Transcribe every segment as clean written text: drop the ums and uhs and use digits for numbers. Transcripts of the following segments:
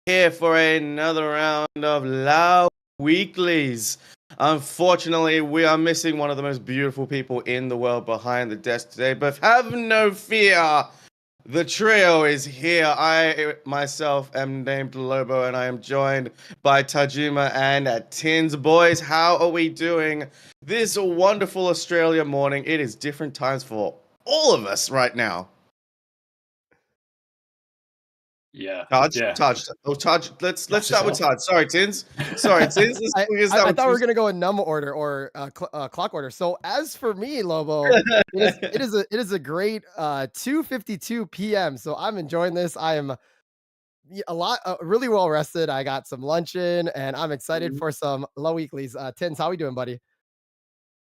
here for another round of Lao Weeklies. Unfortunately, we are missing one of the most beautiful people in the world behind the desk today, but have no fear. The trio is here. I myself am named Lobo, and I am joined by Tajima and Tins. Boys, how are we doing this wonderful Australia morning? It is different times for all of us right now. Yeah, Taj, yeah. Taj. Oh, Taj. Let's That's start with yourself. Taj. Sorry, Tins. Sorry, Tins. I, Let's I, start I with thought we you. were gonna go in num order or clock order. So as for me, Lobo, it is a great 2:52 p.m. So I'm enjoying this. I am really well rested. I got some lunch in, and I'm excited for some low weeklies. Tins, how we doing, buddy?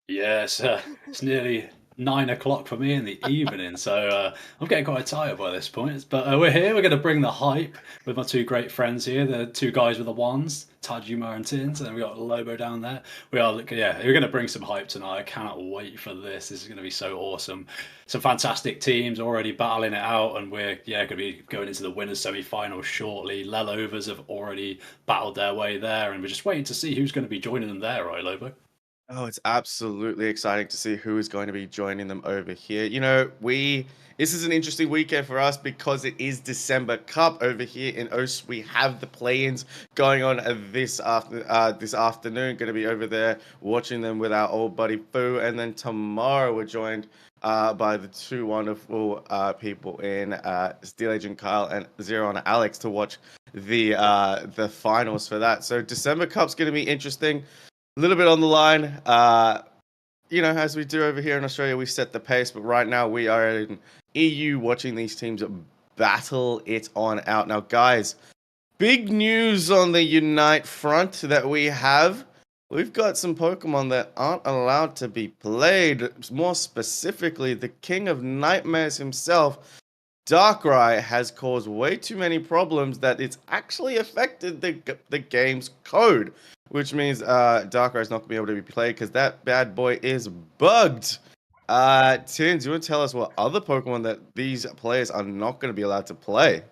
Yeah, it's nearly 9 o'clock for me in the evening, so I'm getting quite tired by this point. But we're here. We're going to bring the hype with my two great friends here, the two guys with the wands, Tajima and Tins, and we got Lobo down there. We're going to bring some hype tonight. I cannot wait for this. This is going to be so awesome. Some fantastic teams already battling it out, and we're going to be going into the winners semi-final shortly. Lelovers have already battled their way there, and we're just waiting to see who's going to be joining them there, right, Lobo? Oh, it's absolutely exciting to see who is going to be joining them over here. You know, this is an interesting weekend for us because it is December Cup over here in OS. We have the play-ins going on this afternoon. Going to be over there watching them with our old buddy Foo, and then tomorrow we're joined by the two wonderful people in Steel Agent Kyle and Zero and Alex to watch the finals for that. So December Cup's going to be interesting. A little bit on the line. As we do over here in Australia, we set the pace, but right now we are in EU watching these teams battle it on out. Now, guys, big news on the Unite front that we have. We've got some Pokemon that aren't allowed to be played. More specifically, the King of Nightmares himself, Darkrai, has caused way too many problems that it's actually affected the game's code, which means Darkrai is not going to be able to be played because that bad boy is bugged. Tins, you want to tell us what other Pokemon that these players are not going to be allowed to play?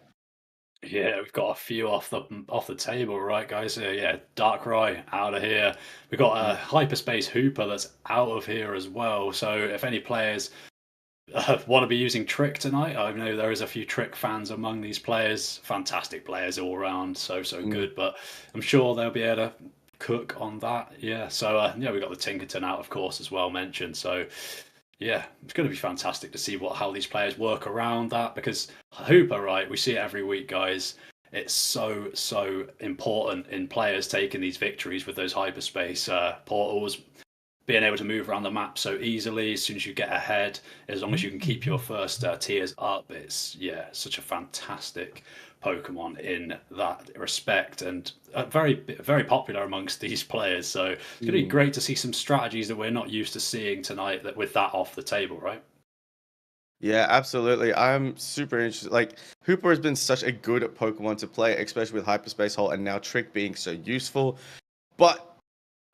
Yeah, we've got a few off the table, right, guys? Yeah, Darkrai out of here. We've got a Hyperspace Hooper that's out of here as well. So if any players want to be using Trick tonight, I know there is a few Trick fans among these players. Fantastic players all around, so good. But I'm sure they'll be able to cook on that. Yeah. So we've got the Tinkerton out, of course, as well mentioned. So yeah, it's going to be fantastic to see how these players work around that, because Hooper, right, we see it every week, guys. It's so important in players taking these victories with those hyperspace portals, being able to move around the map so easily as soon as you get ahead, as long as you can keep your first tiers up. It's such a fantastic Pokemon in that respect, and very popular amongst these players. So it's going to be great to see some strategies that we're not used to seeing tonight with that off the table, right? Yeah, absolutely. I'm super interested. Like, Hooper has been such a good Pokemon to play, especially with Hyperspace Hole and now Trick being so useful. But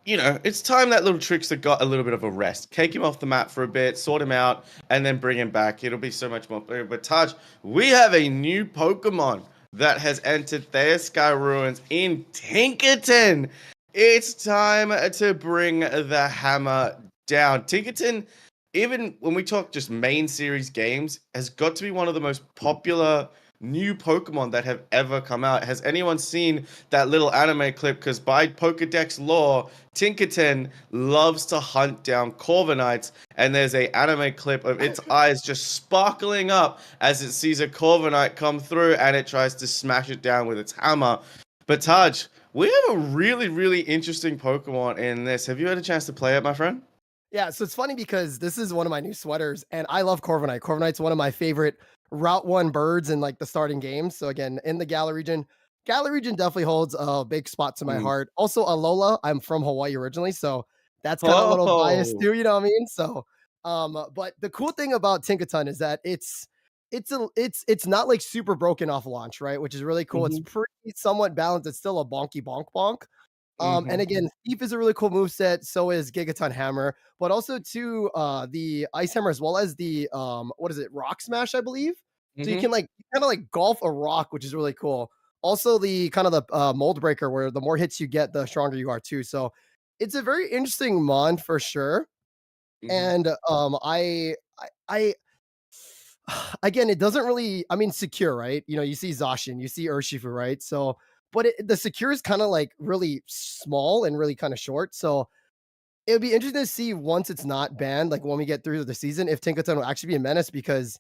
it's time that little Trickster got a little bit of a rest. Take him off the map for a bit, sort him out, and then bring him back. It'll be so much more clear. But Taj, we have a new Pokemon that has entered Theia Sky Ruins in Tinkerton. It's time to bring the hammer down. Tinkerton, even when we talk just main series games, has got to be one of the most popular new Pokemon that have ever come out. Has anyone seen that little anime clip? Because by Pokedex lore, Tinkerton loves to hunt down Corviknights, and there's a anime clip of its eyes just sparkling up as it sees a Corviknight come through, and it tries to smash it down with its hammer. But Taj, we have a really, really interesting Pokemon in this. Have you had a chance to play it, my friend? Yeah, so it's funny because this is one of my new sweaters, and I love Corviknight. Corviknight's one of my favorite Route 1 birds in like the starting games. So again, in the Galar region definitely holds a big spot to my heart. Also, Alola, I'm from Hawaii originally, so that's kind of a little biased Oh. too, you know what I mean? So, but the cool thing about Tinkaton is that it's not like super broken off launch, right? Which is really cool. It's Mhm. pretty somewhat balanced. It's still a bonky bonk bonk. And Mhm. again, Thief is a really cool move set. So is Gigaton Hammer, but also too the Ice Hammer as well as the what is it, Rock Smash, I believe. So you Mhm. can like kind of like golf a rock, which is really cool. also the kind of the mold breaker where the more hits you get, the stronger you are too. So it's a very interesting mon for sure. Mhm. And I again, it doesn't really. I mean, secure, right? You know, you see Zacian, you see Urshifu, right? So, but the secure is kind of like really small and really kind of short. So it would be interesting to see once it's not banned, like when we get through the season, if Tinkaton will actually be a menace because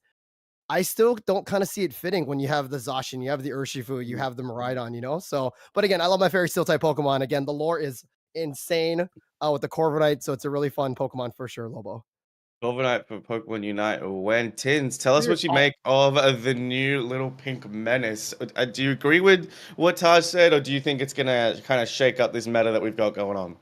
I still don't kind of see it fitting when you have the Zacian, you have the Urshifu, you Mm. have the Miraidon, you know? So, but again, I love my fairy steel type Pokemon. Again, the lore is insane with the Corviknight, so it's a really fun Pokemon for sure, Lobo. Overnight for Pokemon Unite when Tins, tell us Dude, what you make of the new little pink menace. Do you agree with what Taj said, or do you think it's gonna kind of shake up this meta that we've got going on?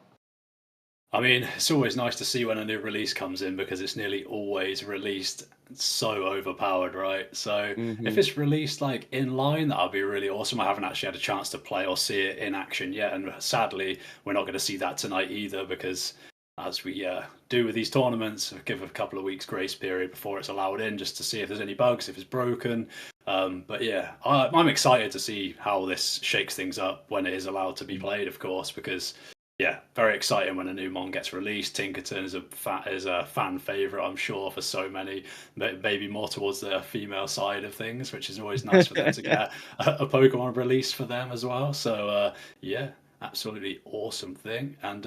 I mean, it's always nice to see when a new release comes in because it's nearly always released so overpowered, right? So if Hmm. it's released like in line, that would be really awesome. I haven't actually had a chance to play or see it in action yet, and sadly, we're not going to see that tonight either because, as we do with these tournaments, give a couple of weeks grace period before it's allowed in, just to see if there's any bugs, if it's broken. But yeah, I'm excited to see how this shakes things up when it is allowed to be played, of course, because yeah, very exciting when a new mon gets released. Tinkerton is a fan favorite, I'm sure, for so many. Maybe more towards the female side of things, which is always nice for them to get a Pokemon released for them as well. So yeah, absolutely awesome thing, and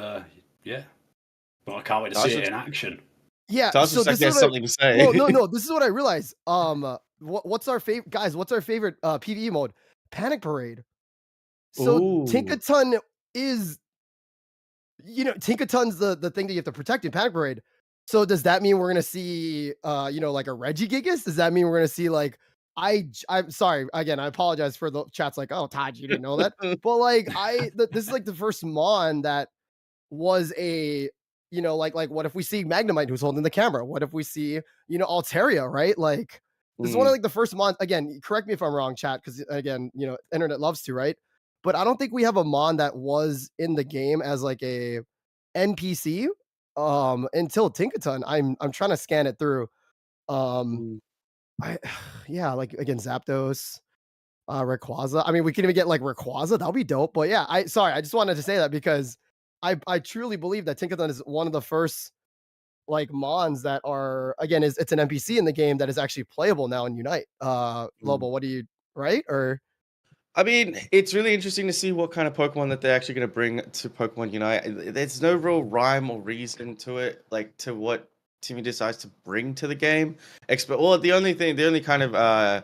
yeah, well, I can't wait to see Taj it looks, in action. yeah, Taj so looks like this he is has what I something to well, no, say. no, this is what I realized. What's our favorite guys? What's our favorite PvE mode? Panic Parade. So Ooh. Tinkaton is, you know, Tinkaton's the thing that you have to protect in Panic Parade. So does that mean we're gonna see you know, like a Regigigas? Does that mean we're gonna see like I'm sorry again, I apologize for the chats like, oh Todd, you didn't know that. But like this is like the first Mon that was a, you know, like what if we see Magnemite who's holding the camera? What if we see, you know, Altaria, right? Like this is one of Mm, like the first Mon, again, correct me if I'm wrong, chat, because again, you know, internet loves to, right? But I don't think we have a Mon that was in the game as like a NPC until Tinkaton. I'm trying to scan it through. Um mm. I yeah, like again, Zapdos, Rayquaza. I mean, we can even get like Rayquaza. That'll be dope. But yeah, I just wanted to say that because I truly believe that Tinkaton is one of the first like mons that are, again, is it's an NPC in the game that is actually playable now in Unite. Mm. Lobo, what do you, right? Or I mean, it's really interesting to see what kind of Pokemon that they're actually going to bring to Pokemon Unite. There's no real rhyme or reason to it, like to what Timmy decides to bring to the game. Well, the only kind of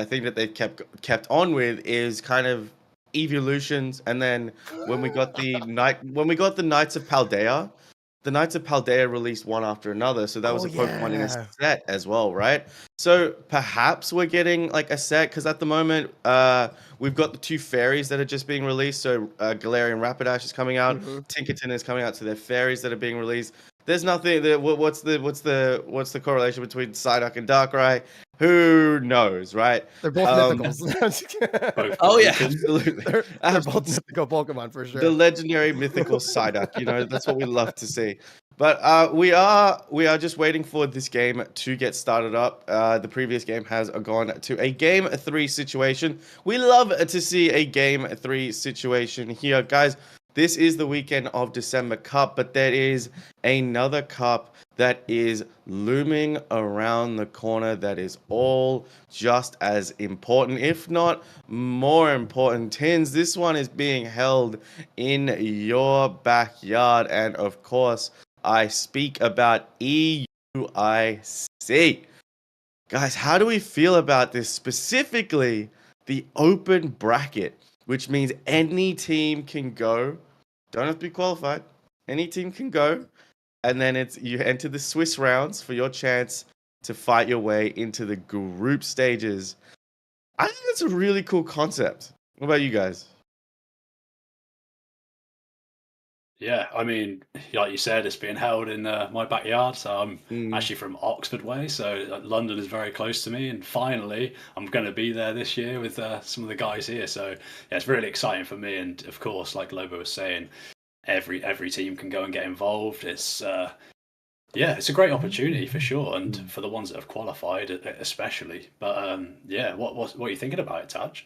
thing that they've kept on with is kind of evolutions. And then when we got the Knights of Paldea, the Knights of Paldea released one after another, so that was oh a Pokemon in a yeah. set as well, right? So perhaps we're getting like a set because at the moment, we've got the two fairies that are just being released. So Galarian Rapidash is coming out, Hmm. Tinkerton is coming out. So they're fairies that are being released. There's nothing. What's the correlation between Psyduck and Darkrai? Who knows, right? They're both Um, mythicals. Both oh yeah, broken. absolutely. They're both mythical Pokemon for The sure. legendary mythical Psyduck. You know, that's what we love to see. But we are just waiting for this game to get started up. The previous game has gone to a game three situation. We love to see a game three situation here, guys. This is the weekend of December Cup, but there is another cup that is looming around the corner that is all just as important, if not more important. Tins, this one is being held in your backyard. And of course, I speak about EUIC. Guys, how do we feel about this? Specifically, the open bracket, which means any team can go. Don't have to be qualified. Any team can go. And then it's you enter the Swiss rounds for your chance to fight your way into the group stages. I think that's a really cool concept. What about you guys? Yeah, I mean, like you said, it's being held in my backyard. So I'm Mm. actually from Oxford way, so London is very close to me. And finally, I'm going to be there this year with some of the guys here. So yeah, it's really exciting for me. And of course, like Lobo was saying, every team can go and get involved. It's yeah, it's a great opportunity for sure, and for the ones that have qualified, especially. But yeah, what are you thinking about it, Touch?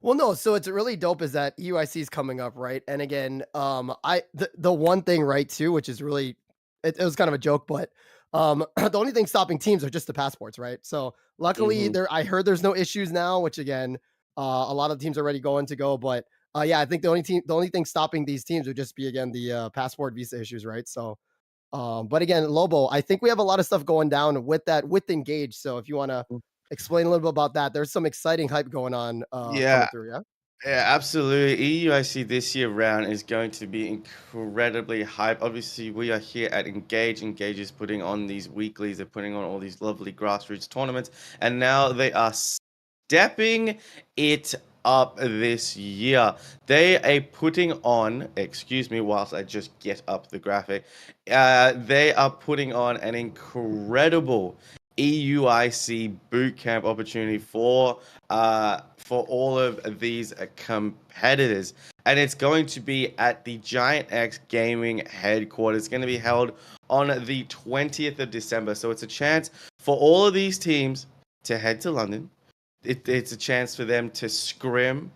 Well, no, so it's really dope is that UIC is coming up, right? And again, the one thing, right, too, which is really it was kind of a joke, but the only thing stopping teams are just the passports, right? So luckily Hmm. there I heard there's no issues now, which again, a lot of teams are already going to go, but yeah, I think the only thing stopping these teams would just be again the passport visa issues, right? So but again, Lobo, I think we have a lot of stuff going down with that with Engage. So if you want to explain a little bit about that, there's some exciting hype going on coming Yeah, through. Yeah. yeah, absolutely. EUIC this year round is going to be incredibly hype. Obviously, we are here at Engage. Engage is putting on these weeklies. They're putting on all these lovely grassroots tournaments, and now they are stepping it up this year. They are putting on, excuse me, whilst I just get up the graphic. They are putting on an incredible EUIC bootcamp opportunity for all of these competitors, and it's going to be at the Giant X Gaming headquarters. It's going to be held on the 20th of December, so it's a chance for all of these teams to head to London. It's a chance for them to scrim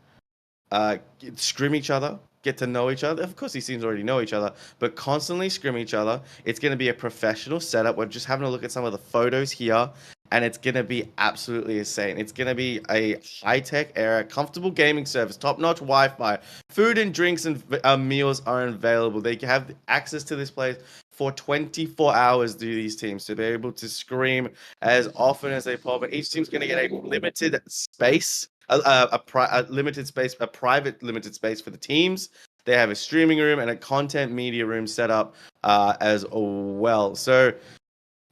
each other, get to know each other. Of course, these teams already know each other, but constantly scrim each other. It's going to be a professional setup. We're just having a look at some of the photos here, and it's going to be absolutely insane. It's going to be a high-tech era, comfortable gaming service, top-notch Wi-Fi, food and drinks and meals are available. They have access to this place for 24 hours, do these teams, to be able to scream as often as they possibly. Each team's going to get a limited space, a limited space, a private limited space for the teams. They have a streaming room and a content media room set up as well. So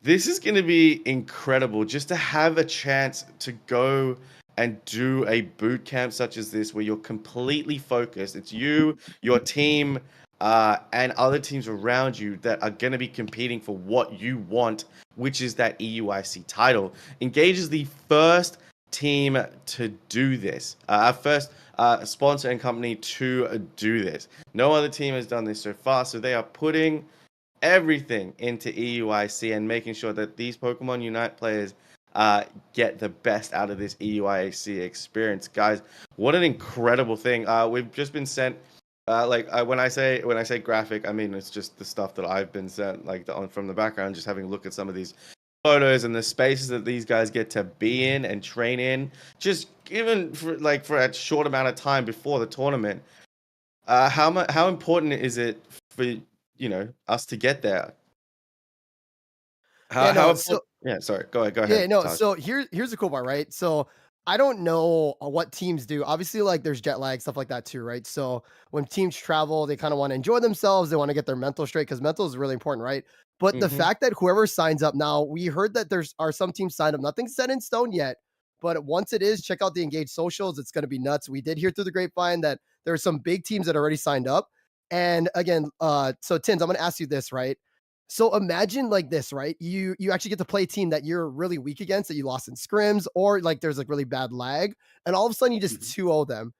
this is going to be incredible just to have a chance to go and do a boot camp such as this where you're completely focused. It's you, your team, and other teams around you that are going to be competing for what you want, which is that EUIC title. Engage is the first team to do this, our first sponsor and company to do this. No other team has done this so far, so they are putting everything into EUIC and making sure that these Pokemon Unite players get the best out of this EUIC experience. Guys, what an incredible thing. We've just been sent when I say graphic, I mean it's just the stuff that I've been sent from the background, just having a look at some of these photos and the spaces that these guys get to be in and train in, just even for a short amount of time before the tournament. How important is it for us to get there? Yeah, How no, important? Yeah, sorry. Go yeah, ahead, no. Taj. So here's the cool part, right? So I don't know what teams do. Obviously, like there's jet lag stuff like that too, right? So when teams travel, they kind of want to enjoy themselves. They want to get their mental straight because mental is really important, right? But the Mm-hmm. fact that whoever signs up now, we heard that there's are some teams signed up. Nothing's set in stone yet, but once it is, check out the Engage socials. It's going to be nuts. We did hear through the grapevine that there are some big teams that already signed up. And again, so Tins, I'm going to ask you this, right? So imagine like this, right? You actually get to play a team that you're really weak against, that you lost in scrims, or like there's like really bad lag, and all of a sudden you just Mhm. 2-0 them.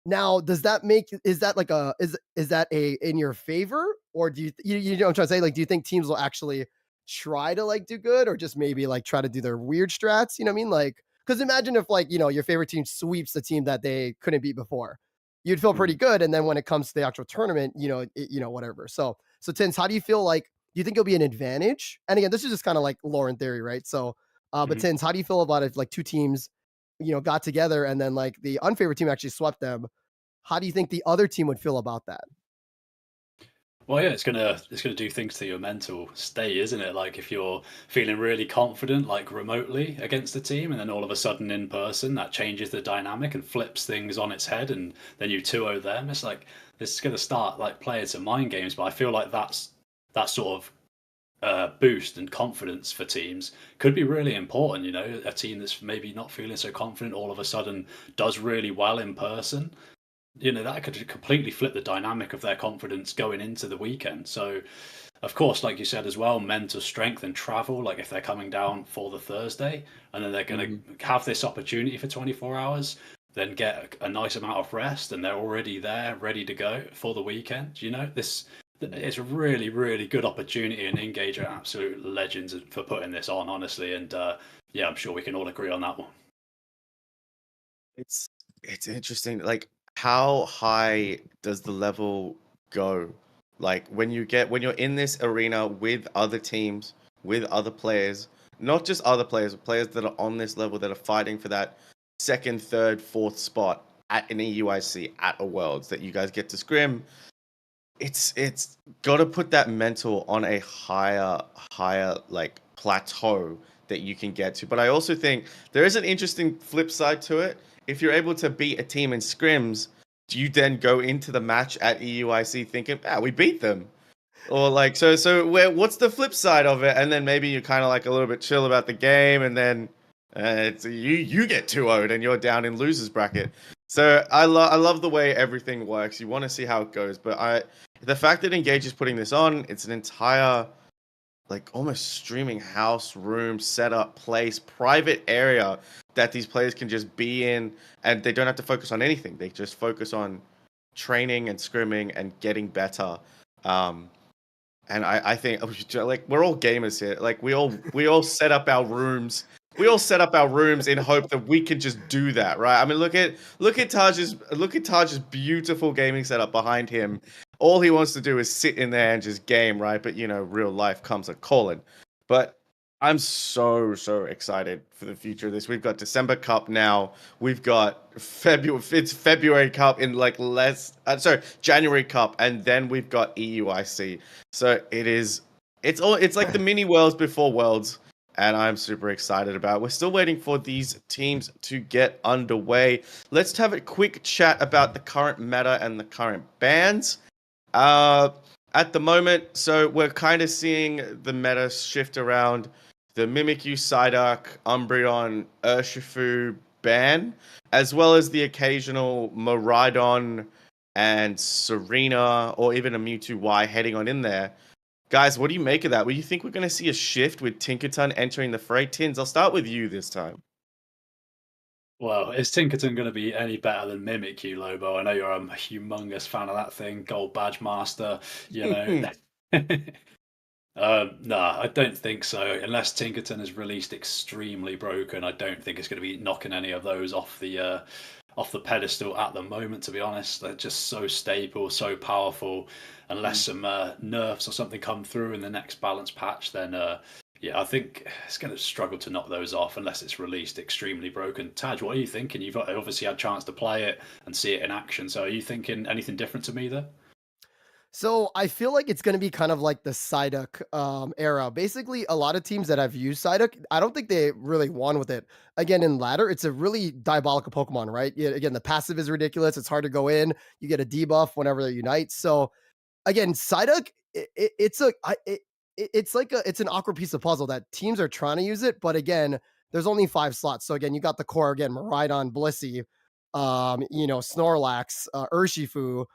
Now, does that make is that like a is that a in your favor, or do you know what I'm trying to say? Like, do you think teams will actually try to like do good, or just maybe like try to do their weird strats? You know what I mean? Like, because imagine if like your favorite team sweeps the team that they couldn't beat before, you'd feel pretty Mhm. good, and then when it comes to the actual tournament, whatever. So Tins, how do you feel like? Do you think it'll be an advantage? And again, this is just kind of like lore and theory, right? So, but Mhm. Tins, how do you feel about if like two teams, got together and then like the unfavored team actually swept them? How do you think the other team would feel about that? Well, yeah, it's gonna do things to your mental state, isn't it? Like if you're feeling really confident, like remotely against the team, and then all of a sudden in person, that changes the dynamic and flips things on its head, and then you 2-0 them. It's like this is gonna start like playing some mind games, but I feel like that sort of boost and confidence for teams could be really important. You know, a team that's maybe not feeling so confident all of a sudden does really well in person. You know, that could completely flip the dynamic of their confidence going into the weekend. So, of course, like you said as well, mental strength and travel. Like if they're coming down for the Thursday and then they're going Mm-hmm. to have this opportunity for 24 hours, then get a nice amount of rest and they're already there, ready to go for the weekend. You know, this it's a really, really good opportunity, and Engage are absolute legends for putting this on, honestly. And yeah, I'm sure we can all agree on that one. It's It's interesting. Like, how high does the level go? Like, when you're in this arena with other teams, with other players, not just other players, but players that are on this level that are fighting for that second, third, fourth spot at an EUIC, at a Worlds, that you guys get to scrim. It's got to put that mental on a higher like plateau that you can get to. But I also think there is an interesting flip side to it. If you're able to beat a team in scrims, do you then go into the match at EUIC thinking, "Ah, we beat them"? Or like, what's the flip side of it? And then maybe you're kind of like a little bit chill about the game, and then you get 2-0'd and you're down in losers bracket. So I love the way everything works. You want to see how it goes, but the fact that Engage is putting this on, it's an entire like almost streaming house, room, setup, place, private area that these players can just be in, and they don't have to focus on anything. They just focus on training and scrimming and getting better. And I think like we're all gamers here. Like we all set up our rooms. We all set up our rooms in hope that we can just do that, right? I mean, look at Taj's beautiful gaming setup behind him. All he wants to do is sit in there and just game, right? But you know, real life comes a calling. But I'm so excited for the future of this. We've got December Cup now. We've got February Cup in like January Cup, and then we've got EUIC. So it's like the mini Worlds before Worlds, and I'm super excited about it. We're still waiting for these teams to get underway. Let's have a quick chat about the current meta and the current bans. At the moment, so we're kind of seeing the meta shift around the Mimikyu, Psyduck, Umbreon, Urshifu ban, as well as the occasional Miraidon and Serena, or even a Mewtwo Y heading on in there. Guys, what do you make of that? Well, you think we're going to see a shift with Tinkerton entering the fray? Tins, I'll start with you this time. Well, is Tinkerton going to be any better than Mimikyu, Lobo? I know you're a humongous fan of that thing, Gold Badge Master, you know. No, I don't think so. Unless Tinkerton is released extremely broken, I don't think it's going to be knocking any of those off the pedestal at the moment. To be honest, they're just so stable, so powerful. Unless some nerfs or something come through in the next balance patch, then yeah, I think it's going to struggle to knock those off unless it's released extremely broken. Taj, what are you thinking? You've obviously had a chance to play it and see it in action. So are you thinking anything different to me there? So I feel like it's going to be kind of like the Psyduck era. Basically, a lot of teams that have used Psyduck, I don't think they really won with it. Again, in ladder, it's a really diabolical Pokemon, right? Yeah, again, the passive is ridiculous. It's hard to go in. You get a debuff whenever they unite. So again, Psyduck, it's an awkward piece of puzzle that teams are trying to use it, but again, there's only 5 slots. So again, you got the core again, Miraidon, Blissey, Snorlax, Urshifu,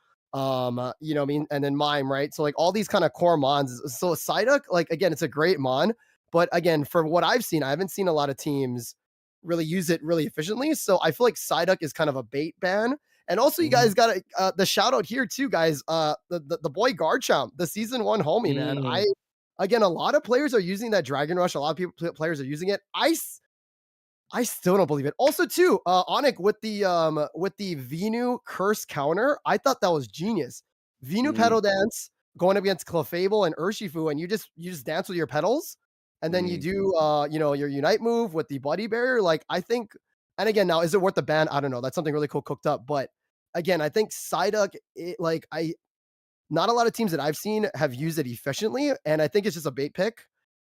you know what I mean, and then Mime, right? So like all these kind of core mons. So Psyduck, like again, it's a great mon, but again, for what I've seen, I haven't seen a lot of teams really use it really efficiently. So I feel like Psyduck is kind of a bait ban. And also, you guys got the shout out here too, guys. The boy Garchomp, the season 1 homie, man. Again, a lot of players are using that Dragon Rush. A lot of players are using it. I still don't believe it. Also, too, Onyx with the Venu curse counter, I thought that was genius. Venu pedal dance going up against Clefable and Urshifu, and you just dance with your pedals, and then you do your Unite move with the Buddy Barrier. Like I think, and again, now is it worth the ban? I don't know. That's something really cool cooked up, but again, I think Psyduck, not a lot of teams that I've seen have used it efficiently, and I think it's just a bait pick,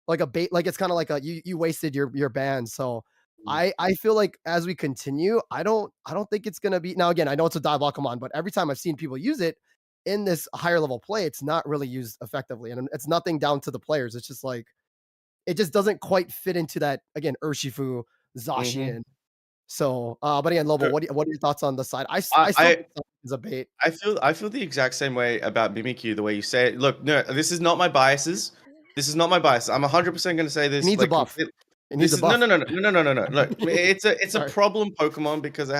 like a bait, like it's kind of like you wasted your ban. So I feel like as we continue, I don't think it's gonna be now. Again, I know it's a diabolical mon, but every time I've seen people use it in this higher level play, it's not really used effectively, and it's nothing down to the players. It's just like it just doesn't quite fit into that again Urshifu Zacian. So, but again, Lobo, what are your thoughts on the side? I still think it's a bait. I feel the exact same way about Mimikyu, the way you say it. Look, no, this is not my biases. This is not my bias. I'm 100% going to say this. It needs a buff. It needs a buff. No. Look, it's a problem Pokemon because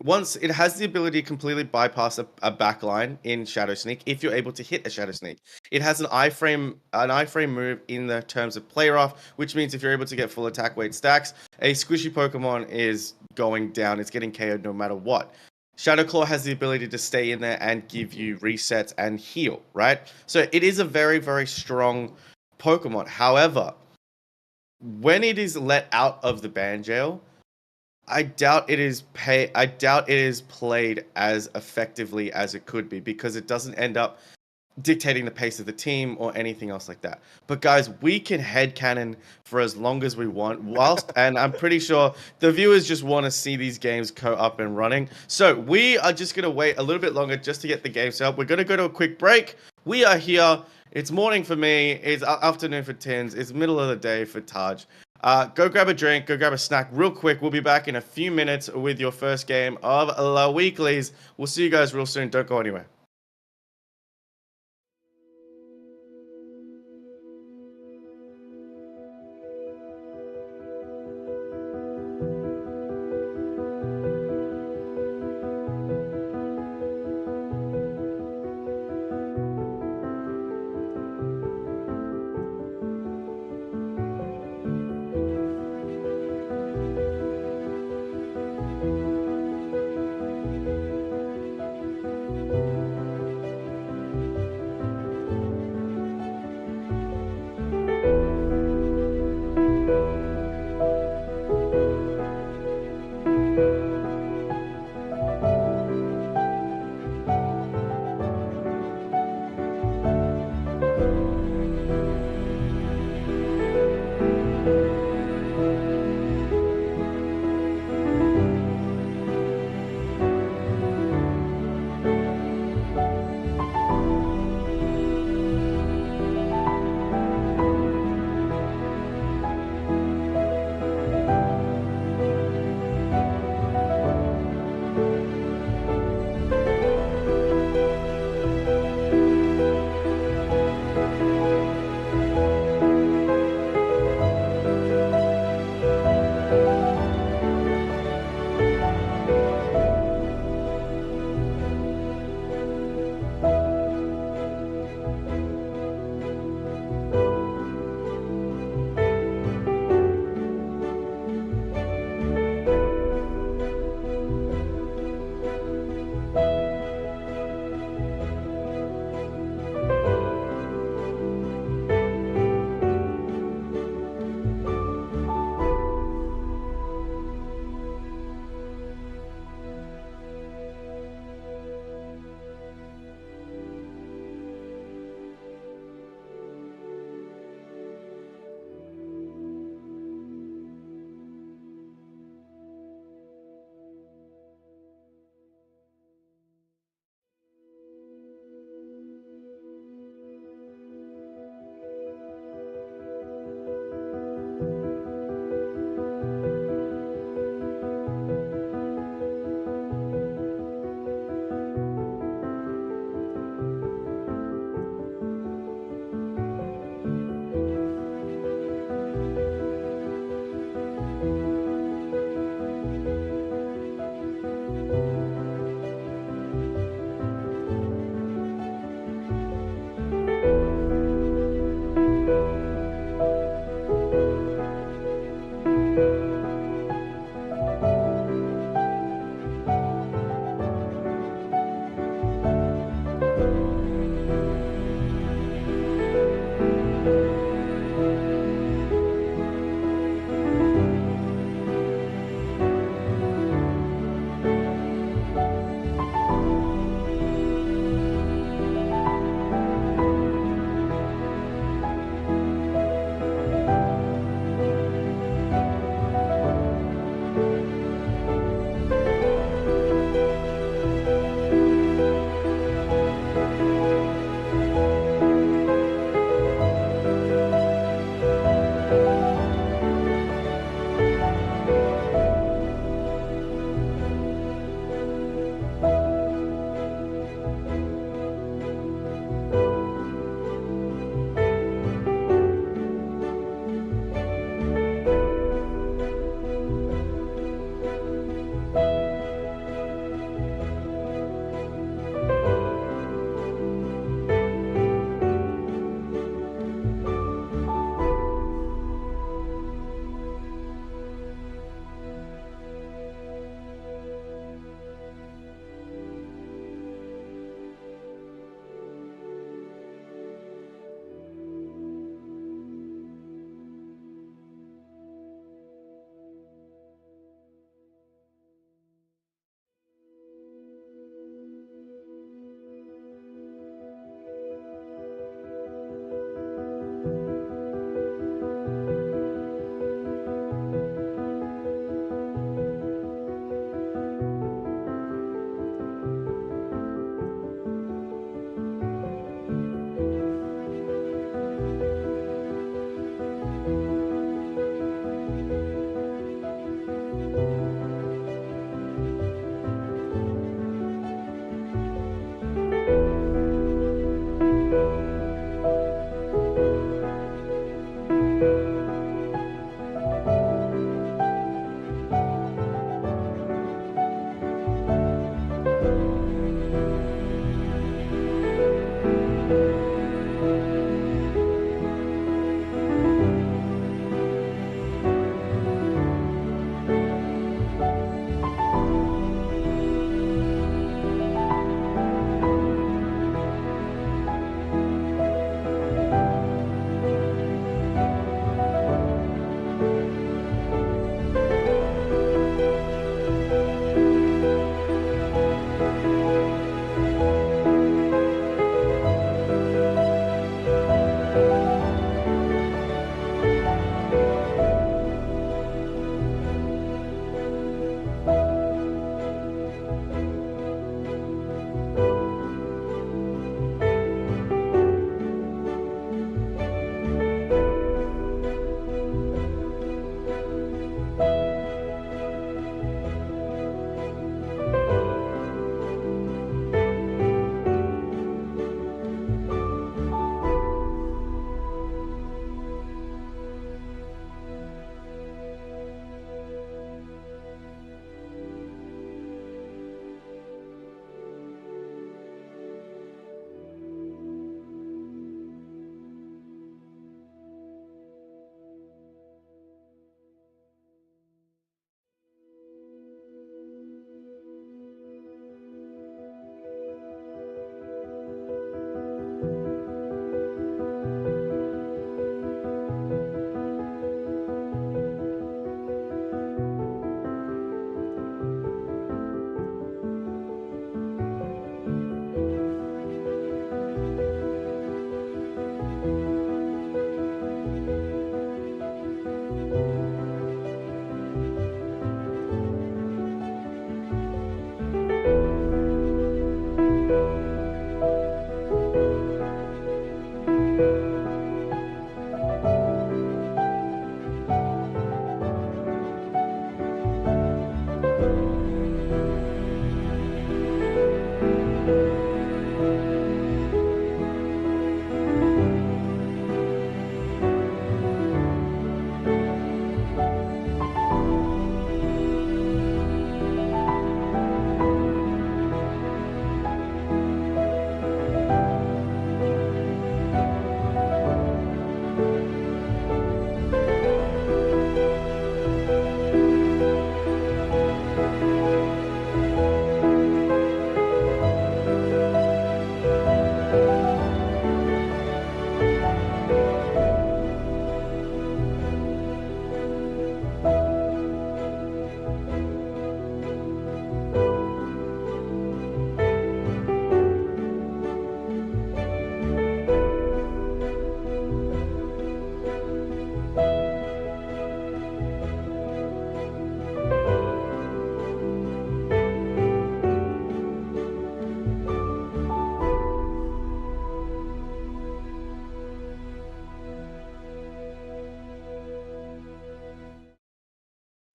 once it has the ability to completely bypass a back line in Shadow Sneak if you're able to hit a Shadow Sneak. It has an iframe move in the terms of play rough, which means if you're able to get full attack weight stacks, a squishy Pokemon is going down. It's getting KO'd no matter what. Shadow Claw has the ability to stay in there and give you resets and heal, right? So it is a very, very strong Pokemon. However, when it is let out of the ban jail, I doubt it is played as effectively as it could be because it doesn't end up dictating the pace of the team or anything else like that. But guys, we can headcanon for as long as we want, and I'm pretty sure the viewers just want to see these games go up and running. So we are just going to wait a little bit longer just to get the game set up. We're going to go to a quick break. We are here. It's morning for me. It's afternoon for Tins. It's middle of the day for Taj. Go grab a drink, go grab a snack real quick. We'll be back in a few minutes with your first game of La Weeklies. We'll see you guys real soon. Don't go anywhere.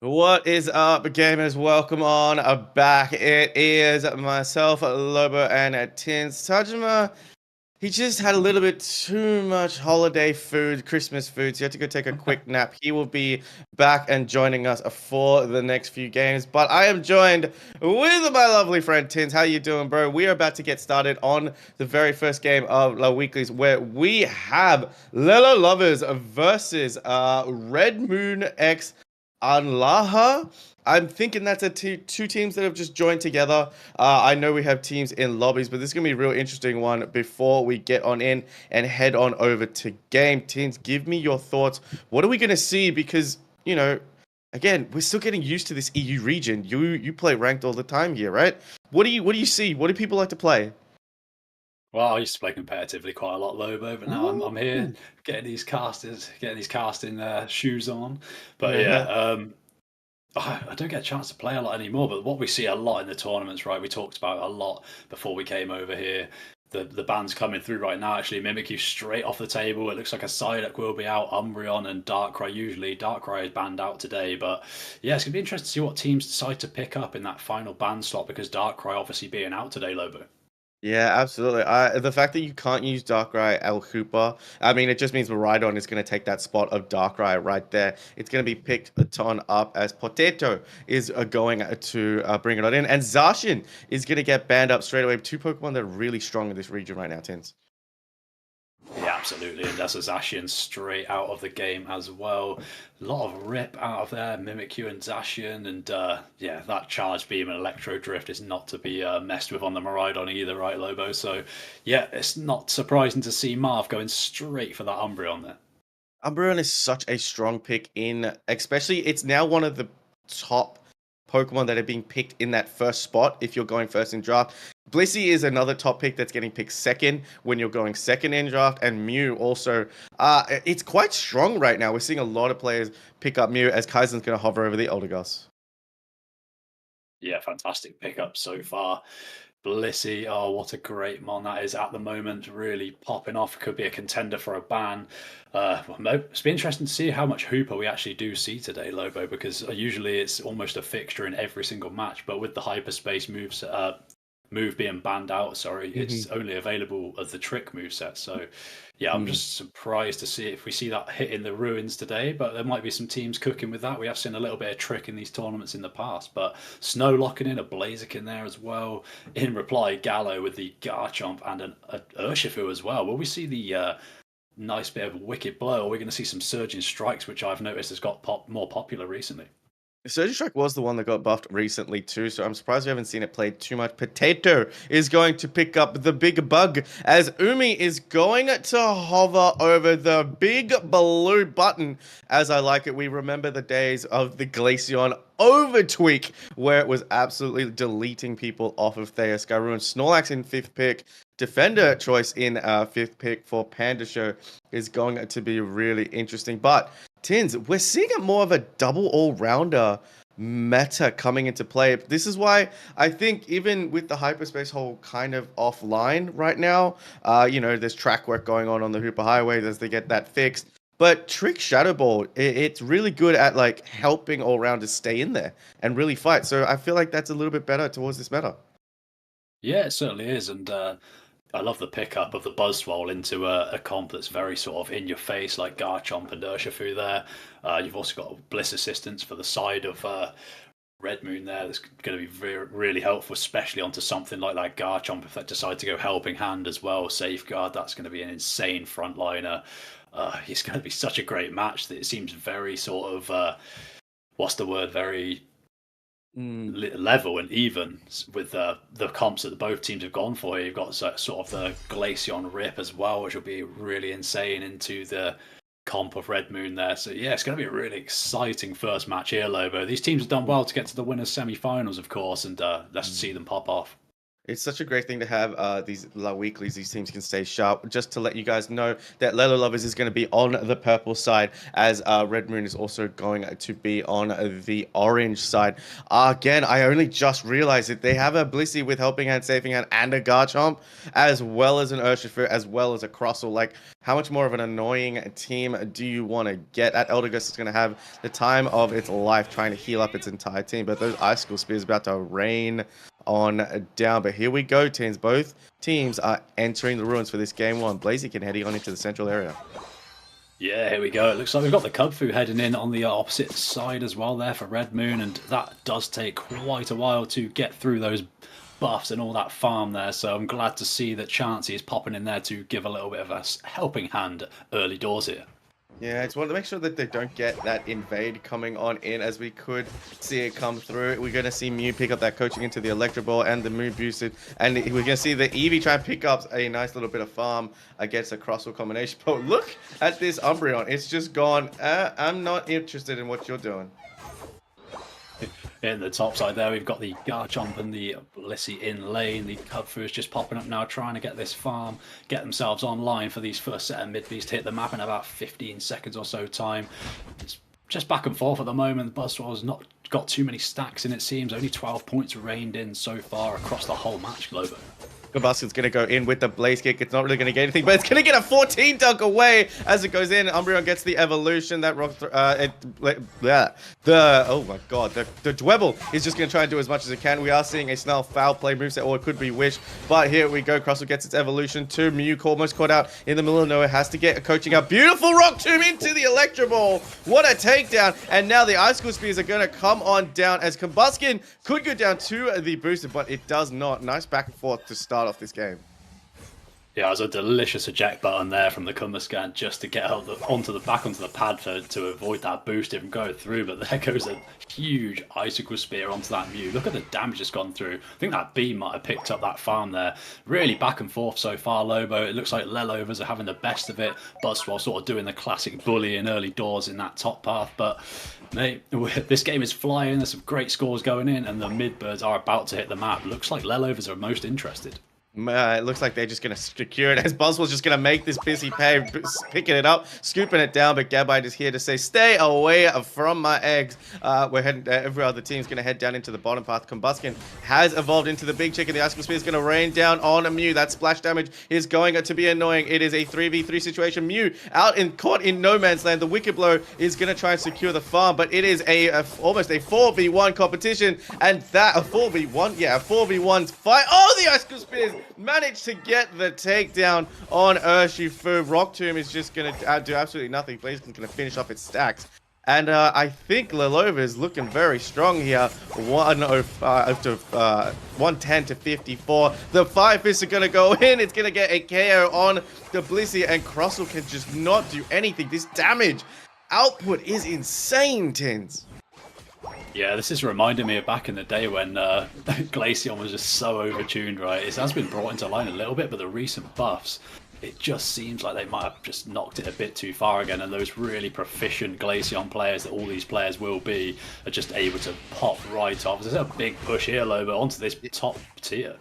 What is up, gamers? Welcome on back. It is myself, Lobo, and Tins. Tajima, he just had a little bit too much holiday food, Christmas food, so he had to go take a quick nap. He will be back and joining us for the next few games. But I am joined with my lovely friend Tins. How you doing, bro? We are about to get started on the very first game of La Weeklies, where we have Lelo Lovers versus Red Moon X Anlaha. I'm thinking that's two teams that have just joined together. I know we have teams in lobbies, but this is going to be a real interesting one before we get on in and head on over to game. Teams, give me your thoughts. What are we going to see? Because, you know, again, we're still getting used to this EU region. You play ranked all the time here, right? What do you see? What do people like to play? Well, I used to play competitively quite a lot, Lobo, but now I'm here getting these casting shoes on. But I don't get a chance to play a lot anymore. But what we see a lot in the tournaments, right? We talked about a lot before we came over here. The bands coming through right now actually mimic you straight off the table. It looks like a Psyduck will be out, Umbreon and Darkrai. Usually Darkrai is banned out today, but yeah, it's gonna be interesting to see what teams decide to pick up in that final ban slot because Darkrai obviously being out today, Lobo. Yeah, absolutely. The fact that you can't use Darkrai El Hooper, I mean, it just means Rhydon is going to take that spot of Darkrai right there. It's going to be picked on up as Potato is going to bring it on in. And Zacian is going to get banned up straight away. Two Pokemon that are really strong in this region right now, Tins. Yeah, absolutely. And that's a Zacian straight out of the game as well. A lot of rip out of there, Mimikyu and Zacian. And yeah, that Charge Beam and Electro Drift is not to be messed with on the Miraidon either, right, Lobo? So yeah, it's not surprising to see Marv going straight for that Umbreon there. Umbreon is such a strong pick especially it's now one of the top Pokemon that are being picked in that first spot if you're going first in draft. Blissey is another top pick that's getting picked second when you're going second in draft, and Mew also. It's quite strong right now. We're seeing a lot of players pick up Mew as Kaizen's going to hover over the Eldegoss. Yeah, fantastic pickup so far. Blissey, oh, what a great mon that is at the moment. Really popping off. Could be a contender for a ban. It's be interesting to see how much Hooper we actually do see today, Lobo, because usually it's almost a fixture in every single match. But with the hyperspace moves, move being banned out, sorry, it's only available as the trick move set. So yeah, I'm just surprised to see if we see that hit in the ruins today, but there might be some teams cooking with that. We have seen a little bit of trick in these tournaments in the past, but Snow locking in a Blaziken there as well. In reply, Gallo with the Garchomp and an Urshifu as well. Will we see the nice bit of Wicked Blow, or are we going to see some Surging Strikes, which I've noticed has got more popular recently? Surgeon Strike was the one that got buffed recently too, so I'm surprised we haven't seen it played too much. Potato is going to pick up the big bug as Umi is going to hover over the big blue button. As I like it, we remember the days of the Glaceon overtweak where it was absolutely deleting people off of Theoscarroon. Snorlax in 5th pick. Defender choice in 5th pick for Panda Show is going to be really interesting. But Tins, we're seeing a more of a double all-rounder meta coming into play. This is why I think even with the hyperspace hole kind of offline right now, there's track work going on the Hooper Highway as they get that fixed. But Trick Shadow Ball, it's really good at like helping all-rounders stay in there and really fight. So I feel like that's a little bit better towards this meta. Yeah, it certainly is. And I love the pickup of the Buzzwole into a comp that's very sort of in your face, like Garchomp and Urshifu there. You've also got Bliss Assistance for the side of Red Moon there. That's going to be really helpful, especially onto something like that Garchomp if they decide to go Helping Hand as well. Safeguard, that's going to be an insane frontliner. It's going to be such a great match that it seems very sort of, what's the word, very level and even with the comps that both teams have gone for. You've got sort of the Glaceon Rip as well, which will be really insane into the comp of Red Moon there. So yeah, it's going to be a really exciting first match here, Lobo. These teams have done well to get to the winners semi-finals, of course, and let's see them pop off. It's such a great thing to have these weeklies. These teams can stay sharp. Just to let you guys know that Lelo Lovers is going to be on the purple side, as Red Moon is also going to be on the orange side. Again, I only just realized that they have a Blissey with Helping Hand, Saving Hand, and a Garchomp, as well as an Urshifu, as well as a Crossel. Like, how much more of an annoying team do you want to get? At Eldegoss is going to have the time of its life trying to heal up its entire team, but those Icicle Spears about to rain on down. But here we go, teams. Both teams are entering the ruins for this game one. Blaziken heading on into the central area. Yeah, here we go. It looks like we've got the Kubfu heading in on the opposite side as well there for Red Moon, and that does take quite a while to get through those buffs and all that farm there. So I'm glad to see that Chansey is popping in there to give a little bit of a helping hand early doors here. Yeah, I just want to make sure that they don't get that invade coming on in, as we could see it come through. We're going to see Mew pick up that coaching into the Electro Ball and the Moon boosted. And we're going to see the Eevee try and pick up a nice little bit of farm against a Crosswell combination. But look at this Umbreon. It's just gone, I'm not interested in what you're doing. In the top side there, we've got the Garchomp and the Blissey in lane. The Kubfu is just popping up now, trying to get this farm, get themselves online for these first set of mid-beast to hit the map in about 15 seconds or so time. It's just back and forth at the moment. The Buzzwole's not got too many stacks in, it seems. Only 12 points rained in so far across the whole match, Globo. Combustion's going to go in with the Blaze Kick. It's not really going to get anything, but it's going to get a 14 dunk away as it goes in. Umbreon gets the evolution. That rock, oh my god, the Dwebble is just going to try and do as much as it can. We are seeing a Snarl foul play moveset, or it could be Wish, but here we go. Crustle gets its evolution too. Mew almost caught out in the middle of nowhere, has to get a coaching up. Beautiful Rock Tomb into the Electro Ball. What a takedown, and now the Icicle Spears are going to come on down as Combustion could go down to the booster, but it does not. Nice back and forth to start off this game. Yeah, it was a delicious eject button there from the Cumberscan just to get onto the pad to avoid that boost from going through. But there goes a huge Icicle Spear onto that Mew. Look at the damage it's gone through. I think that Bee might have picked up that farm there. Really back and forth so far, Lobo. It looks like Lelovers are having the best of it. Buzzwell sort of doing the classic bully in early doors in that top path. But mate, this game is flying. There's some great scores going in, and the Midbirds are about to hit the map. Looks like Lelovers are most interested. It looks like they're just going to secure it as Buzzwell's just going to make this busy pay, picking it up, scooping it down, but Gabite is here to say, stay away from my eggs. We're heading, every other team's going to head down into the bottom path. Combustion has evolved into the big chick, and the Icicle Spear is going to rain down on a Mew. That splash damage is going to be annoying. It is a 3v3 situation. Mew caught in no man's land. The Wicked Blow is going to try and secure the farm, but it is almost a 4v1 competition, and that, a 4v1? Yeah, a 4v1 fight. Oh, the Icicle Spears managed to get the takedown on Urshifu. Rock Tomb is just going to do absolutely nothing. Blaziken's going to finish off its stacks. And I think Lelova is looking very strong here. 110 to 54. The Fire Fists are going to go in. It's going to get a KO on the Blissey, and Crustle can just not do anything. This damage output is insane, Tins. Yeah, this is reminding me of back in the day when Glaceon was just so overtuned, right? It has been brought into line a little bit, but the recent buffs, it just seems like they might have just knocked it a bit too far again, and those really proficient Glaceon players that all these players will be are just able to pop right off. There's a big push here, Lobo, onto this top tier.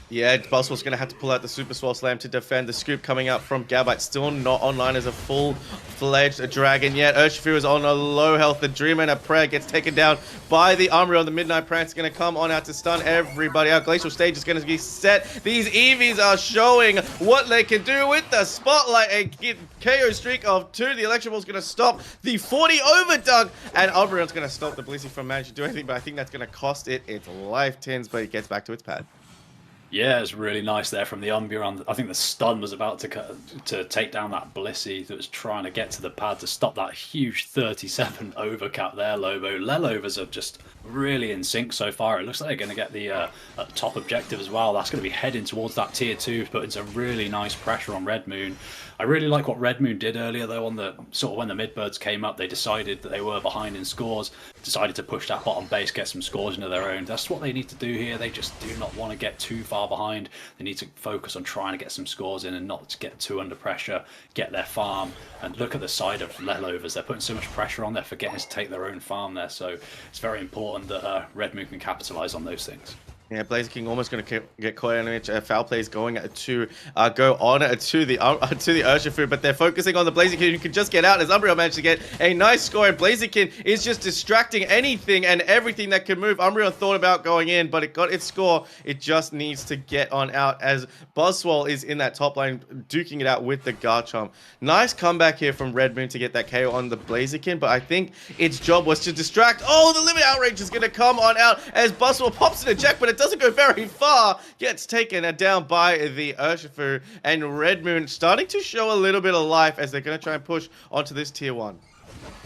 Yeah, Buzzwell's going to have to pull out the Super Swell Slam to defend. The scoop coming up from Gabite, still not online as a full-fledged dragon yet. Urshifu is on a low health. The Dreamer and a Prayer gets taken down by the Umbreon. The Midnight Prance is going to come on out to stun everybody. Our Glacial Stage is going to be set. These Eevees are showing what they can do with the Spotlight. A KO streak of 2. The Electro Ball is going to stop the 40 overdunk, and Umbreon's going to stop the Blissey from managing to do anything, but I think that's going to cost it its life, Tins, but it gets back to its pad. Yeah, it's really nice there from the Umbreon. I think the stun was about to take down that Blissey that was trying to get to the pad to stop that huge 37 overcap there, Lobo. Lelovers are just really in sync so far. It looks like they're going to get the top objective as well. That's going to be heading towards that tier 2, putting some really nice pressure on Red Moon. I really like what Red Moon did earlier, though, on the sort of when the Midbirds came up, they decided that they were behind in scores, decided to push that bottom base, get some scores into their own. That's what they need to do here. They just do not want to get too far behind. They need to focus on trying to get some scores in and not to get too under pressure, get their farm. And look at the side of Lelovers. They're putting so much pressure on, they're forgetting to take their own farm there. So it's very important that Red Moon can capitalize on those things. Yeah, Blaziken almost going to get caught in it. Foul play is going to go on to the Urshifu, but they're focusing on the Blaziken who can just get out as Umbreon managed to get a nice score, and Blaziken is just distracting anything and everything that can move. Umbreon thought about going in, but it got its score. It just needs to get on out as Buzzwell is in that top lane, duking it out with the Garchomp. Nice comeback here from Red Moon to get that KO on the Blaziken, but I think its job was to distract. Oh, the Limit Outrage is going to come on out as Buzzwell pops in a jack, but it doesn't go very far, gets taken down by the Urshifu, and Red Moon starting to show a little bit of life as they're going to try and push onto this tier 1.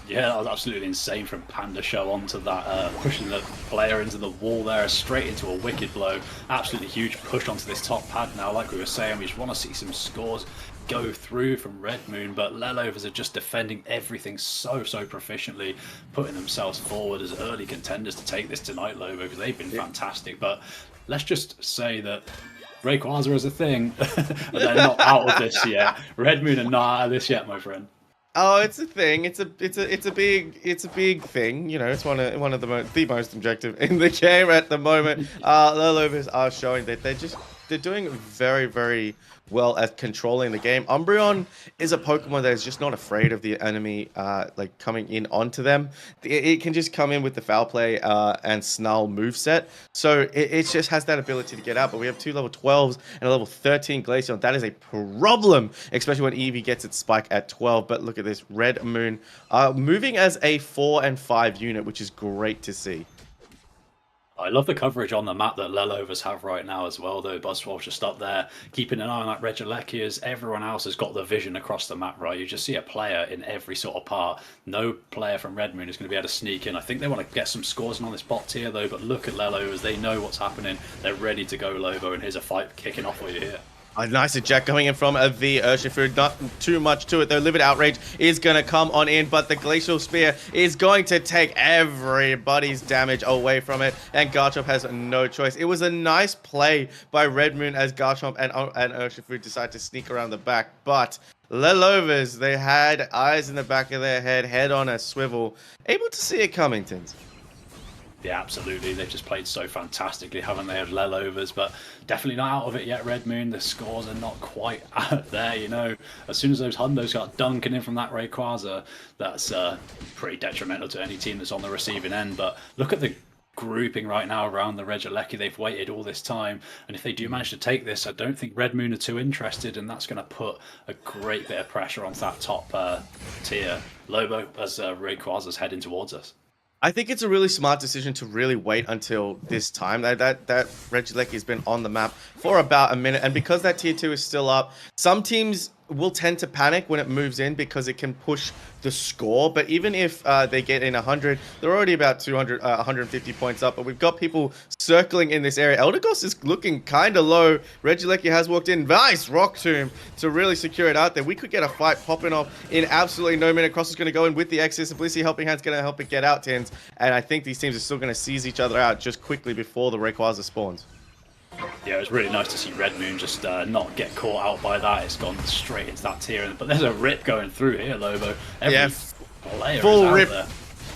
Yeah, that was absolutely insane from Panda Show onto that, pushing the player into the wall there, straight into a Wicked Blow. Absolutely huge push onto this top pad now, like we were saying. We just want to see some scores go through from Red Moon, but Lelovers are just defending everything so proficiently, putting themselves forward as early contenders to take this tonight, Lobo, because they've been fantastic. But let's just say that Rayquaza is a thing, but they're not out of this yet. Red Moon are not out of this yet, my friend. Oh, it's a thing. It's a big thing. You know, it's one of the most objective in the game at the moment. Lelovers are showing that they're just they're doing very, very well at controlling the game. Umbreon is a Pokemon that is just not afraid of the enemy like coming in onto them. It can just come in with the foul play and snarl moveset. So it just has that ability to get out. But we have two level 12s and a level 13 Glaceon. That is a problem, especially when Eevee gets its spike at 12. But look at this, Red Moon moving as a 4 and 5 unit, which is great to see. I love the coverage on the map that Lelovers have right now as well, though. Buzzwolf's just up there, keeping an eye on that Regieleki as everyone else has got the vision across the map, right? You just see a player in every sort of part. No player from Red Moon is going to be able to sneak in. I think they want to get some scores in on this bot tier, though, but look at Lelovers. They know what's happening. They're ready to go, Lobo, and here's a fight kicking off for you here. A nice eject coming in from the Urshifu. Not too much to it, though. Livid Outrage is going to come on in, but the Glacial Spear is going to take everybody's damage away from it, and Garchomp has no choice. It was a nice play by Red Moon as Garchomp and Urshifu decide to sneak around the back, but Lelovers, they had eyes in the back of their head on a swivel, able to see it coming, Tins. Yeah, absolutely. They've just played so fantastically, haven't they, of Lelovers, but definitely not out of it yet, Red Moon. The scores are not quite out there, you know. As soon as those Hundos got dunking in from that Rayquaza, that's pretty detrimental to any team that's on the receiving end. But look at the grouping right now around the Regieleki. They've waited all this time, and if they do manage to take this, I don't think Red Moon are too interested, and that's going to put a great bit of pressure on that top tier. Lobo, as Rayquaza's heading towards us. I think it's a really smart decision to really wait until this time. That Regieleki has been on the map for about a minute, and because that tier 2 is still up, some teams will tend to panic when it moves in because it can push the score. But even if they get in 100, they're already about 200, 150 points up. But we've got people circling in this area. Eldegoss is looking kind of low. Regieleki has walked in. Nice Rock Tomb to really secure it out there. We could get a fight popping off in absolutely no minute. Cross is going to go in with the Exodus. Blissey Helping Hand's going to help it get out, Tins. And I think these teams are still going to seize each other out just quickly before the Rayquaza spawns. Yeah, it was really nice to see Red Moon just not get caught out by that. It's gone straight into that tier. But there's a rip going through here, Lobo. Every player full is rip. out there.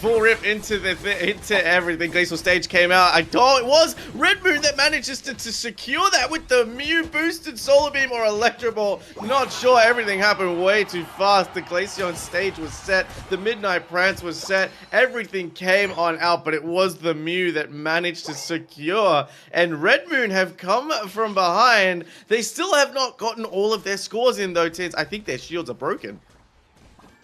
Full rip into everything. Glacial Stage came out. I thought it was Red Moon that manages to secure that with the Mew boosted Solar Beam or Electro Ball. Not sure. Everything happened way too fast. The Glaceon Stage was set. The Midnight Prance was set. Everything came on out, but it was the Mew that managed to secure. And Red Moon have come from behind. They still have not gotten all of their scores in, though, Tins. I think their shields are broken.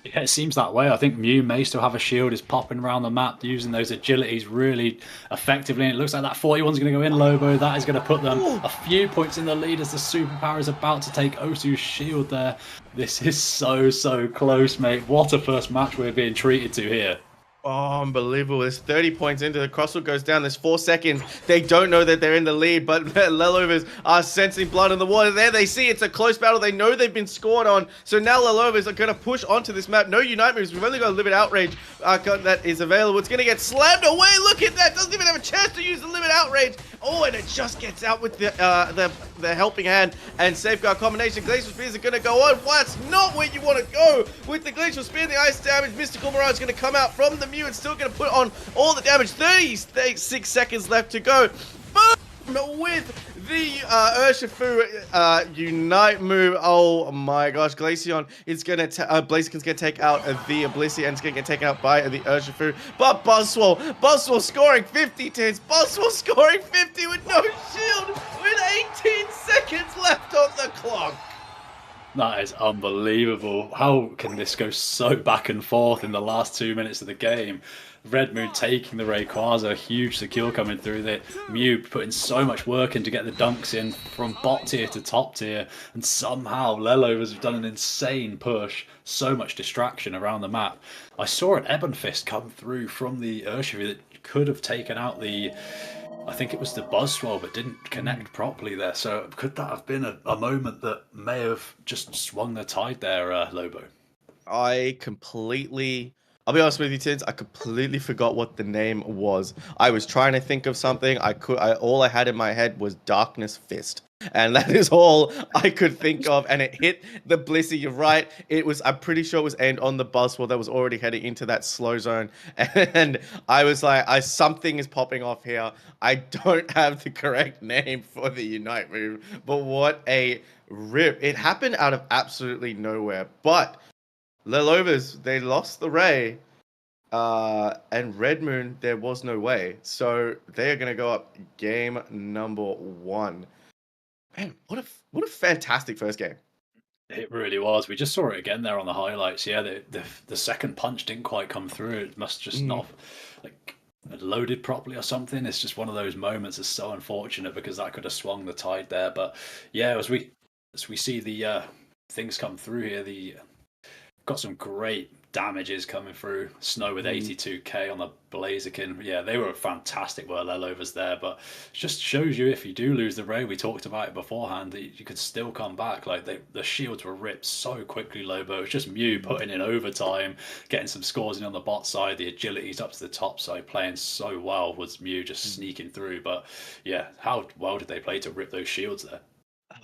Yeah, it seems that way. I think Mew may still have a shield, is popping around the map, using those agilities really effectively. And it looks like that 41's going to go in, Lobo. That is going to put them a few points in the lead as the superpower is about to take Osu's shield there. This is so, so close, mate. What a first match we're being treated to here. Oh, unbelievable. There's 30 points into the crossfield goes down. There's 4 seconds. They don't know that they're in the lead, but Lelovers are sensing blood in the water. There they see it's a close battle. They know they've been scored on. So now Lelovers are going to push onto this map. No Unite moves. We've only got a Livid Outrage that is available. It's going to get slammed away. Look at that. Doesn't even have a chance to use the Livid Outrage. Oh, and it just gets out with the Helping Hand and Safeguard combination. Glacial Spears are going to go on. Well, that's not where you want to go. With the Glacial Spear, the ice damage, Mystical Mirage is going to come out from the Mew. It's still going to put on all the damage. 36 seconds left to go. Boom! With the Urshifu Unite move. Oh my gosh. Glaceon is going to Blaziken's going to take out the Blissey and it's going to get taken out by the Urshifu. But Buzzwole scoring 50 tins. Buzzwole scoring 50 with no shield with 18 seconds left on the clock. That is unbelievable. How can this go so back and forth in the last 2 minutes of the game? Red Moon taking the Rayquaza, huge secure coming through there. Mew putting so much work in to get the dunks in from bot tier to top tier, and somehow Lelovers have done an insane push. So much distraction around the map. I saw an Ebon Fist come through from the Urshifu that could have taken out the... I think it was the Buzzwole, but didn't connect properly there. So could that have been a moment that may have just swung the tide there, Lobo? I'll be honest with you, Tins, I completely forgot what the name was. I was trying to think of something. All I had in my head was Darkness Fist. And that is all I could think of. And it hit the Blissey. You're right. I'm pretty sure it was aimed on the Buzzwell that was already heading into that slow zone. And I was like, something is popping off here. I don't have the correct name for the Unite move, but what a rip. It happened out of absolutely nowhere. But Lelovers, they lost the Ray. And Red Moon, there was no way. So they are going to go up game number 1. Man, what a fantastic first game. It really was. We just saw it again there on the highlights. Yeah, the second punch didn't quite come through. It must just not like loaded properly or something. It's just one of those moments. It's so unfortunate because that could have swung the tide there. But yeah, as we see the things come through here, the got some great damages coming through. Snow with 82k on the Blaziken. Yeah, they were fantastic Lelovers there, but it just shows you if you do lose the Ray, we talked about it beforehand, that you could still come back. Like the shields were ripped so quickly, Lobo. It was just Mew putting in overtime, getting some scores in on the bot side. The agility's up to the top side, playing so well was Mew just sneaking through. But yeah, how well did they play to rip those shields there?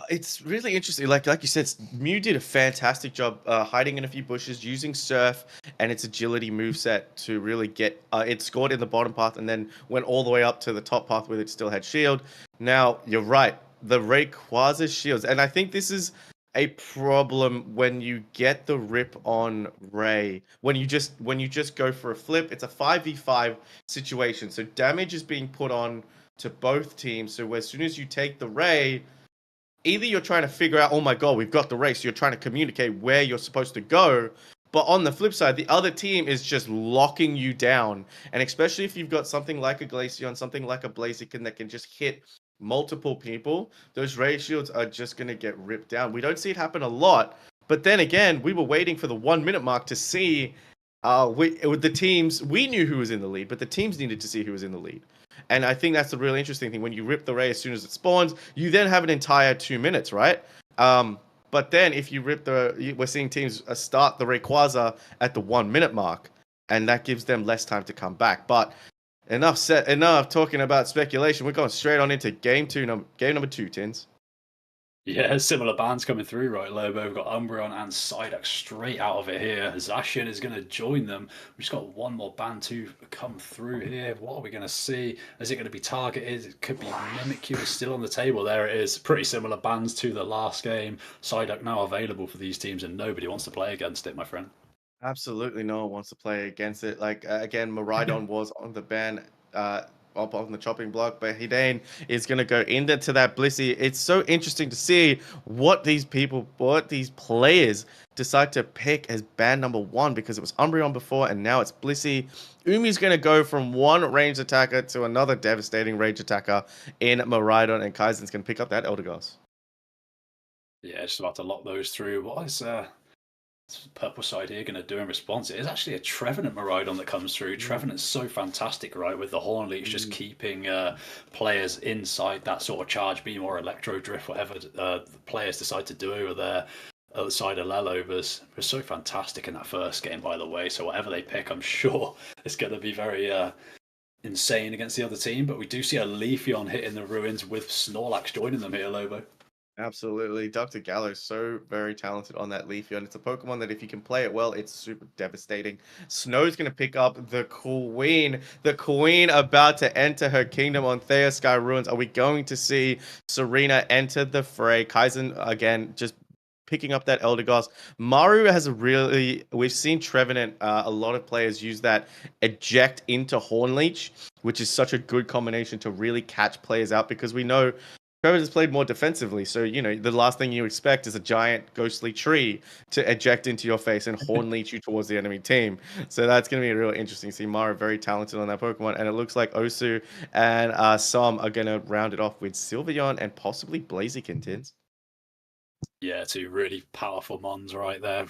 It's really interesting. Like you said, Mew did a fantastic job hiding in a few bushes, using Surf and its agility moveset to really get it scored in the bottom path and then went all the way up to the top path where it still had shield. Now, you're right. The Rayquaza shields. And I think this is a problem when you get the rip on Ray. When you just go for a flip, it's a 5v5 situation. So damage is being put on to both teams. So as soon as you take the Ray, either you're trying to figure out, oh my god, we've got the race, you're trying to communicate where you're supposed to go, but on the flip side, the other team is just locking you down. And especially if you've got something like a Glaceon, something like a Blaziken that can just hit multiple people, those Ray Shields are just going to get ripped down. We don't see it happen a lot, but then again, we were waiting for the 1 minute mark to see the teams. We knew who was in the lead, but the teams needed to see who was in the lead. And I think that's the really interesting thing. When you rip the Ray as soon as it spawns, you then have an entire 2 minutes, right? But then if you rip we're seeing teams start the Rayquaza at the 1 minute mark, and that gives them less time to come back. But enough talking about speculation. We're going straight on into game number 2, Tins. Yeah, similar bands coming through, right, Lobo? We've got Umbreon and Psyduck straight out of it here. Zacian is going to join them. We've just got one more band to come through here. What are we going to see? Is it going to be targeted? It could be Mimikyu is still on the table. There it is. Pretty similar bands to the last game. Psyduck now available for these teams, and nobody wants to play against it, my friend. Absolutely no one wants to play against it. Like, again, Maridon was on the ban, up on the chopping block, but Hidane is going to go into that Blissey. It's so interesting to see what these players decide to pick as ban number 1, because it was Umbreon before and now it's Blissey. Umi's going to go from one ranged attacker to another devastating ranged attacker in Maridon, and Kaizen's going to pick up that Eldegoss. Yeah, just about to lock those through. What is purple side here going to do in response? It is actually a Trevenant Maridon that comes through. Trevenant's so fantastic, right, with the Horn Leech just keeping players inside that sort of charge beam or electro drift, whatever the players decide to do over there outside of Lelovers. It was so fantastic in that first game, by the way, so whatever they pick, I'm sure it's going to be very insane against the other team. But we do see a Leafeon hitting the ruins with Snorlax joining them here, Lobo. Absolutely. Dr. Gallo is so very talented on that Leafeon. It's a Pokemon that if you can play it well, it's super devastating. Snow's going to pick up the Queen. The Queen about to enter her kingdom on Thea Sky Ruins. Are we going to see Serena enter the fray? Kaizen, again, just picking up that Eldegoss. Maru has we've seen Trevenant, a lot of players use that eject into Horn Leech, which is such a good combination to really catch players out, because we know Trevor has played more defensively, so the last thing you expect is a giant ghostly tree to eject into your face and Horn Leech you towards the enemy team. So that's going to be real interesting to see. Mara very talented on that Pokemon, and it looks like Osu and Som are going to round it off with Sylveon and possibly Blaziken, Tins. Yeah, 2 really powerful mons right there.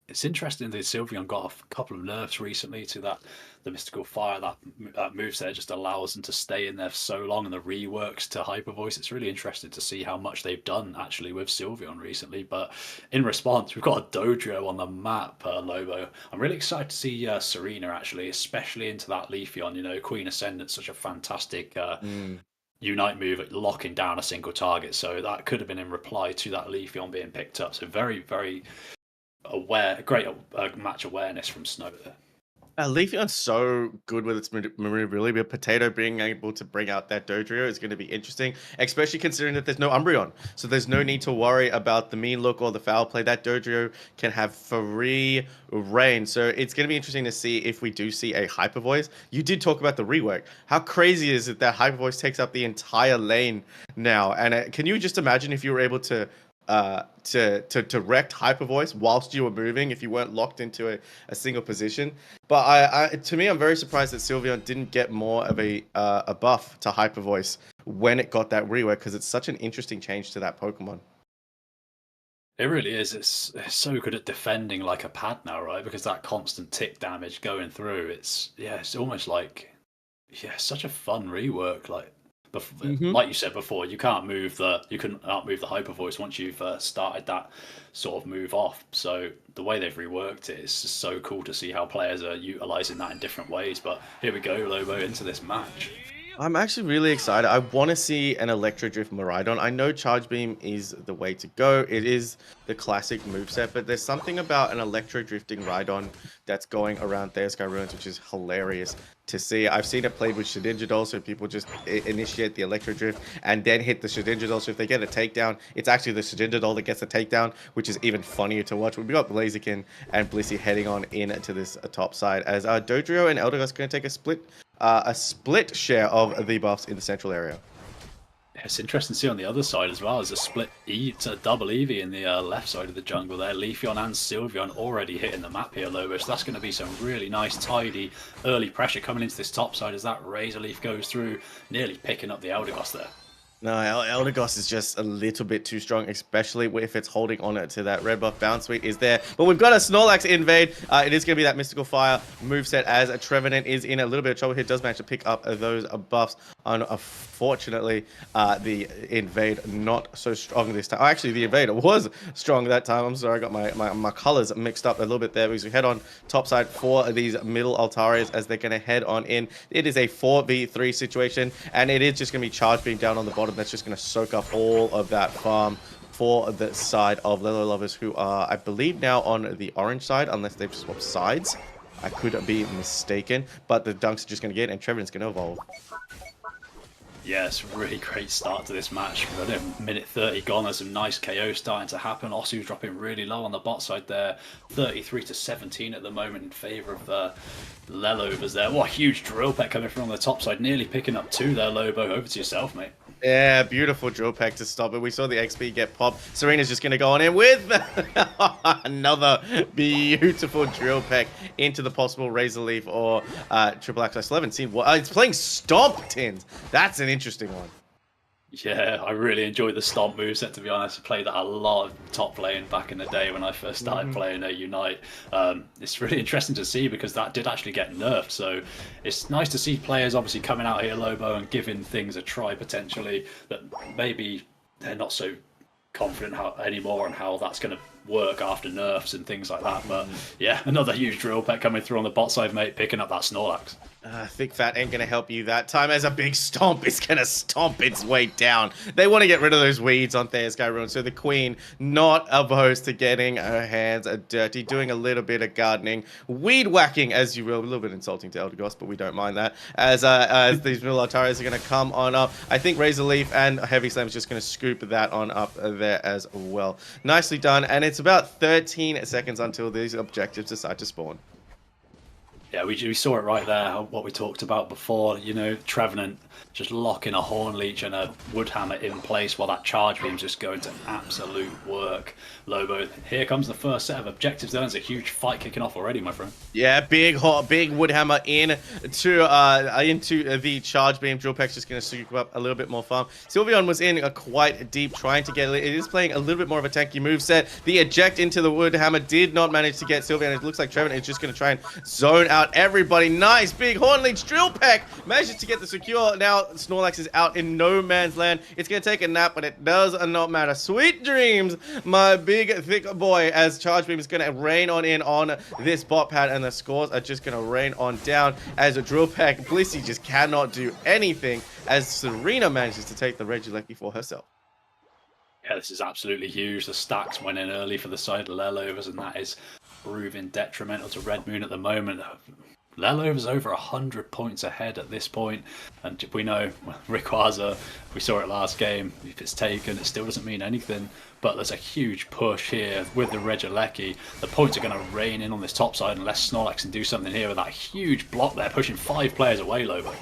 It's interesting that Sylveon got a couple of nerfs recently to the Mystical Fire. That moveset just allows them to stay in there for so long, and the reworks to Hyper Voice. It's really interesting to see how much they've done actually with Sylveon recently. But in response, we've got a Dodrio on the map, Lobo. I'm really excited to see Serena actually, especially into that Leafeon. Queen Ascendant, such a fantastic Unite move locking down a single target. So that could have been in reply to that Leafeon being picked up. So very, very great match awareness from Snow there. Leafeon's so good with its maneuverability, but Potato being able to bring out that Dodrio is going to be interesting, especially considering that there's no Umbreon. So there's no need to worry about the mean look or the foul play. That Dodrio can have free reign. So it's going to be interesting to see if we do see a Hyper Voice. You did talk about the rework. How crazy is it that Hyper Voice takes up the entire lane now? And can you just imagine if you were able to direct Hyper Voice whilst you were moving if you weren't locked into a single position? But to me, I'm very surprised that Sylveon didn't get more of a buff to Hyper Voice when it got that rework, because it's such an interesting change to that Pokemon. It really is. It's so good at defending like a pad now, right? Because that constant tick damage going through, it's almost like such a fun rework. Like like you said before, you couldn't outmove the Hyper Voice once you've started that sort of move off. So the way they've reworked it is just so cool to see how players are utilizing that in different ways. But here we go, Lobo, into this match. I'm actually really excited. I want to see an Electro Drift Miraidon. I know Charge Beam is the way to go. It is the classic moveset, but there's something about an Electro Drifting Rhydon that's going around Theosky Ruins, which is hilarious to see. I've seen it played with Shedinjadol, so people just initiate the Electro Drift and then hit the Shedinjadol. So if they get a takedown, it's actually the Shedinjadol that gets the takedown, which is even funnier to watch. We've got Blaziken and Blissey heading on into this top side, as Dodrio and Eldegoss going to take a split share of the buffs in the central area. It's interesting to see on the other side as well. There's a split it's a double Eevee in the left side of the jungle there. Leafeon and Sylveon already hitting the map here, Lobo. So that's going to be some really nice, tidy early pressure coming into this top side as that Razor Leaf goes through, nearly picking up the Eldegoss there. No, Eldegoss is just a little bit too strong, especially if it's holding on to that red buff. Bounce Sweet is there, but we've got a Snorlax invade. It is going to be that Mystical Fire moveset, as Trevenant is in a little bit of trouble here. Does manage to pick up those buffs. Unfortunately, the invade not so strong this time. Actually, the invader was strong that time. I'm sorry, I got my colors mixed up a little bit there, because we head on top side for these middle Altarias as they're going to head on in. It is a 4v3 situation, and it is just going to be Charge Beam down on the bottom. That's just going to soak up all of that farm for the side of Lilo Lovers, who are, I believe, now on the orange side, unless they've swapped sides. I could be mistaken, but the Dunks are just going to get, and Trevenant's going to evolve. Yeah, it's a really great start to this match. We've got a minute 30 gone. There's some nice KOs starting to happen. Osu's dropping really low on the bot side there. 33-17 at the moment in favour of the Lelovers there. What a huge drill peck coming from on the top side. Nearly picking up two there, Lobo. Over to yourself, mate. Yeah, beautiful drill peck to stop it. We saw the XP get popped. Serena's just going to go on in with another beautiful drill peck into the possible Razor Leaf or Triple Axe. I still haven't seen what it's playing. Stomp Tins. That's an interesting one. Yeah, I really enjoyed the Stomp moveset, to be honest. I played that a lot of top lane back in the day when I first started playing Unite. It's really interesting to see because that did actually get nerfed. So it's nice to see players obviously coming out here, Lobo, and giving things a try potentially that maybe they're not so confident anymore on how that's going to work after nerfs and things like that. But yeah, another huge drill peck coming through on the bot side, mate, picking up that Snorlax. Thick Fat ain't going to help you that time, as a big stomp is going to stomp its way down. They want to get rid of those weeds on Theosky Ruins, so the Queen not opposed to getting her hands dirty, doing a little bit of gardening, weed whacking, as you will. A little bit insulting to Eldegoss, but we don't mind that. As these middle Altarias are going to come on up. I think Razor Leaf and Heavy Slam is just going to scoop that on up there as well. Nicely done, and it's about 13 seconds until these objectives decide to spawn. Yeah, we saw it right there, what we talked about before. You know, Trevenant just locking a Horn Leech and a Woodhammer in place while that Charge Beam's just going to absolute work. Lobo, here comes the first set of objectives. There's a huge fight kicking off already, my friend. Yeah, big Woodhammer into the Charge Beam. Drill Peck's just going to scoop up a little bit more farm. Sylveon was in quite deep, trying to get it. It is playing a little bit more of a tanky moveset. The eject into the Woodhammer did not manage to get Sylveon. It looks like Trevenant is just going to try and zone out out everybody. Nice big Horn Leech Drill Peck manages to get the secure. Now Snorlax is out in no man's land. It's going to take a nap, but it does not matter. Sweet dreams, my big thick boy, as Charge Beam is going to rain on in on this bot pad, and the scores are just going to rain on down as a Drill Peck. Blissey just cannot do anything as Serena manages to take the Regieleki for herself. Yeah, this is absolutely huge. The stacks went in early for the side of Lelovers, and that is proving detrimental to Red Moon at the moment. Lelovers over 100 points ahead at this point, and we know Rayquaza, we saw it last game, if it's taken, it still doesn't mean anything, but there's a huge push here with the Regieleki. The points are going to rain in on this top side unless Snorlax can do something here with that huge block there, pushing 5 players away, Lobo.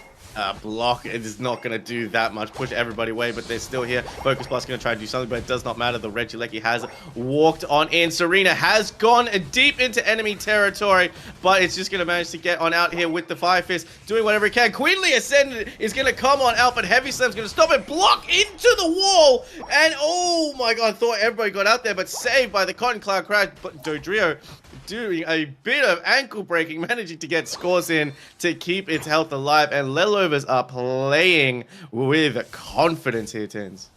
Block, it is not going to do that much. Push everybody away, but they're still here. Focus Plus going to try to do something, but it does not matter. The Regieleki has walked on in. Serena has gone deep into enemy territory, but it's just going to manage to get on out here with the Fire Fist, doing whatever it can. Queenly Ascendant is going to come on out, but Heavy Slam's going to stop it. Block into the wall, and oh my god, I thought everybody got out there, but saved by the Cotton Cloud Crash. But Dodrio doing a bit of ankle breaking, managing to get scores in to keep its health alive, and Lelovers are playing with confidence here, Tins.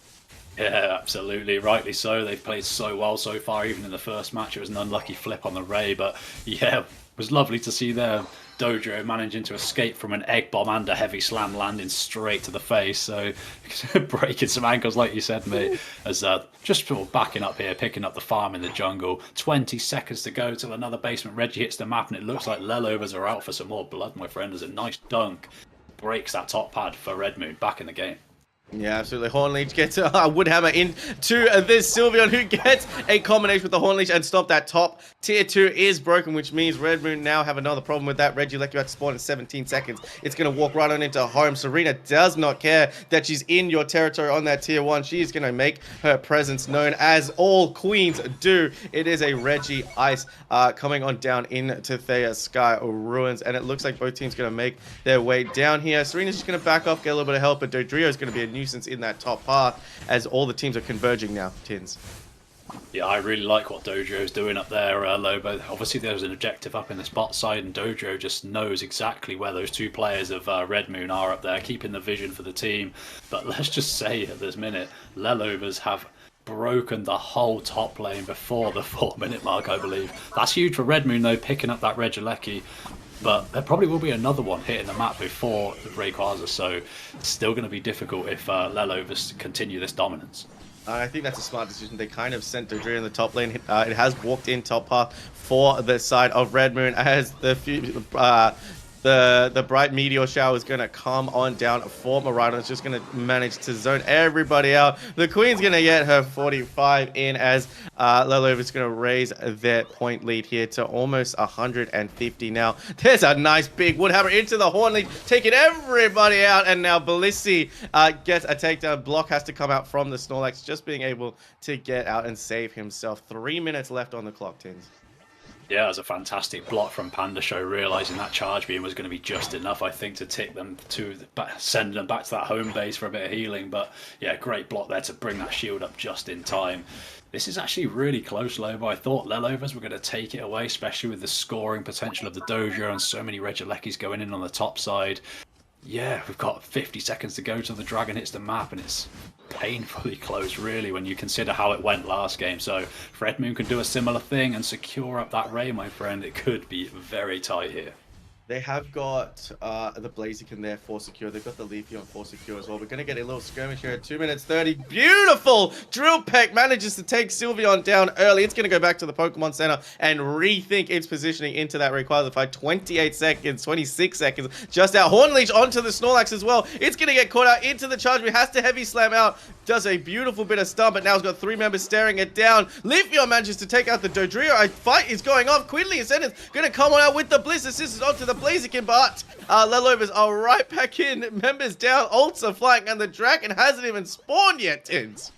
Yeah, absolutely. Rightly so. They've played so well so far. Even in the first match, it was an unlucky flip on the Ray, but yeah, it was lovely to see their Dojo managing to escape from an egg bomb and a heavy slam landing straight to the face. So breaking some ankles, like you said, mate, as just sort of backing up here, picking up the farm in the jungle. 20 seconds to go till another basement Reggie hits the map, and it looks like Lelovers are out for some more blood, my friend. As a nice dunk breaks that top pad for Red Moon back in the game. Yeah, absolutely. Horn Leech gets a Woodhammer into this Sylveon, who gets a combination with the Horn Leech and stop that top. Tier 2 is broken, which means Red Moon now have another problem with that. Regieleki about to spawn in 17 seconds. It's going to walk right on into home. Serena does not care that she's in your territory on that Tier 1. She's going to make her presence known, as all queens do. It is a Reggie Ice coming on down into Thea Sky Ruins, and it looks like both teams going to make their way down here. Serena's just going to back off, get a little bit of help, but Dodrio is going to be a nuisance in that top path as all the teams are converging now, Tins. Yeah, I really like what Dojo's doing up there, Lobo. Obviously, there's an objective up in the spot side, and Dojo just knows exactly where those 2 players of Red Moon are up there, keeping the vision for the team. But let's just say at this minute, Lelovers have broken the whole top lane before the 4-minute mark, I believe. That's huge for Red Moon, though, picking up that Regieleki. But there probably will be another one hitting the map before Rayquaza, so it's still going to be difficult if Lelovers continue this dominance. I think that's a smart decision. They kind of sent Dodrio in the top lane. It has walked in top path for the side of Red Moon, as the bright meteor shower is going to come on down for Miraidon. It's just going to manage to zone everybody out. The Queen's going to get her 45 in, as Lelovers is going to raise their point lead here to almost 150 now. There's a nice big Woodhammer into the Horn Leech, taking everybody out, and now Blissey gets a takedown. Block has to come out from the Snorlax, just being able to get out and save himself. 3 minutes left on the clock, Tins. Yeah, it was a fantastic block from Panda Show, realising that charge beam was going to be just enough, I think, to tick them to send them back to that home base for a bit of healing. But yeah, great block there to bring that shield up just in time. This is actually really close, Lobo. I thought Lelovers were going to take it away, especially with the scoring potential of the Dojo and so many Regielekis going in on the top side. Yeah, we've got 50 seconds to go till the dragon hits the map, and it's painfully close, really, when you consider how it went last game. So if Red Moon can do a similar thing and secure up that Ray, my friend, it could be very tight here. They have got the Blaziken there for secure. They've got the Leafeon for secure as well. We're going to get a little skirmish here at 2 minutes 30. Beautiful! Drill Peck manages to take Sylveon down early. It's going to go back to the Pokemon Center and rethink its positioning into that Rayquaza fight. 28 seconds, 26 seconds. Just out. Horn Leech onto the Snorlax as well. It's going to get caught out into the charge. We has to heavy slam out. Does a beautiful bit of stun, but now it's got 3 members staring it down. Leafeon manages to take out the Dodrio. A fight is going off. Queenly Ascendant's going to come on out with the Bliss Assistance onto the Blaziken, but Lelovers are right back in. Members down, ults are flying, and the dragon hasn't even spawned yet, Tins.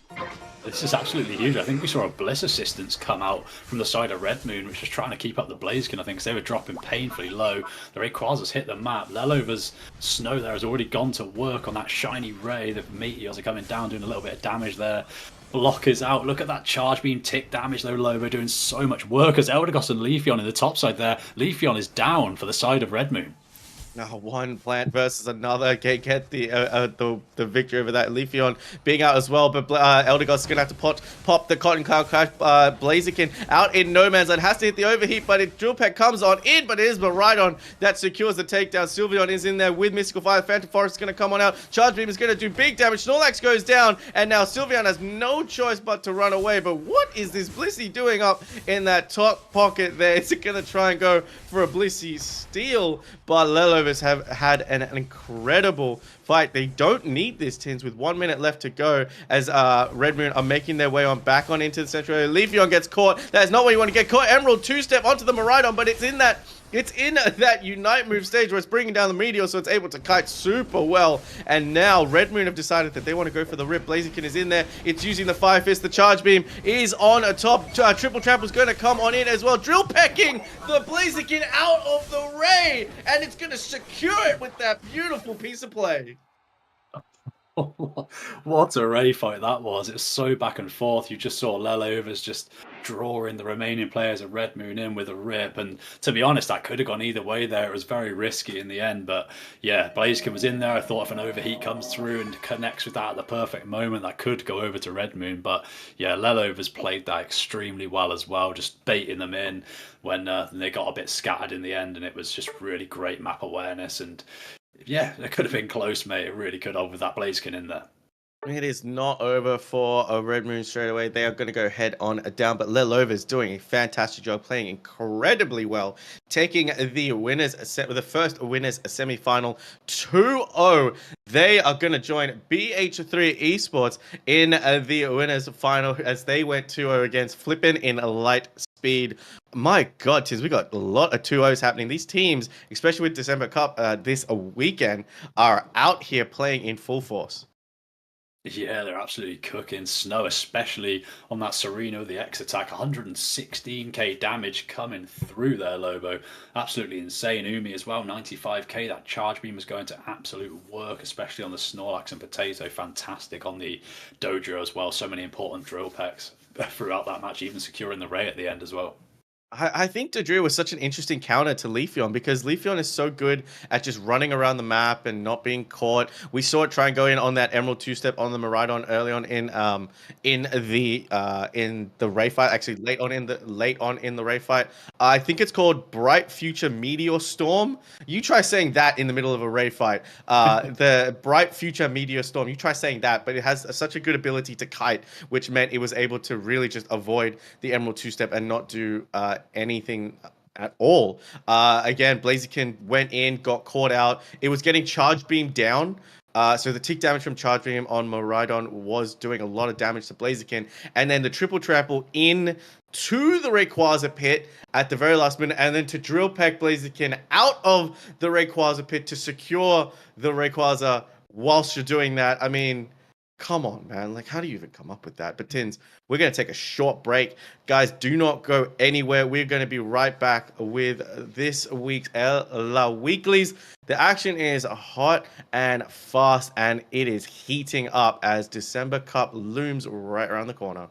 This is absolutely huge. I think we saw a Bliss assistance come out from the side of Red Moon, which was trying to keep up the Blaziken, I think, because they were dropping painfully low. The Rayquazas hit the map. Lelova's Snow there has already gone to work on that shiny Ray. The Meteors are coming down, doing a little bit of damage there. Block is out. Look at that charge beam tick damage though. Lobo doing so much work as Eldegoss and Leafeon in the top side there. Leafeon is down for the side of Red Moon. Now one plant versus another get the victory over that. Leafeon being out as well, but Eldegoss is gonna have to pop the Cotton Cloud Crash. Blaziken out in no man's land, has to hit the overheat, but Drill Peck comes on in, but it is Miraidon that secures the takedown. Sylveon is in there with Mystical Fire. Phantom Forest is gonna come on out. Charge Beam is gonna do big damage. Snorlax goes down, and now Sylveon has no choice but to run away. But what is this Blissey doing up in that top pocket there? Is it gonna try and go for a Blissey steal? But Lelovers have had an incredible fight. They don't need this, Tins, with 1 minute left to go as Red Moon are making their way on back on into the central area. Leafeon gets caught. That is not where you want to get caught. Emerald two-step onto the Miraidon, but it's in that Unite move stage where it's bringing down the Meteor, so it's able to kite super well. And now Red Moon have decided that they want to go for the rip. Blaziken is in there. It's using the Fire Fist. The Charge Beam is on a top. Triple Trample's going to come on in as well. Drill Pecking the Blaziken out of the Ray, and it's going to secure it with that beautiful piece of play. What a Ray fight that was. It was so back and forth. You just saw Lelovers just drawing the remaining players of Red Moon in with a rip. And to be honest, that could have gone either way there. It was very risky in the end. But yeah, Blaziken was in there. I thought if an overheat comes through and connects with that at the perfect moment, that could go over to Red Moon. But yeah, Lelovers played that extremely well as well, just baiting them in when they got a bit scattered in the end. And it was just really great map awareness. And yeah, it could have been close, mate. It really could have with that Blaziken in there. It is not over for a Red Moon straight away. They are going to go head on down, but Lelova is doing a fantastic job, playing incredibly well, taking the winners the first winners semi-final 2-0. They are going to join BH3 Esports in the winners final as they went 2-0 against Flippin' in Light Speed. My God, Tiz, we got a lot of 2-0s happening. These teams, especially with December Cup this weekend, are out here playing in full force. Yeah, they're absolutely cooking. Snow, especially on that Sereno, the X attack, 116k damage coming through there, Lobo. Absolutely insane. Umi as well, 95k. That charge beam was going to absolute work, especially on the Snorlax and Potato. Fantastic on the Dojo as well. So many important drill packs throughout that match, even securing the Ray at the end as well. I think Dodrio was such an interesting counter to Leafeon because Leafeon is so good at just running around the map and not being caught. We saw it try and go in on that Emerald two-step on the Miraidon early on in the Ray fight. Actually, late on in the Ray fight. I think it's called Bright Future Meteor Storm. You try saying that in the middle of a Ray fight. The Bright Future Meteor Storm. You try saying that, but it has such a good ability to kite, which meant it was able to really just avoid the Emerald two-step and not do anything at all. Again, Blaziken went in, got caught out. It was getting charge beam down. So the tick damage from charge beam on Miraidon was doing a lot of damage to Blaziken. And then the triple trample in to the Rayquaza pit at the very last minute, and then to drill peck Blaziken out of the Rayquaza pit to secure the Rayquaza whilst you're doing that. I mean, come on, man. Like, how do you even come up with that? But Tins, we're going to take a short break. Guys, do not go anywhere. We're going to be right back with this week's La Weeklies. The action is hot and fast, and it is heating up as December Cup looms right around the corner.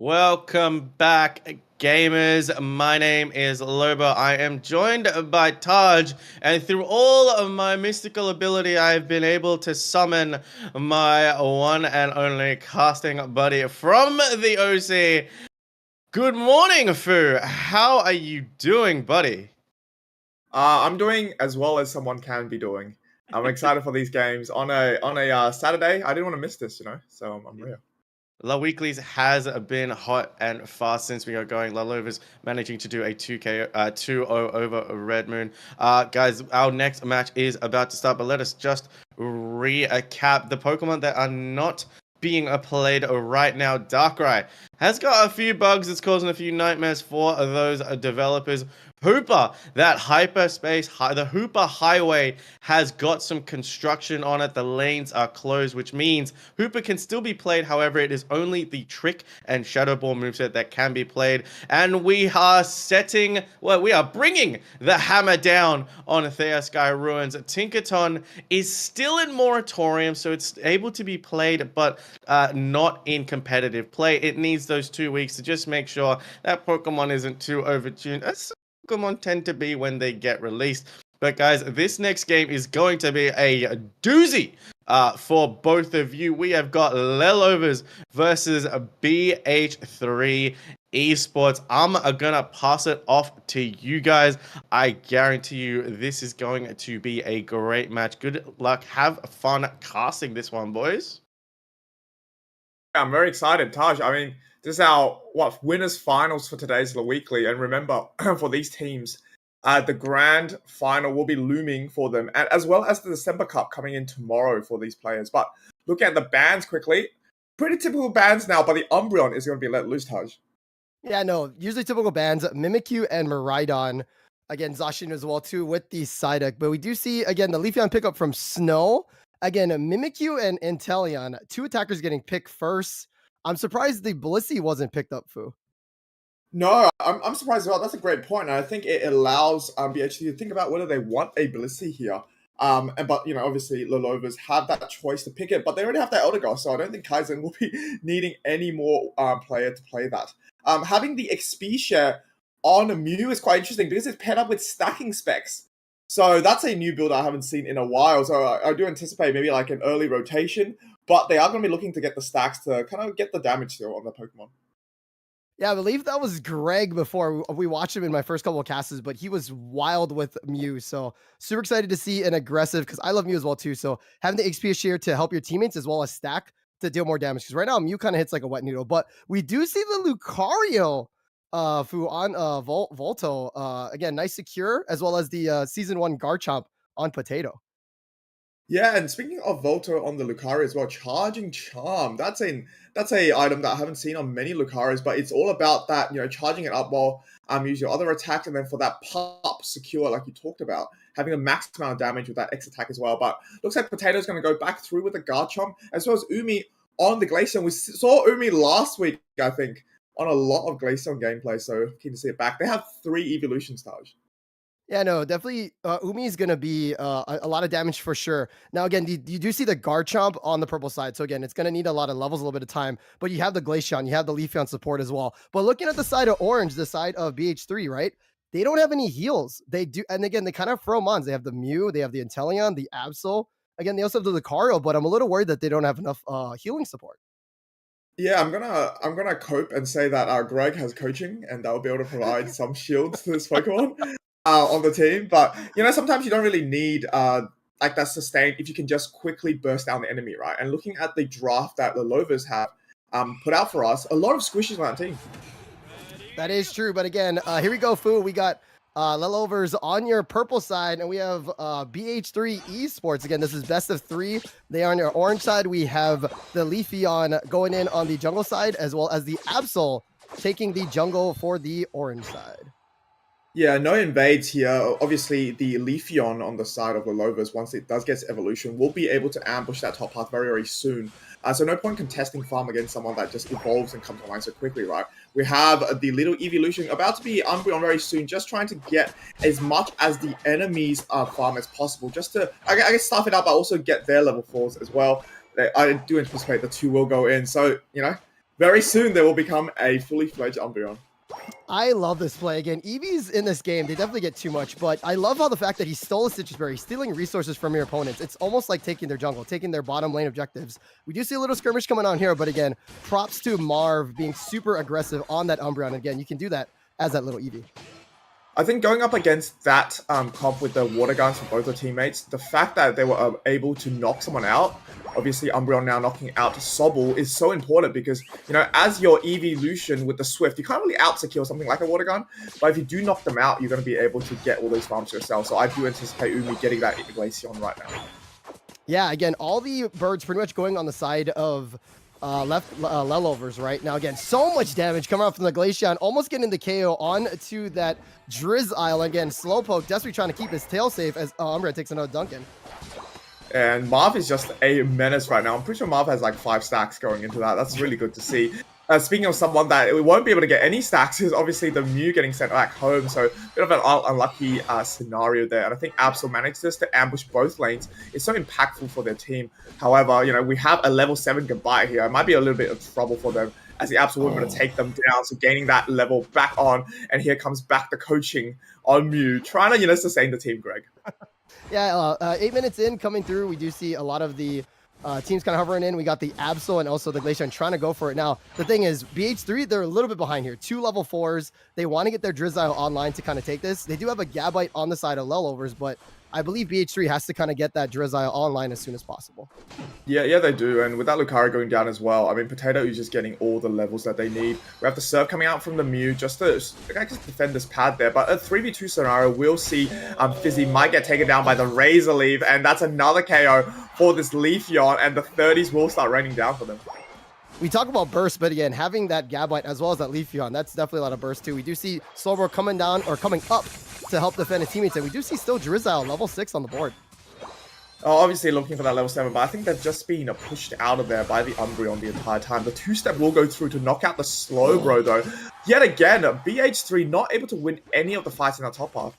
Welcome back, gamers. My name is Lobo. I am joined by Taj, and through all of my mystical ability, I've been able to summon my one and only casting buddy from the OC. Good morning, Fu. How are you doing, buddy? I'm doing as well as someone can be doing. I'm excited for these games on a Saturday. I didn't want to miss this, so I'm real. La Weeklies has been hot and fast since we got going. La Lova's managing to do a 2-0 over Red Moon. Guys, our next match is about to start, but let us just recap the Pokemon that are not being played right now. Darkrai has got a few bugs. It's causing a few nightmares for those developers. Hooper, that hyperspace, the Hooper Highway has got some construction on it. The lanes are closed, which means Hooper can still be played. However, it is only the Trick and Shadow Ball moveset that can be played. And we are bringing the hammer down on Thea Sky Ruins. Tinkaton is still in moratorium, so it's able to be played, but not in competitive play. It needs those 2 weeks to just make sure that Pokemon isn't too overtuned. Pokemon tend to be when they get released. But guys, this next game is going to be a doozy for both of you. We have got Lelovers versus BH3 Esports. I'm gonna pass it off to you guys. I guarantee you this is going to be a great match. Good luck. Have fun casting this one, boys. I'm very excited, Taj. I mean, this is our winners finals for today's the weekly, and remember, for these teams, the grand final will be looming for them, and as well as the December Cup coming in tomorrow for these players. But look at the bans quickly. Pretty typical bans now, but the Umbreon is going to be let loose, Taj. Yeah, no, usually typical bans, Mimikyu and Miraidon. Again, Zacian as well, too, with the Psyduck. But we do see, again, the Leafeon pickup from Snow. Again, Mimikyu and Inteleon, 2 attackers getting picked first. I'm surprised the Blissey wasn't picked up, Fu. No, I'm surprised as well. That's a great point. And I think it allows BHD to think about whether they want a Blissey here. But obviously Lelovers have that choice to pick it, but they already have that Eldegoss, so I don't think Kaizen will be needing any more player to play that. Having the XP share on a Mew is quite interesting because it's paired up with stacking specs. So that's a new build I haven't seen in a while. So I do anticipate maybe like an early rotation, but they are going to be looking to get the stacks to kind of get the damage still on the Pokemon. Yeah, I believe that was Greg before. We watched him in my first couple of casts, but he was wild with Mew. So super excited to see an aggressive, because I love Mew as well too. So having the XP share to help your teammates as well as stack to deal more damage. Because right now Mew kind of hits like a wet noodle. But we do see the Lucario Fu on Volto. Again, nice secure, as well as the season 1 Garchomp on Potato. Yeah, and speaking of Volto on the Lucario as well, Charging Charm. That's a item that I haven't seen on many Lucarios, but it's all about that, charging it up while use your other attack, and then for that pop secure, like you talked about, having a max amount of damage with that X attack as well. But looks like Potato's going to go back through with the Garchomp, as well as Umi on the Glaceon. We saw Umi last week, I think, on a lot of Glaceon gameplay, so keen to see it back. They have 3 evolution stars. Yeah, no, definitely. Umi is going to be a lot of damage for sure. Now, again, you do see the Garchomp on the purple side. So, again, it's going to need a lot of levels, a little bit of time. But you have the Glaceon, you have the Leafeon support as well. But looking at the side of Orange, the side of BH3, right? They don't have any heals. They do. And again, they kind of throw mons. They have the Mew, they have the Inteleon, the Absol. Again, they also have the Lucario, but I'm a little worried that they don't have enough healing support. Yeah, I'm gonna cope and say that Greg has coaching, and they'll be able to provide some shields to this Pokemon. On the team, but sometimes you don't really need like that sustain if you can just quickly burst down the enemy, right? And looking at the draft that the Lovers have put out for us, a lot of squishes on that team. That is true, but again, here we go, Fu. We got Lelovers on your purple side, and we have BH3 Esports. Again, this is best of 3. They are on your orange side. We have the Leafeon going in on the jungle side, as well as the Absol taking the jungle for the orange side. Yeah, no invades here. Obviously, the Leafeon on the side of the Lelovers, once it does get its evolution, will be able to ambush that top path very, very soon. So no point contesting farm against someone that just evolves and comes online so quickly, right? We have the little evolution about to be Umbreon very soon, just trying to get as much as the enemy's farm as possible, just to, I guess, stuff it up, but also get their level 4s as well. I do anticipate the 2 will go in. So, very soon there will become a fully fledged Umbreon. I love this play. Again, Eevees in this game, they definitely get too much, but I love how the fact that he stole a Citrus Berry, stealing resources from your opponents. It's almost like taking their jungle, taking their bottom lane objectives. We do see a little skirmish coming on here, but again, props to Marv being super aggressive on that Umbreon. Again, you can do that as that little Eevee. I think going up against that comp with the water guns for both the teammates, the fact that they were able to knock someone out, obviously Umbreon now knocking out Sobble, is so important because, as your evolution with the Swift, you can't really out-secure something like a water gun, but if you do knock them out, you're going to be able to get all those farms yourself. So I do anticipate Umi getting that Glaceon right now. Yeah, again, all the birds pretty much going on the side of Lelovers right now. Again, so much damage coming out from the Glaceon, almost getting the KO on to that Drizzile. Again, Slowpoke desperately trying to keep his tail safe as Umbreon takes another Duncan. And Marv is just a menace right now. I'm pretty sure Marv has like 5 stacks going into that. That's really good to see. Speaking of someone that we won't be able to get any stacks is obviously the Mew getting sent back home. So a bit of an unlucky scenario there. And I think Absol manages to ambush both lanes. It's so impactful for their team. However, we have a level 7 goodbye here. It might be a little bit of trouble for them. as the Abs were able to take them down. So gaining that level back on, and here comes back the coaching on Mew, trying to, sustain the team, Greg. Yeah, 8 minutes in, coming through, we do see a lot of the teams kind of hovering in. We got the Absol and also the Glaceon trying to go for it. Now, the thing is, BH3, they're a little bit behind here. 2 level 4s. They want to get their Drizzile online to kind of take this. They do have a Gabite on the side of Lelovers, but I believe BH3 has to kind of get that Drizzile online as soon as possible. Yeah, they do. And with that Lucario going down as well, I mean, Potato is just getting all the levels that they need. We have the serve coming out from the Mew just to defend this pad there. But a 3v2 scenario, we'll see Fizzy might get taken down by the Razor Leaf. And that's another KO for this Leafeon. And the 30s will start raining down for them. We talk about burst, but again, having that Gabite as well as that Leafeon, that's definitely a lot of burst too. We do see Slowbro coming down or coming up to help defend his teammates, and we do see still Drizzile, level 6 on the board. Obviously looking for that level 7, but I think they've just been pushed out of there by the Umbreon the entire time. The 2-step will go through to knock out the Slowbro though. Yet again, BH3 not able to win any of the fights in that top half.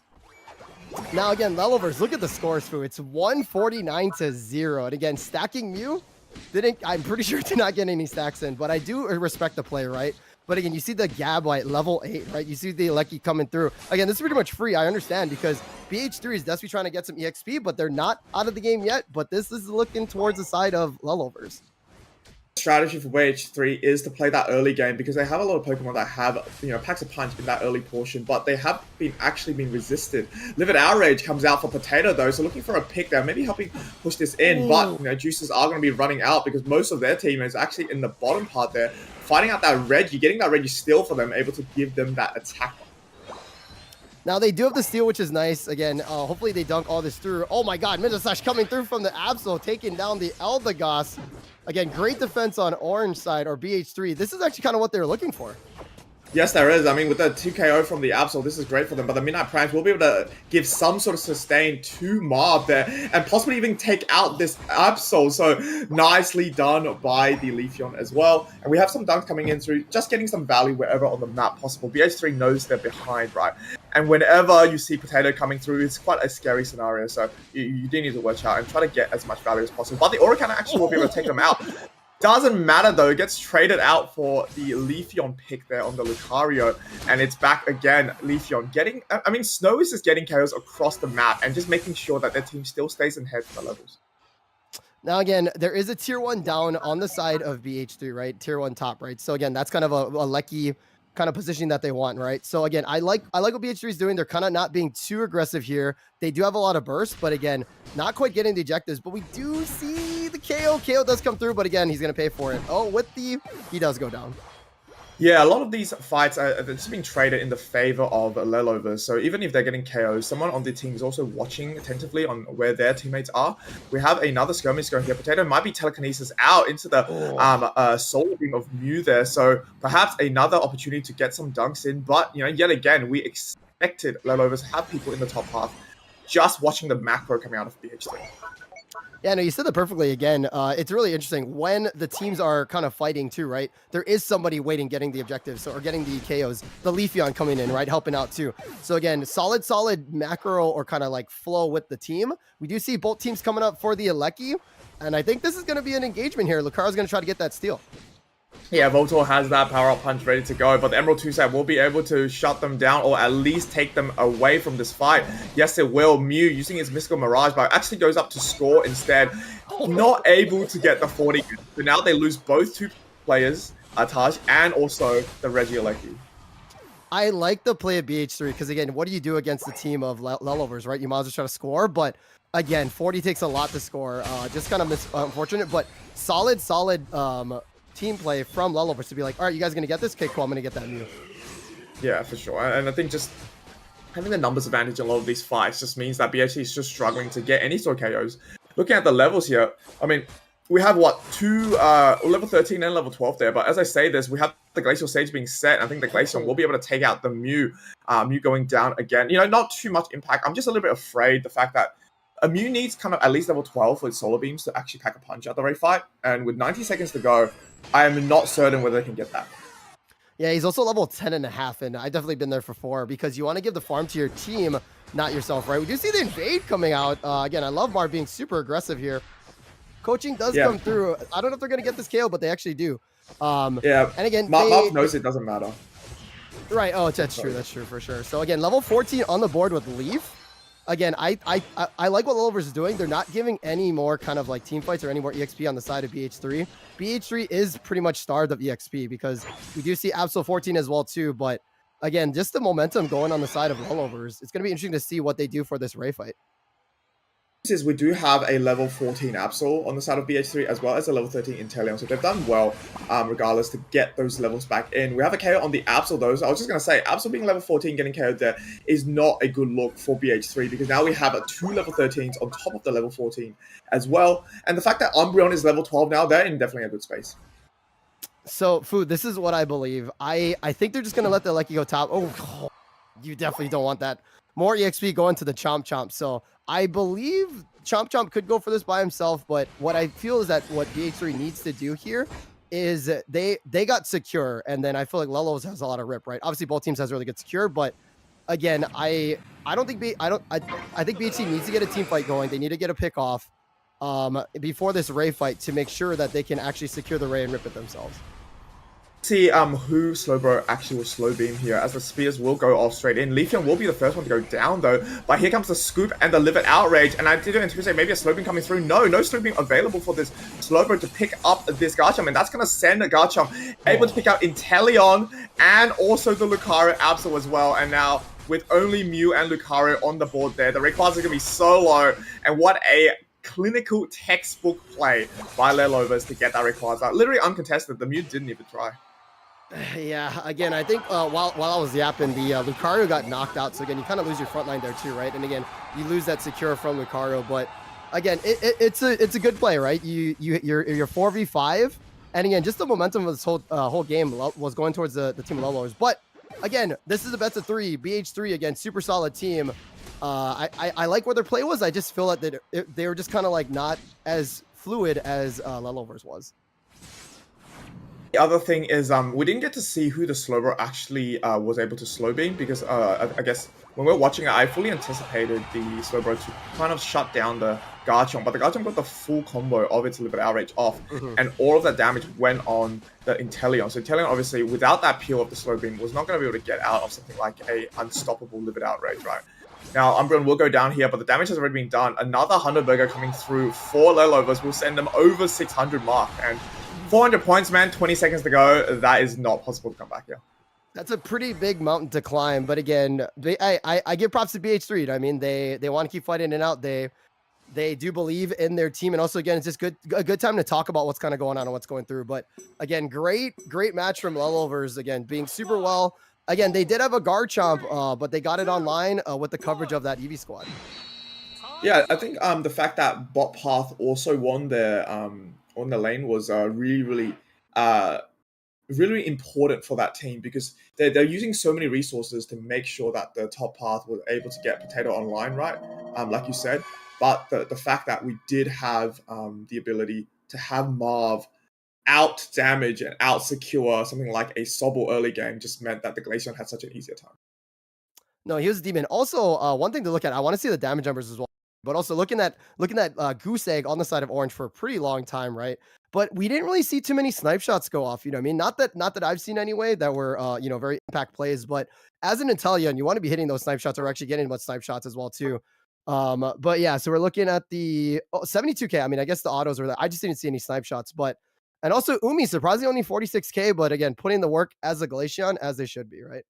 Now again, Lelovers, look at the scores, Fu. It's 149-0. And again, stacking Mew, I'm pretty sure did not get any stacks in, but I do respect the play, right? But again, you see the Gabite level 8, right? You see the Alecki coming through. Again, this is pretty much free, I understand, because BH3 is desperately trying to get some EXP, but they're not out of the game yet. But this is looking towards the side of Lelovers. Strategy for BH3 is to play that early game because they have a lot of Pokemon that have, packs a punch in that early portion, but they have actually been resisted. Livid Outrage comes out for Potato though, so looking for a pick there, maybe helping push this in, but juices are going to be running out because most of their team is actually in the bottom part there, fighting out that Reggie, getting that Reggie steal for them, able to give them that attack. Now they do have the steal, which is nice. Again, hopefully they dunk all this through. Oh my god, Midasash coming through from the Absol, taking down the Eldegoss. Again, great defense on orange side, or BH3. This is actually kind of what they were looking for. Yes, there is. I mean, with the 2 KO from the Absol, this is great for them. But the Midnight Primes will be able to give some sort of sustain to Marv there and possibly even take out this Absol. So nicely done by the Leafeon as well. And we have some dunks coming in through, just getting some value wherever on the map possible. BH3 knows they're behind, right? And whenever you see Potato coming through, it's quite a scary scenario. So you do need to watch out and try to get as much value as possible. But the Aura Cannon actually will be able to take them out. Doesn't matter though, it gets traded out for the Leafeon pick there on the Lucario, and it's back again. Leafeon getting, I mean, Snow is just getting KOs across the map and just making sure that their team still stays ahead for the levels. Now again, there is a tier 1 down on the side of BH3, right? Tier 1 top, right? So again, that's kind of a Lecky kind of positioning that they want, right? So again, I like what BH3 is doing. They're kind of not being too aggressive here. They do have a lot of burst, but again, not quite getting the objectives. But we do see the KO. KO does come through, but again, he's going to pay for it. Oh, he does go down. Yeah, a lot of these fights are just being traded in the favor of Lelovers. So even if they're getting KOs, someone on the team is also watching attentively on where their teammates are. We have another skirmish going here. Potato might be telekinesis out into the solar beam of Mew there. So perhaps another opportunity to get some dunks in. But, yet again, we expected Lelovers to have people in the top half just watching the macro coming out of BH3. Yeah, no, you said that perfectly. Again, it's really interesting when the teams are kind of fighting too, right? There is somebody waiting, getting the objectives, or getting the KOs. The Leafeon coming in, right? Helping out too. So again, solid macro or kind of like flow with the team. We do see both teams coming up for the Alecki, and I think this is going to be an engagement here. Lucario's going to try to get that steal. Yeah, Voltor has that power-up punch ready to go, but the Emerald 2-set will be able to shut them down or at least take them away from this fight. Yes, it will. Mew using his Mystical Mirage, but actually goes up to score instead. Not able to get the 40. So now they lose both 2 players, Taj, and also the Regieleki. I like the play of BH3 because, again, what do you do against the team of Lelovers, right? You might as well try to score, but again, 40 takes a lot to score. Just kind of unfortunate, but solid team play from Lelovers to be like, all right, you guys gonna get this? Okay, cool, I'm gonna get that Mew. Yeah, for sure. And I think just having the numbers advantage in a lot of these fights just means that BHC is just struggling to get any sort of KOs. Looking at the levels here, I mean, we have what, 2 level 13 and level 12 there, but as I say this, we have the Glacial Sage being set. I think the Glaceon will be able to take out the Mew. Mew going down again. Not too much impact. I'm just a little bit afraid the fact that a Mew needs kind of at least level 12 with Solar Beams to actually pack a punch at the raid fight. And with 90 seconds to go, I am not certain whether they can get that. Yeah, he's also level 10.5, and I've definitely been there for 4 because you want to give the farm to your team, not yourself, right? We do see the invade coming out. Again, I love Marv being super aggressive here. Coaching does come through. I don't know if they're going to get this KO, but they actually do. Yeah, And again, Marv knows it doesn't matter. Right. Oh, that's true. That's true for sure. So again, level 14 on the board with Leaf. Again, I like what Lullovers is doing. They're not giving any more kind of like team fights or any more EXP on the side of BH3. BH3 is pretty much starved of EXP because we do see Absol 14 as well too. But again, just the momentum going on the side of Lullovers. It's going to be interesting to see what they do for this Ray fight. Is we do have a level 14 Absol on the side of BH3 as well as a level 13 Inteleon, so they've done well regardless to get those levels back in. We have a KO on the Absol though, so I was just going to say, Absol being level 14 getting KO'd there is not a good look for BH3 because now we have two level 13s on top of the level 14 as well, and the fact that Umbreon is level 12 now, they're in definitely a good space. So, Food, this is what I believe. I think they're just going to let the Lucky go top. Oh, you definitely don't want that. More EXP going to the Chomp Chomp. So I believe Chomp Chomp could go for this by himself, but what I feel is that what BH3 needs to do here is they got secure, and then I feel like Lelos has a lot of rip, right? Obviously, both teams has really good secure, but again, I think I think BH3 needs to get a team fight going. They need to get a pick off before this Ray fight to make sure that they can actually secure the Ray and rip it themselves. See who Slowbro actually will slow beam here, as the spears will go off straight in. Leafeon will be the first one to go down though, but here comes the scoop and the Livid Outrage, and I did anticipate maybe a slow beam coming through. No slow beam available for this Slowbro to pick up this Garchomp, and that's going to send a Garchomp able to pick out Inteleon and also the Lucario Absol as well, and now with only Mew and Lucario on the board there, the Rayquaza is going to be so low, and what a clinical textbook play by Lullovers to get that Rayquaza. Literally uncontested, the Mew didn't even try. Yeah, again, I think while I was yapping, the Lucario got knocked out. So again, you kind of lose your front line there too, right? And again, you lose that secure from Lucario. But again, it's a good play, right? You're 4v5, and again, just the momentum of this whole game was going towards the team of Lullovers. But again, this is a best of 3. BH3 again, super solid team. I like where their play was. I just feel like that they were just kind of like not as fluid as Lullovers was. The other thing is we didn't get to see who the Slowbro actually was able to slow beam because I guess when we were watching it, I fully anticipated the Slowbro to kind of shut down the Garchomp, but the Garchomp got the full combo of its Livid Outrage off, and all of that damage went on the Inteleon. So Inteleon, obviously, without that peel of the slow beam, was not going to be able to get out of something like a unstoppable Livid Outrage, right? Now, Umbreon will go down here, but the damage has already been done. Another 100 Burger coming through for Lullovers will send them over 600 mark, and 400 points, man, 20 seconds to go. That is not possible to come back here. That's a pretty big mountain to climb, but again, I give props to BH3. I mean, they want to keep fighting it out. They do believe in their team, and also again, it's just a good time to talk about what's kind of going on and what's going through. But again, great match from Lullovers. Again, being super well. Again, they did have a Garchomp, but they got it online with the coverage of that Eevee squad. Yeah, I think the fact that Bot Path also won their on the lane was really important for that team because they're using so many resources to make sure that the top path was able to get Potato online, right? Like you said, but the fact that we did have the ability to have Marv out damage and out secure something like a Sobble early game just meant that the Glaceon had such an easier time. No, he was a demon. Also, one thing to look at, I want to see the damage numbers as well. But also looking at Goose Egg on the side of Orange for a pretty long time, right? But we didn't really see too many snipe shots go off. You know what I mean? Not that I've seen anyway that were very impact plays. But as an Inteleon, you want to be hitting those snipe shots or actually getting much snipe shots as well too. But yeah, so we're looking at the 72K. I mean, I guess the autos were there. I just didn't see any snipe shots. But and also Umi surprisingly only 46K. But again, putting the work as a Glaceon as they should be, right?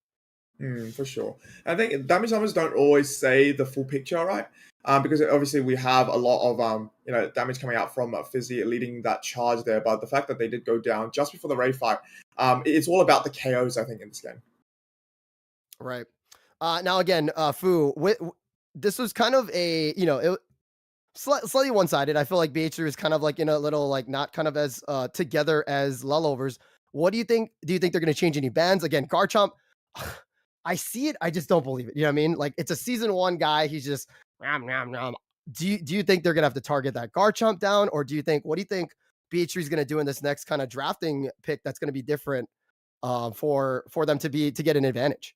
For sure. I think damage numbers don't always say the full picture, right? Because obviously we have a lot of damage coming out from Fizzy leading that charge there, but the fact that they did go down just before the Ray fight, it's all about the KOs, I think, in this game. Right. Now again, Fu, this was kind of a slightly one-sided. I feel like BH3 is kind of like in a little like not kind of as together as Lullovers. What do you think? Do you think they're going to change any bans? Again, Garchomp, I see it. I just don't believe it. You know what I mean? Like it's a season 1 guy. He's just nom. Do you think they're gonna have to target that Garchomp down, or what do you think BH3 is gonna do in this next kind of drafting pick that's gonna be different for them to get an advantage?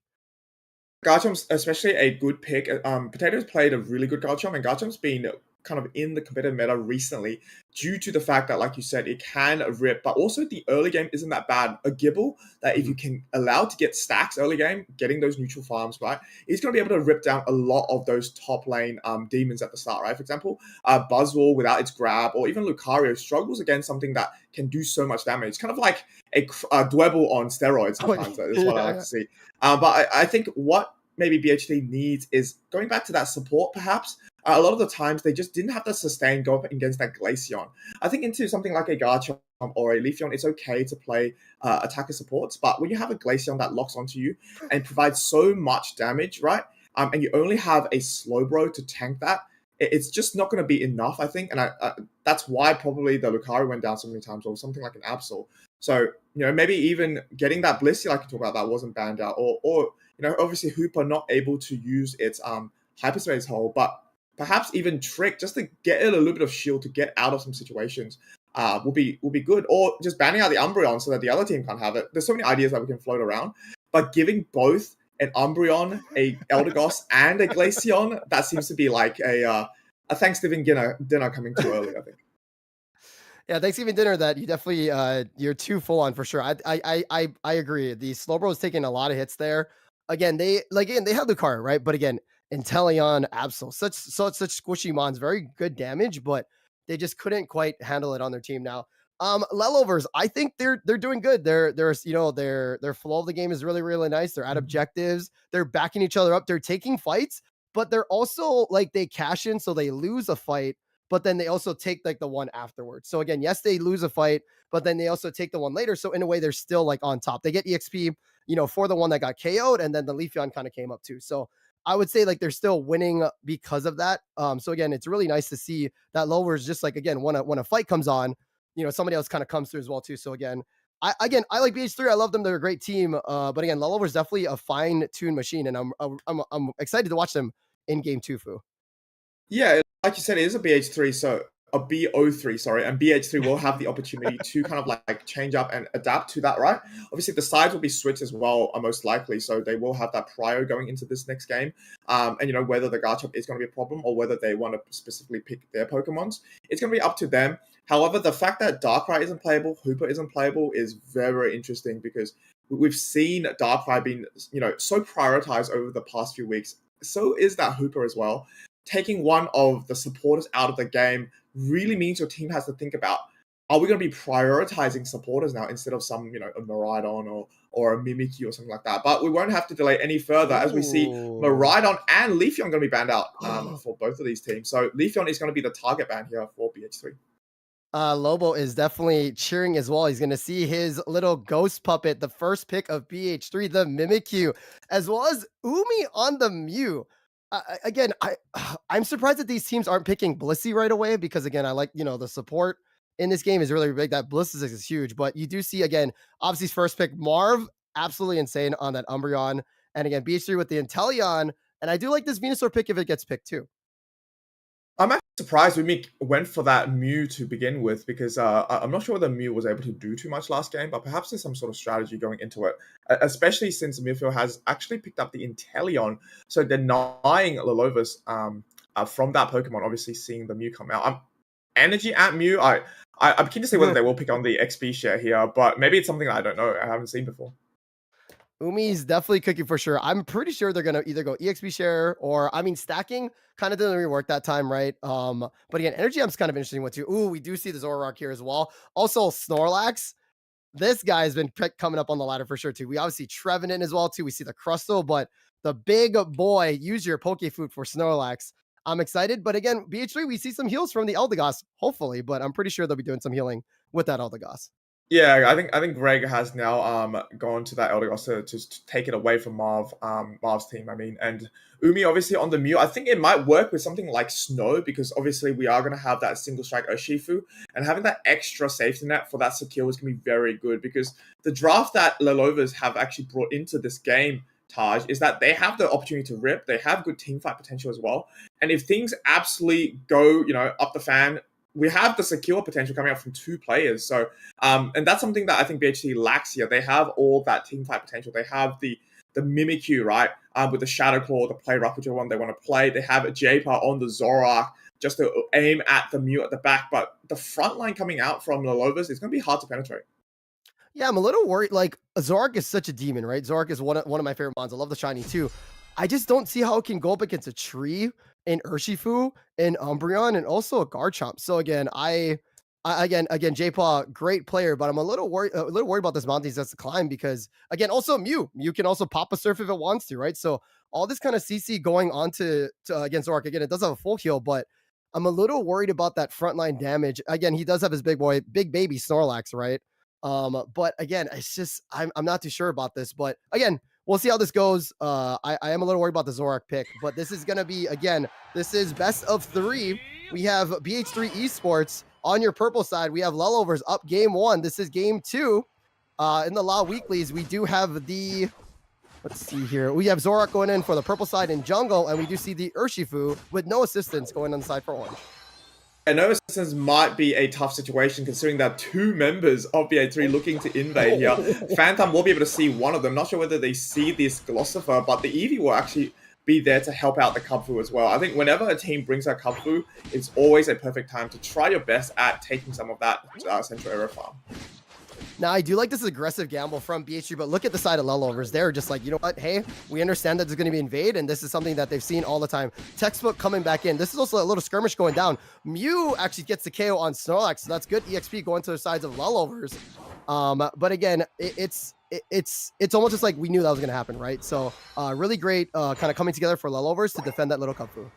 Garchomp's especially a good pick. Potato's played a really good Garchomp, and Garchomp's been kind of in the competitive meta recently due to the fact that, like you said, it can rip, but also the early game isn't that bad. A Gibble that if you can allow to get stacks early game, getting those neutral farms, right, he's going to be able to rip down a lot of those top lane demons at the start, right? For example, Buzzwole without its grab, or even Lucario struggles against something that can do so much damage. It's kind of like a Dwebble on steroids sometimes. That's what I like to see. But I think what maybe BHT needs is going back to that support, perhaps. A lot of the times they just didn't have the sustain go up against that Glaceon. I think into something like a Garchomp or a Leafeon, it's okay to play attacker supports, but when you have a Glaceon that locks onto you and provides so much damage, right, and you only have a Slowbro to tank that, it's just not going to be enough, I think, and that's why probably the Lucario went down so many times, or something like an Absol. So, maybe even getting that Blissey, like you talk about, that wasn't banned out, or obviously Hooper not able to use its hyperspace hole, but perhaps even Trick just to get it a little bit of shield to get out of some situations will be good, or just banning out the Umbreon so that the other team can't have it. There's so many ideas that we can float around, but giving both an Umbreon, a Eldegoss, and a Glaceon, that seems to be like a Thanksgiving dinner coming too early, I think. Yeah, Thanksgiving dinner that you definitely you're too full on for sure. I agree. The Slowbro is taking a lot of hits there. Again, they had Lucario, right? But again, Inteleon, Absol, such squishy mons, very good damage, but they just couldn't quite handle it on their team now. Lelovers, I think they're doing good. Their flow of the game is really, really nice. They're at objectives, they're backing each other up, they're taking fights, but they're also like they cash in, so they lose a fight, but then they also take like the one afterwards. So again, yes, they lose a fight, but then they also take the one later. So in a way, they're still like on top. They get EXP, for the one that got KO'd, and then the Leafeon kind of came up too. So I would say like they're still winning because of that. So again, it's really nice to see that Lowers just like, again, when a fight comes on, somebody else kind of comes through as well too. So again, I like BH3. I love them. They're a great team. But again, Lowers is definitely a fine-tuned machine, and I'm excited to watch them in game 2, Fu. Yeah, like you said, it is a BH3, so a BO3, sorry, and BH3 will have the opportunity to kind of like change up and adapt to that, right? Obviously, the sides will be switched as well, most likely, so they will have that prio going into this next game. And whether the Garchomp is going to be a problem or whether they want to specifically pick their Pokemons, it's going to be up to them. However, the fact that Darkrai isn't playable, Hooper isn't playable is very, very interesting because we've seen Darkrai being, so prioritized over the past few weeks. So is that Hooper as well. Taking one of the supporters out of the game really means your team has to think about, are we going to be prioritizing supporters now instead of some, a Miraidon or a Mimikyu or something like that? But we won't have to delay any further as we see Miraidon and Leafeon going to be banned out for both of these teams. So Leafeon is going to be the target ban here for BH3. Lobo is definitely cheering as well. He's going to see his little ghost puppet, the first pick of BH3, the Mimikyu, as well as Umi on the Mew. Again, I'm surprised that these teams aren't picking Blissey right away because, again, I like, the support in this game is really big. That Blissey is huge, but you do see, again, obviously first pick Marv, absolutely insane on that Umbreon. And again, BH3 with the Inteleon. And I do like this Venusaur pick if it gets picked too. I'm actually surprised we went for that Mew to begin with because I'm not sure whether Mew was able to do too much last game, but perhaps there's some sort of strategy going into it, especially since Midfield has actually picked up the Inteleon, so denying Lelovus from that Pokemon, obviously seeing the Mew come out. Energy at Mew, I'm keen to see whether they will pick on the XP share here, but maybe it's something that I don't know, I haven't seen before. Umi's definitely cooking for sure. I'm pretty sure they're going to either go EXP share or, stacking kind of didn't really work that time, right? But again, Energy Amp's kind of interesting one too. Ooh, we do see the Zoroark here as well. Also, Snorlax. This guy has been coming up on the ladder for sure too. We obviously Trevenant as well too. We see the Crustle, but the big boy, use your Poke Food for Snorlax. I'm excited. But again, BH3, we see some heals from the Eldegoss, hopefully, but I'm pretty sure they'll be doing some healing with that Eldegoss. Yeah, I think Greg has now gone to that Eldegoss to take it away from Marv's team. And Umi obviously on the Mew. I think it might work with something like Snow because obviously we are going to have that single strike Urshifu, and having that extra safety net for that secure is going to be very good because the draft that Lelovers have actually brought into this game, Taj, is that they have the opportunity to rip. They have good team fight potential as well. And if things absolutely go, up the fan, we have the secure potential coming out from 2 players. So, and that's something that I think BHC lacks here. They have all that team fight potential. They have the Mimikyu, right? With the Shadow Claw, the Play Rough, whichever one they want to play. They have a J-Par on the Zoroark just to aim at the Mew at the back. But the front line coming out from Lelovers is going to be hard to penetrate. Yeah, I'm a little worried. Like Zorak is such a demon, right? Zorak is one of my favorite mons. I love the shiny too. I just don't see how it can go up against a tree, an Urshifu, an Umbreon, and also a Garchomp. So again, again, J-Paw, great player, but I'm a little worried about this Monty that's to climb because again, also Mew can also pop a surf if it wants to, right? So all this kind of CC going on to against Zorak. Again, it does have a full heal, but I'm a little worried about that frontline damage. Again, he does have his big baby Snorlax, right? But again, it's just I'm not too sure about this. But again, we'll see how this goes. I am a little worried about the Zorak pick, but this is gonna be this is best of 3. We have BH3 Esports on your purple side. We have Lelovers up game 1. This is game 2. In the Law Weeklies, we do have the let's see here. We have Zorak going in for the purple side in jungle, and we do see the Urshifu with no assistance going on the side for orange. And no assistance might be a tough situation considering that 2 members of BA3 looking to invade here. Phantom will be able to see one of them. Not sure whether they see this Glossifer, but the Eevee will actually be there to help out the Kubfu as well. I think whenever a team brings out Kubfu, it's always a perfect time to try your best at taking some of that central area farm. Now, I do like this aggressive gamble from BH3, but look at the side of Lelovers. They're just like, you know what? Hey, we understand that there's going to be invade, and this is something that they've seen all the time. Textbook coming back in. This is also a little skirmish going down. Mew actually gets the KO on Snorlax, so that's good EXP going to the sides of Lelovers. But again, it's almost just like we knew that was going to happen, right? So really great kind of coming together for Lelovers to defend that little Kubfu.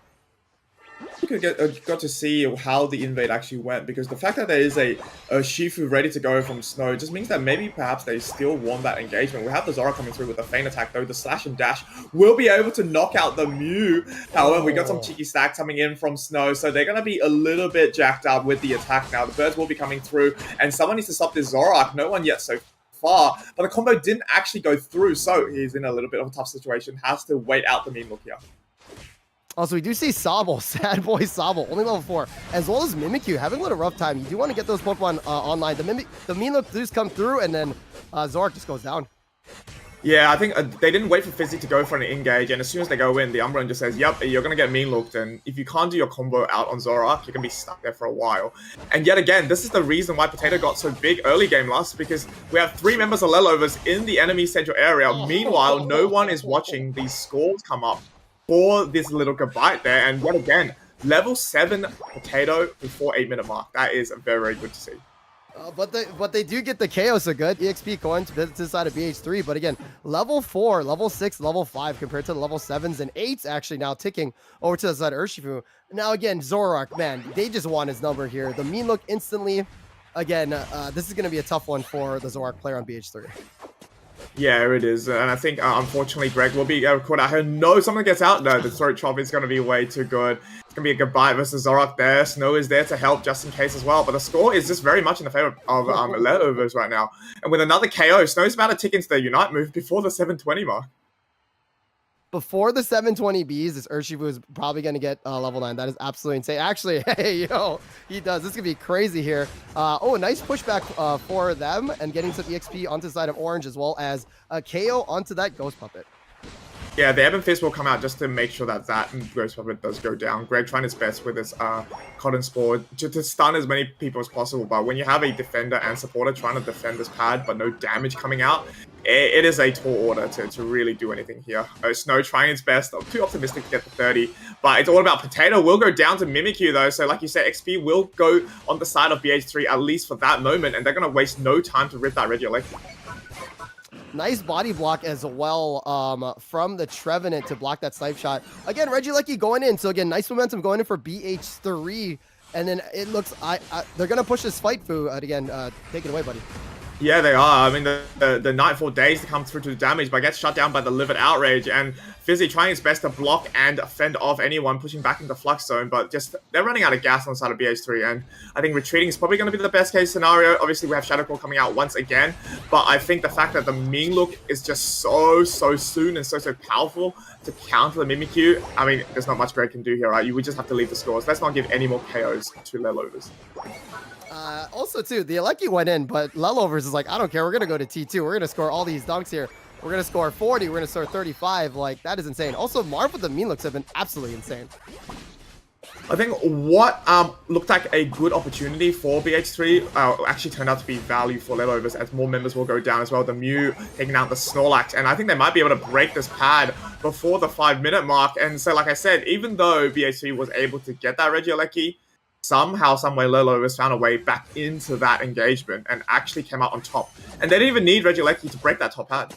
You got to see how the invade actually went, because the fact that there is a Shifu ready to go from Snow just means that maybe perhaps they still won that engagement. We have the Zora coming through with a feint attack, though the slash and dash will be able to knock out the Mew. However, we got some cheeky stack coming in from Snow, so they're going to be a little bit jacked up with the attack now. The birds will be coming through, and someone needs to stop this Zorak. No one yet so far, but the combo didn't actually go through, so he's in a little bit of a tough situation. Has to wait out the mean look here. Also, we do see Sobble, sad boy Sobble, only level 4, as well as Mimikyu having a little rough time. You do want to get those Pokemon online. The mean look does come through, and then Zorak just goes down. Yeah, I think they didn't wait for Fizzy to go for an engage, and as soon as they go in, the Umbreon just says, yep, you're going to get mean looked, and if you can't do your combo out on Zorak, you're going to be stuck there for a while. And yet again, this is the reason why Potato got so big early game last, because we have 3 members of Lelovers in the enemy central area. Meanwhile, no one is watching these scores come up for this little Gabite there, and yet again, level 7 Potato before 8-minute mark. That is very, very good to see. But they do get the KO, so good. EXP going to the side of BH3, but again, level 4, level 6, level 5 compared to the level 7s and 8s actually now ticking over to the side of Urshifu. Now again, Zorak, man, they just want his number here. The mean look instantly. Again, this is going to be a tough one for the Zorak player on BH3. Yeah, it is. And I think, unfortunately, Greg will be caught out here. No, someone gets out. No, the throat chop is going to be way too good. It's going to be a goodbye versus Zorak there. Snow is there to help just in case as well. But the score is just very much in the favor of Letovers right now. And with another KO, Snow's about to tick into the Unite move before the 720 mark. Before the 720Bs, this Urshifu is probably going to get level 9. That is absolutely insane. Actually, hey, yo, he does. This is going to be crazy here. Oh, nice pushback for them and getting some EXP onto the side of Orange as well as a KO onto that Ghost Puppet. Yeah, the Ebon Fist will come out just to make sure that Ghost Puppet does go down. Greg trying his best with his Cotton Spore to stun as many people as possible. But when you have a defender and supporter trying to defend this pad but no damage coming out, it is a tall order to really do anything here. Snow trying his best. I'm too optimistic to get the 30. But it's all about Potato. Will go down to Mimikyu though. So like you said, XP will go on the side of BH3 at least for that moment. And they're going to waste no time to rip that Regieleki. Nice body block as well from the Trevenant to block that snipe shot. Again, Regieleki going in. So again, nice momentum going in for BH3. And then it looks, they're going to push this fight Fu. Again, take it away, buddy. Yeah, they are. I mean, the Nightfall Days to come through to the damage, but gets shut down by the Livid Outrage. And Fizzy trying his best to block and fend off anyone pushing back into Flux Zone, but just they're running out of gas on the side of BH3. And I think retreating is probably going to be the best case scenario. Obviously, we have Shadow Claw coming out once again, but I think the fact that the Mean Look is just so soon and so powerful to counter the Mimikyu, I mean, there's not much Greg can do here, right? You would just have to leave the scores. Let's not give any more KOs to Lelovers. Also, too, the Aleki went in, but Lelovers is like, I don't care. We're going to go to T2. We're going to score all these dunks here. We're going to score 40. We're going to score 35. Like, that is insane. Also, Marv with the mean looks have been absolutely insane. I think what looked like a good opportunity for BH3 actually turned out to be value for Lelovers, as more members will go down as well. The Mew taking out the Snorlax, and I think they might be able to break this pad before the 5-minute mark. And so, like I said, even though BH3 was able to get that Regieleki, somehow, someway, Lelovers found a way back into that engagement and actually came out on top. And they didn't even need Regieleki to break that top pad.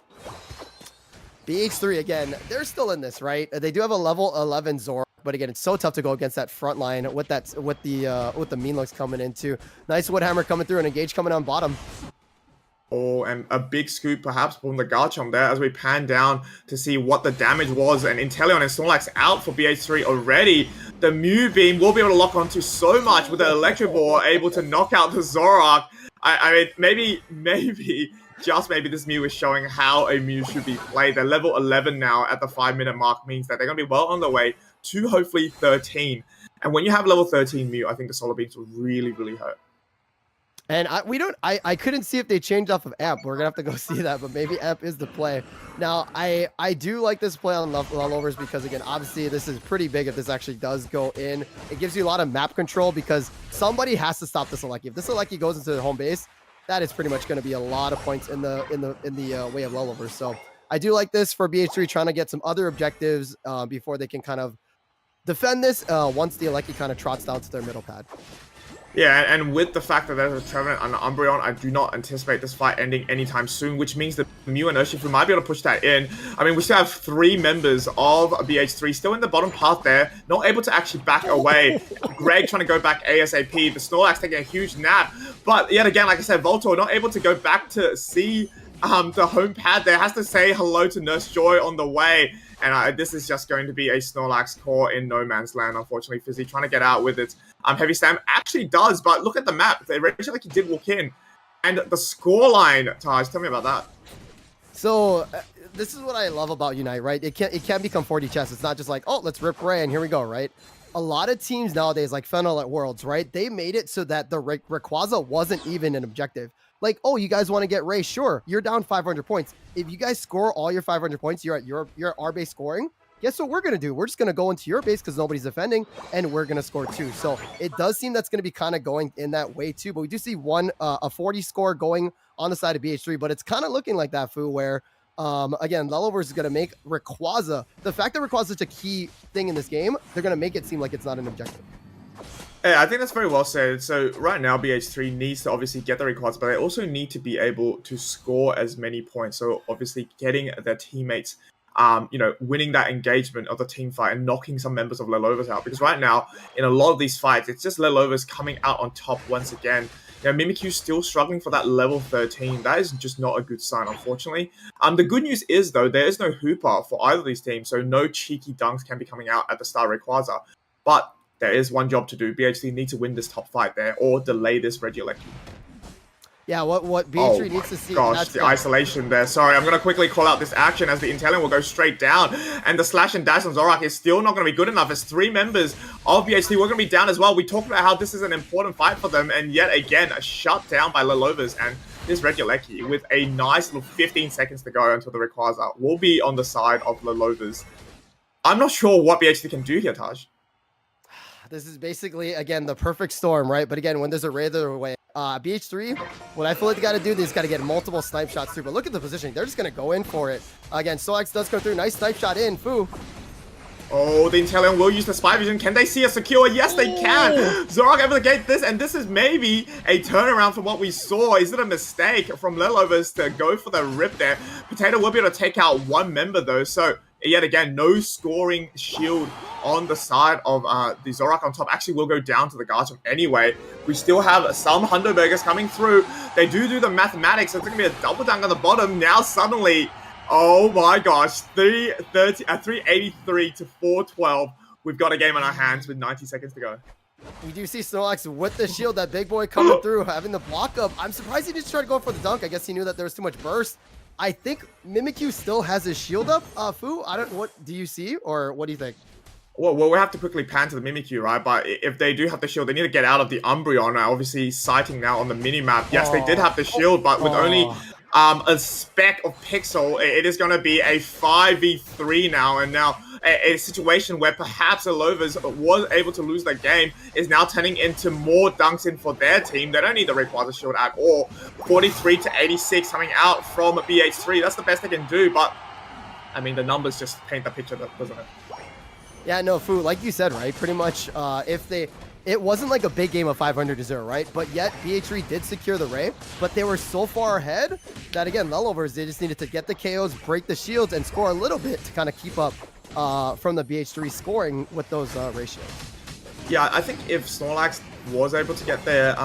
BH3 again, they're still in this, right? They do have a level 11 Zor, but again, it's so tough to go against that front line with the mean looks coming into. Nice Woodhammer coming through and Engage coming on bottom. Oh, and a big scoop perhaps from the Garchomp there as we pan down to see what the damage was. And Inteleon and Snorlax out for BH3 already. The Mew Beam will be able to lock onto so much with the Electro Ball, able to knock out the Zoroark. I mean, maybe, just maybe this Mew is showing how a Mew should be played. They're level 11 now at the 5-minute mark, means that they're going to be well on their way to hopefully 13. And when you have level 13 Mew, I think the Solar Beams will really, really hurt. And I couldn't see if they changed off of Amp. We're gonna have to go see that, but maybe Amp is the play. Now, I do like this play on Lelovers because, again, obviously this is pretty big if this actually does go in. It gives you a lot of map control because somebody has to stop this Aleki. If this Aleki goes into the home base, that is pretty much going to be a lot of points in the way of Lelovers. So I do like this for BH3 trying to get some other objectives before they can kind of defend this once the Aleki kind of trots down to their middle pad. Yeah, and with the fact that there's a Trevenant and an Umbreon, I do not anticipate this fight ending anytime soon, which means that Mew and Urshifu might be able to push that in. I mean, we still have 3 members of BH3 still in the bottom path there, not able to actually back away. Greg trying to go back ASAP, the Snorlax taking a huge nap, but yet again, like I said, Voltor not able to go back to see the home pad there, has to say hello to Nurse Joy on the way. And this is just going to be a Snorlax core in no man's land, unfortunately. Fizzy trying to get out with its heavy slam. Actually does, but look at the map. They actually like he did walk in. And the scoreline, Taj, tell me about that. So this is what I love about Unite, right? It can become 40 chess. It's not just like, oh, let's rip Ray and here we go, right? A lot of teams nowadays, like Fennel at Worlds, right? They made it so that the Rayquaza wasn't even an objective. Like, oh, you guys want to get Ray? Sure, you're down 500 points. If you guys score all your 500 points, you're at our base scoring. Guess what we're gonna do? We're just gonna go into your base because nobody's defending, and we're gonna score too. So it does seem that's gonna be kind of going in that way too. But we do see a 40 score going on the side of BH3, but it's kind of looking like that, Fu, where again, Lelovers is gonna make Rayquaza. The fact that Rayquaza is a key thing in this game, they're gonna make it seem like it's not an objective. Yeah, I think that's very well said. So right now, BH3 needs to obviously get the rewards, but they also need to be able to score as many points. So obviously getting their teammates, winning that engagement of the team fight and knocking some members of Lelovers out. Because right now, in a lot of these fights, it's just Lelovers coming out on top once again. Mimikyu's still struggling for that level 13. That is just not a good sign, unfortunately. The good news is, though, there is no Hooper for either of these teams, so no cheeky dunks can be coming out at the start of Rayquaza. But there is one job to do. BH3 need to win this top fight there or delay this Regieleki. Yeah, what BH3 needs to see. Gosh, the isolation there. Sorry, I'm going to quickly call out this action as the Inteleon will go straight down. And the slash and dash on Zoroark is still not going to be good enough as 3 members of BH3 were going to be down as well. We talked about how this is an important fight for them. And yet again, a shut down by Lelovers. And this Regieleki with a nice little 15 seconds to go until the Rayquaza will be on the side of Lelovers. I'm not sure what BH3 can do here, Taj. This is basically, again, the perfect storm, right? But again, when there's a Ray their way, BH3, what I feel like they got to do, is got to get multiple snipe shots through. But look at the positioning. They're just going to go in for it. Again, Soax does go through. Nice snipe shot in. Fu. Oh, the Inteleon will use the Spy Vision. Can they see a secure? Yes, they can. Zoroark able to get this, and this is maybe a turnaround from what we saw. Is it a mistake from Lelovers to go for the rip there? Potato will be able to take out 1 member, though. So, yet again, no scoring shield on the side of the Zoroark on top. Actually, will go down to the Garchomp anyway. We still have some Hundo Burgers coming through. They do the mathematics. So it's going to be a double dunk on the bottom. Now, suddenly, oh my gosh, 383 to 412. We've got a game on our hands with 90 seconds to go. We do see Snorlax with the shield, that big boy coming through, having the block up. I'm surprised he didn't try to go for the dunk. I guess he knew that there was too much burst. I think Mimikyu still has his shield up. Fu, what do you see, or what do you think? Well, we have to quickly pan to the Mimikyu, right? But if they do have the shield, they need to get out of the Umbreon. Obviously, sighting now on the mini-map. Yes, they did have the shield, but with only a speck of pixel, it is going to be a 5v3 now. And now a situation where perhaps the Lovers was able to lose the game is now turning into more dunks in for their team. They don't need the Rayquaza shield at all. 43 to 86 coming out from BH3. That's the best they can do, but I mean, the numbers just paint the picture, doesn't it? Yeah, no, Fu, like you said, right? Pretty much, it wasn't like a big game of 500 to 0, right? But yet, BH3 did secure the Ray, but they were so far ahead that, again, Lelovers, they just needed to get the KOs, break the shields, and score a little bit to kind of keep up from the BH3 scoring with those ratios. Yeah, I think if Snorlax was able to get their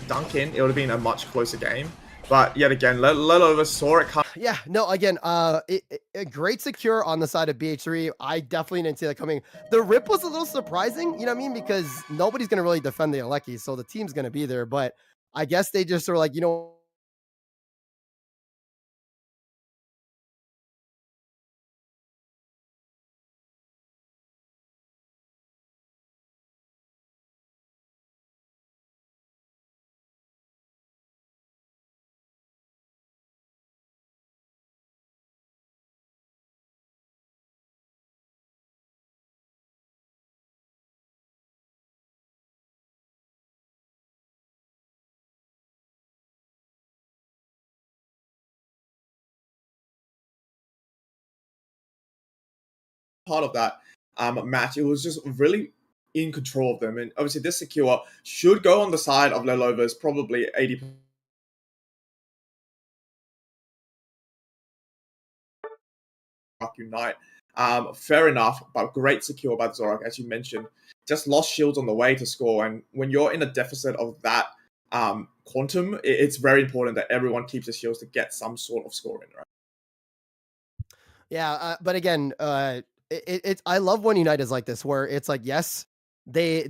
dunk in, it would have been a much closer game. But yet again, Lelovers saw it come. Yeah, no, again, a great secure on the side of BH3. I definitely didn't see that coming. The rip was a little surprising, you know what I mean? Because nobody's going to really defend the Alecki, so the team's going to be there. But I guess they just are like, you know, part of that match. It was just really in control of them. And obviously, this secure should go on the side of Lelovers, probably 80%. Unite. Fair enough, but great secure by Zorak, as you mentioned. Just lost shields on the way to score. And when you're in a deficit of that quantum, it's very important that everyone keeps the shields to get some sort of score in, right? Yeah, but again, it's I love when Unite is like this, where it's like, yes, they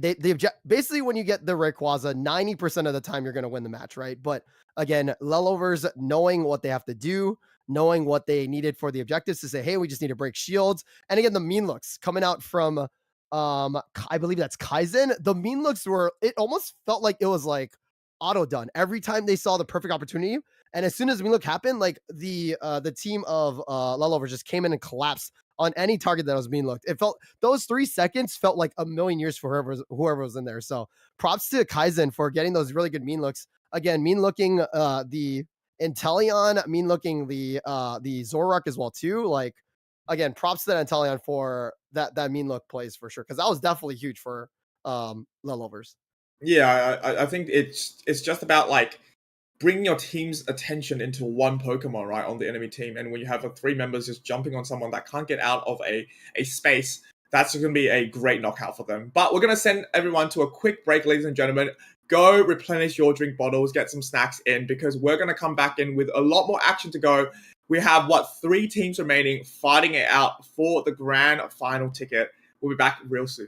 basically when you get the Rayquaza, 90% of the time you're going to win the match, right? But again, Lelovers knowing what they have to do, knowing what they needed for the objectives to say, hey, we just need to break shields. And again, the mean looks coming out from I believe that's Kaizen. The mean looks were, it almost felt like it was like auto done every time they saw the perfect opportunity. And as soon as mean look happened, like the team of Lelovers just came in and collapsed on any target that was being looked. It felt, those 3 seconds felt like a million years for whoever was in there. So props to Kaizen for getting those really good mean looks. Again, mean looking the Inteleon, mean looking the Zoroark as well too. Like again, props to that Inteleon for that mean look plays for sure, because that was definitely huge for Lelovers. Yeah, I think it's just about like bringing your team's attention into one Pokemon, right, on the enemy team. And when you have 3 members just jumping on someone that can't get out of a space, that's going to be a great knockout for them. But we're going to send everyone to a quick break, ladies and gentlemen. Go replenish your drink bottles, get some snacks in, because we're going to come back in with a lot more action to go. We have, 3 teams remaining fighting it out for the grand final ticket. We'll be back real soon.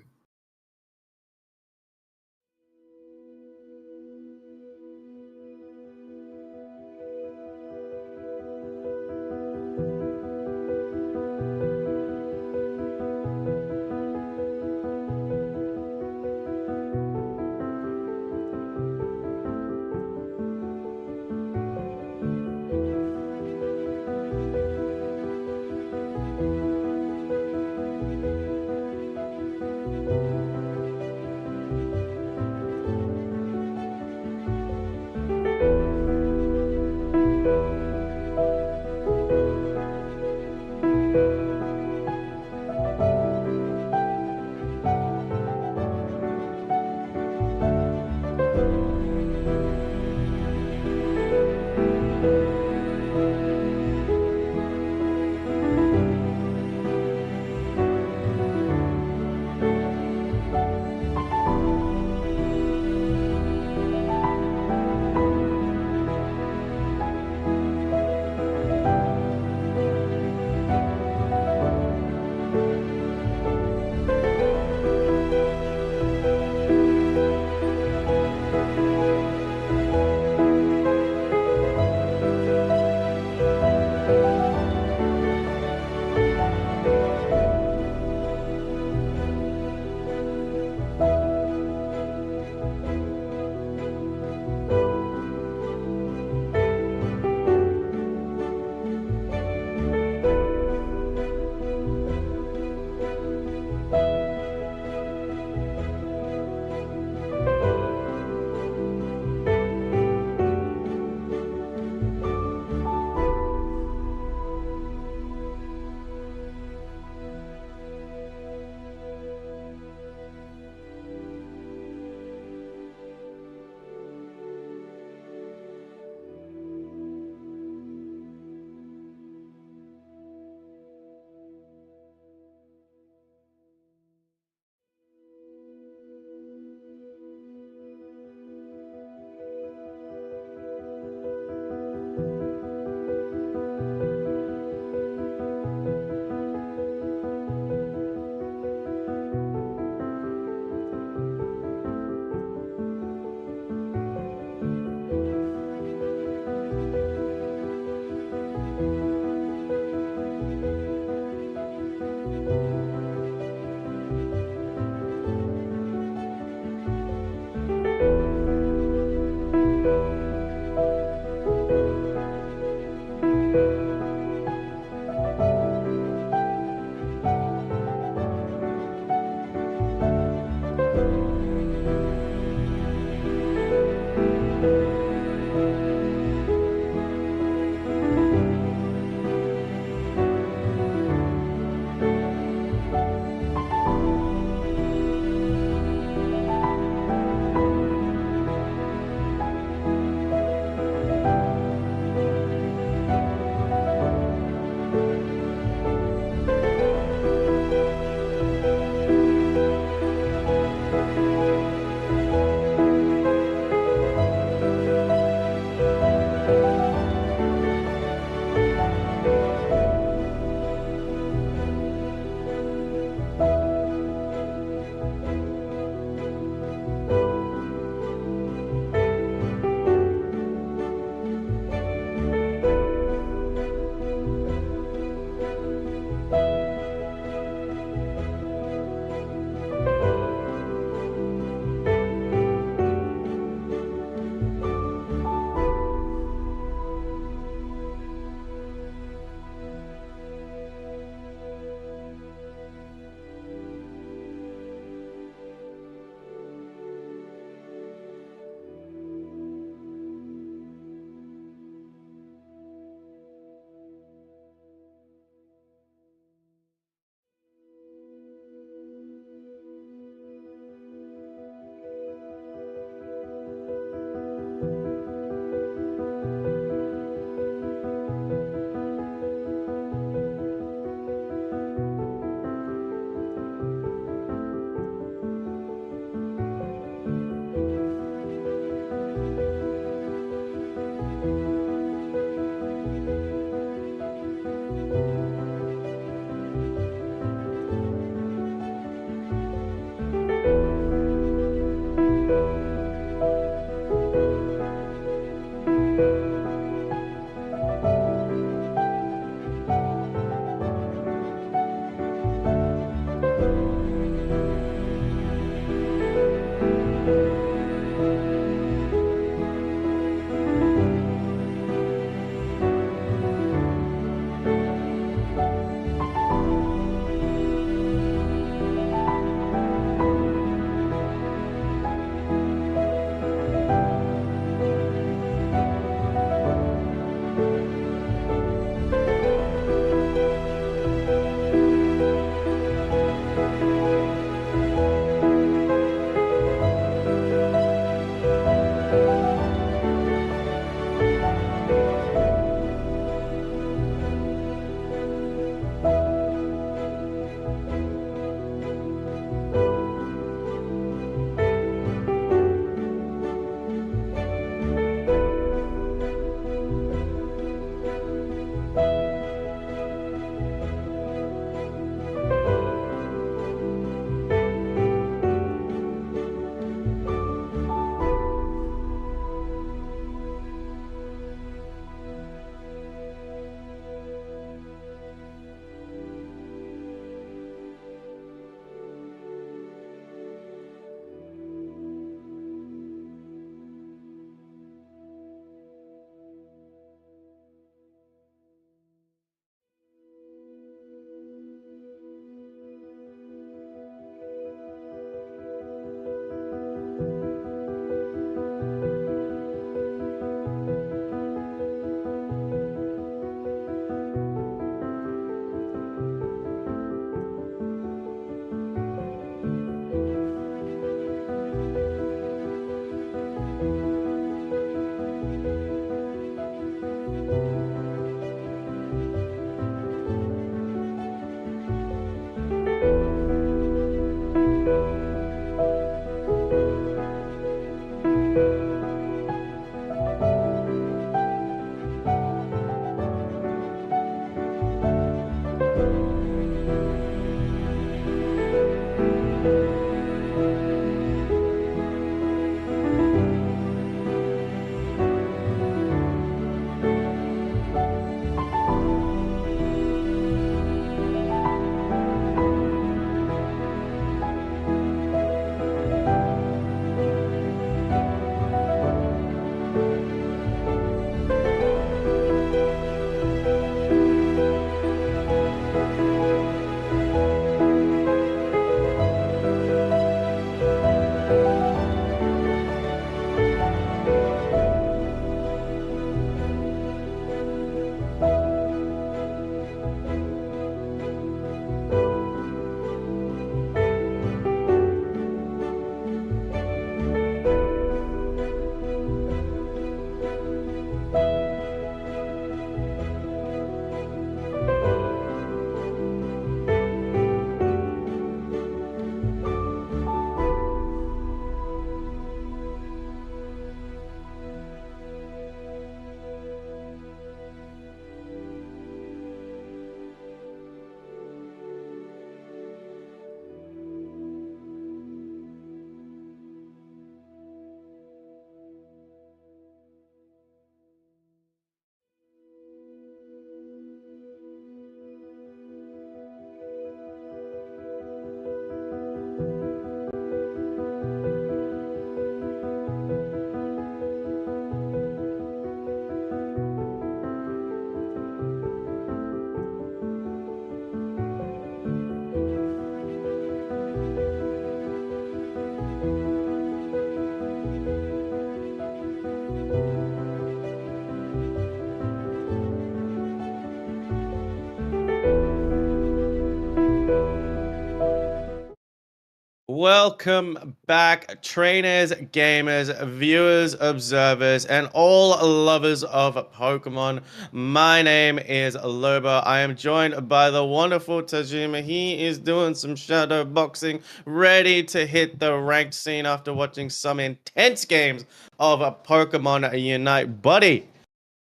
Welcome back, trainers, gamers, viewers, observers, and all lovers of Pokemon. My name is Lobo. I am joined by the wonderful Tajima. He is doing some shadow boxing, ready to hit the ranked scene after watching some intense games of Pokemon Unite. Buddy,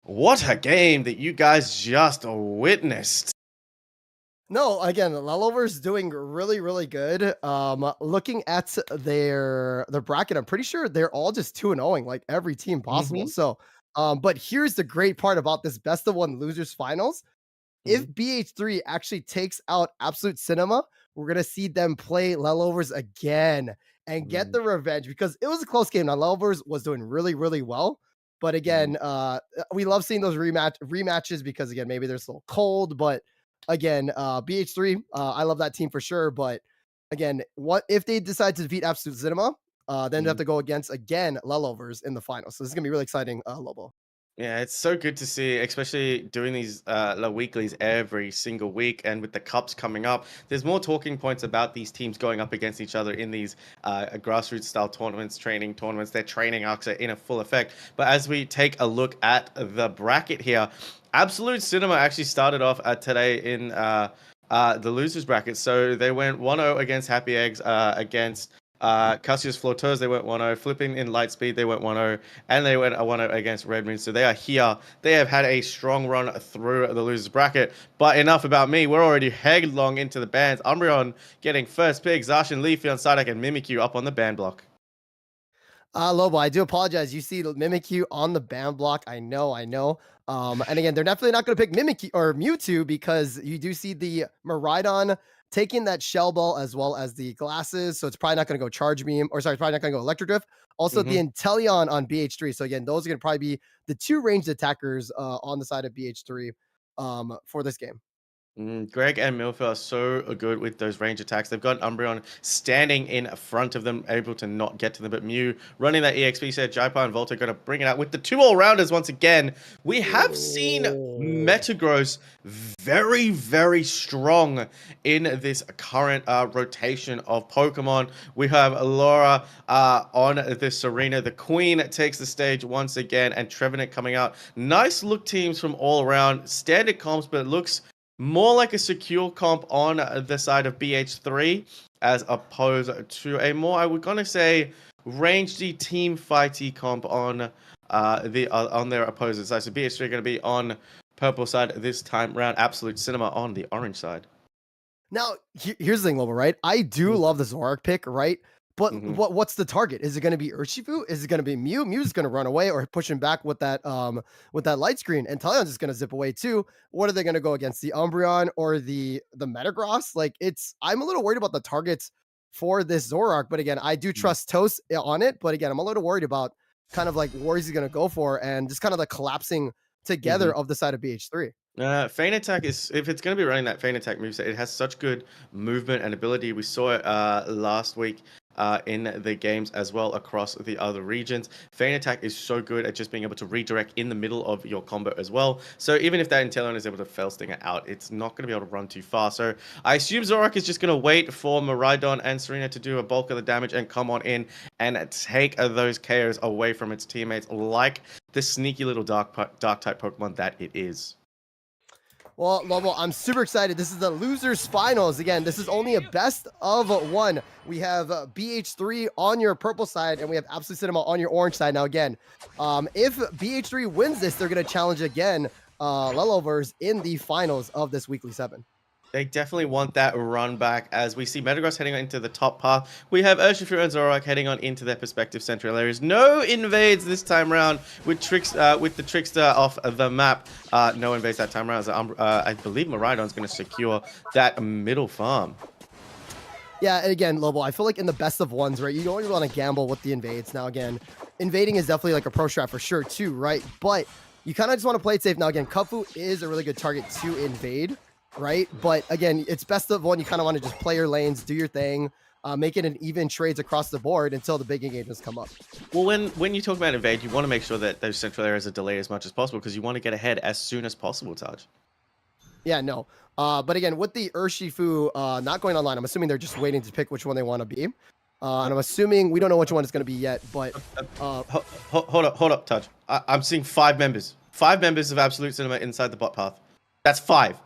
what a game that you guys just witnessed. No, again, Lelover's doing really, really good. Looking at their bracket, I'm pretty sure they're all just 2-0, like every team possible. So, but here's the great part about this best of one losers finals. If BH3 actually takes out Absolute Cinema, we're gonna see them play Lelovers again and get the revenge because it was a close game. Now Lelovers was doing really, really well. But again, we love seeing those rematches because again, maybe they're a little cold, but again, BH3, I love that team for sure. But again, what if they decide to defeat Absolute Cinema? Then they have to go against again Lelovers in the final. So this is gonna be really exciting, Lobo. Yeah, it's so good to see, especially doing these weeklies every single week. And with the cups coming up, there's more talking points about these teams going up against each other in these grassroots style tournaments, training tournaments. Their training arcs are in a full effect. But as we take a look at the bracket here, Absolute Cinema actually started off today in the losers bracket. So they went 1-0 against Happy Eggs, against Cassius Floaters, they went 1-0. Flipping in Lightspeed, they went 1-0. And they went 1-0 against Red Moon. So they are here. They have had a strong run through the losers bracket. But enough about me. We're already headlong into the bands. Umbreon getting first pick. Zacian, Leafeon, Psyduck, and Mimikyu up on the band block. Lobo, I do apologize. You see Mimikyu on the band block. I know. And again, they're definitely not going to pick Mimikyu or Mewtwo because you do see the Miraidon taking that Shell Ball as well as the glasses. So it's probably not going to go Charge Beam, or sorry, it's probably not going to go Electric Drift. Also, the Inteleon on BH3. So again, those are going to probably be the two ranged attackers on the side of BH3 for this game. Greg and Milford are so good with those range attacks. They've got Umbreon standing in front of them, able to not get to them. But Mew running that EXP set, Jaipa and Volta going to bring it out with the two all-rounders once again. We have seen Metagross very, very strong in this current rotation of Pokemon. We have Laura on this arena. The Queen takes the stage once again, and Trevenant coming out. Nice look teams from all around. Standard comps, but it looks more like a secure comp on the side of BH3 as opposed to a more, I would gonna say, rangedy team fighty comp on on their opposing side. So BH3 are gonna be on purple side this time round. Absolute Cinema on the orange side. Now, here's the thing, Lobo, right? I do love the Zoroark pick, right? But what's the target? Is it going to be Urshifu? Is it going to be Mew? Mew's going to run away or push him back with that light screen, and Talion's just going to zip away too. What are they going to go against? The Umbreon or the Metagross? Like I'm a little worried about the targets for this Zoroark, but again, I do trust Toast on it. But again, I'm a little worried about kind of like where he's going to go for, and just kind of the collapsing together of the side of BH3. Feint Attack is, if it's going to be running that Feint Attack moveset, it has such good movement and ability. We saw it last week in the games as well across the other regions. Feint Attack is so good at just being able to redirect in the middle of your combo as well. So even if that Inteleon is able to Fell Stinger out, it's not going to be able to run too far. So I assume Zoroark is just going to wait for Miraidon and Serena to do a bulk of the damage and come on in and take those KOs away from its teammates, like the sneaky little dark type Pokemon that it is. Well, Lobo, I'm super excited. This is the losers finals. Again, this is only a best of one. We have BH3 on your purple side, and we have Absolute Cinema on your orange side. Now, again, if BH3 wins this, they're going to challenge again Lelovers in the finals of this weekly 7. They definitely want that run back as we see Metagross heading into the top path. We have Urshifu and Zoroark heading on into their respective central areas. No invades this time round with the Trickster off the map. No invades that time round. I believe Miraidon's going to secure that middle farm. Yeah, and again, Lobo, I feel like in the best of ones, right, you don't really want to gamble with the invades. Now, again, invading is definitely like a pro strat for sure too, right? But you kind of just want to play it safe. Now, again, Kufu is a really good target to invade. Right, but again, it's best of one. You kind of want to just play your lanes, do your thing, make it an even trades across the board until the big engagements come up. Well, when you talk about invade, you want to make sure that those central areas are delayed as much as possible because you want to get ahead as soon as possible, Taj. Yeah, no. But again, with the Urshifu not going online, I'm assuming they're just waiting to pick which one they want to be. And I'm assuming we don't know which one it's going to be yet, but Hold up, Touch. I'm seeing 5 members. 5 members of Absolute Cinema inside the bot path. That's 5.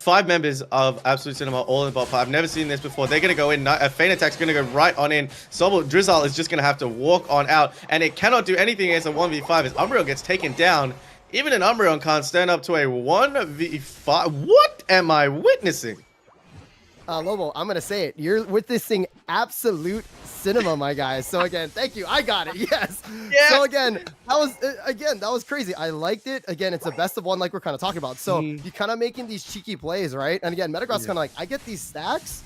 5 members of Absolute Cinema all in the bot path. I've never seen this before. They're going to go in. A Feint Attack's going to go right on in. Drizzle is just going to have to walk on out. And it cannot do anything against a 1v5 as Umbreon gets taken down. Even an Umbreon can't stand up to a 1v5. What am I witnessing? Lobo, I'm gonna say it. You're witnessing absolute cinema, my guys. So again, thank you. I got it. Yes. So again, that was crazy. I liked it. Again, it's a best of one, like we're kind of talking about. So you kind of making these cheeky plays, right? And again, Metagross kind of like, I get these stacks,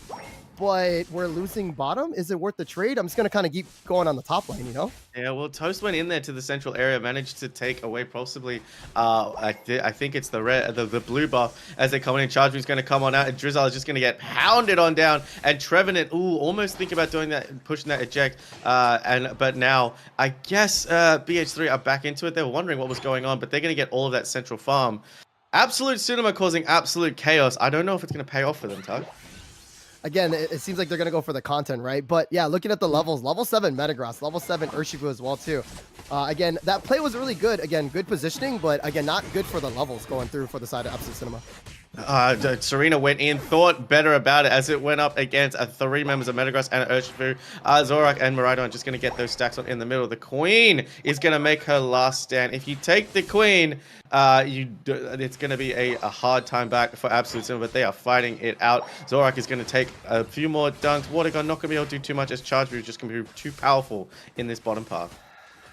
but we're losing bottom. Is it worth the trade? I'm just gonna kind of keep going on the top lane, you know? Yeah, well, Toast went in there to the central area, managed to take away possibly, I think it's the blue buff as they come in. Chargeby's going to come on out, and Drizzle is just going to get pounded on down, and Trevenant, almost think about doing that, pushing that eject, but now, I guess BH3 are back into it. They were wondering what was going on, but they're going to get all of that central farm. Absolute Cinema causing absolute chaos. I don't know if it's going to pay off for them, Tug. Again, it seems like they're going to go for the content, right? But yeah, looking at the levels, level 7 Metagross, level 7 Urshifu as well, too. Again, that play was really good. Again, good positioning, but again, not good for the levels going through for the side of Absolute Cinema. Serena went in, thought better about it as it went up against 3 members of Metagross and Urshifu. Zorak and Miraidon just going to get those stacks on in the middle. The Queen is going to make her last stand. If you take the Queen, it's going to be a hard time back for Absolute Cinema, but they are fighting it out. Zorak is going to take a few more dunks. Watergun not going to be able to do too much as Charge Beam is just going to be too powerful in this bottom path.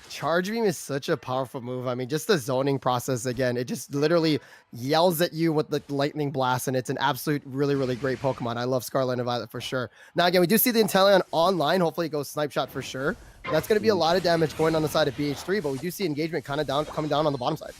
Charge Beam is such a powerful move. I mean, just the zoning process, again, it just literally yells at you with the lightning blast, and it's an absolute really, really great Pokemon. I love Scarlet and Violet for sure. Now, again, we do see the Inteleon online. Hopefully it goes Snipe Shot for sure. That's going to be a lot of damage going on the side of BH3, but we do see engagement kind of coming down on the bottom side.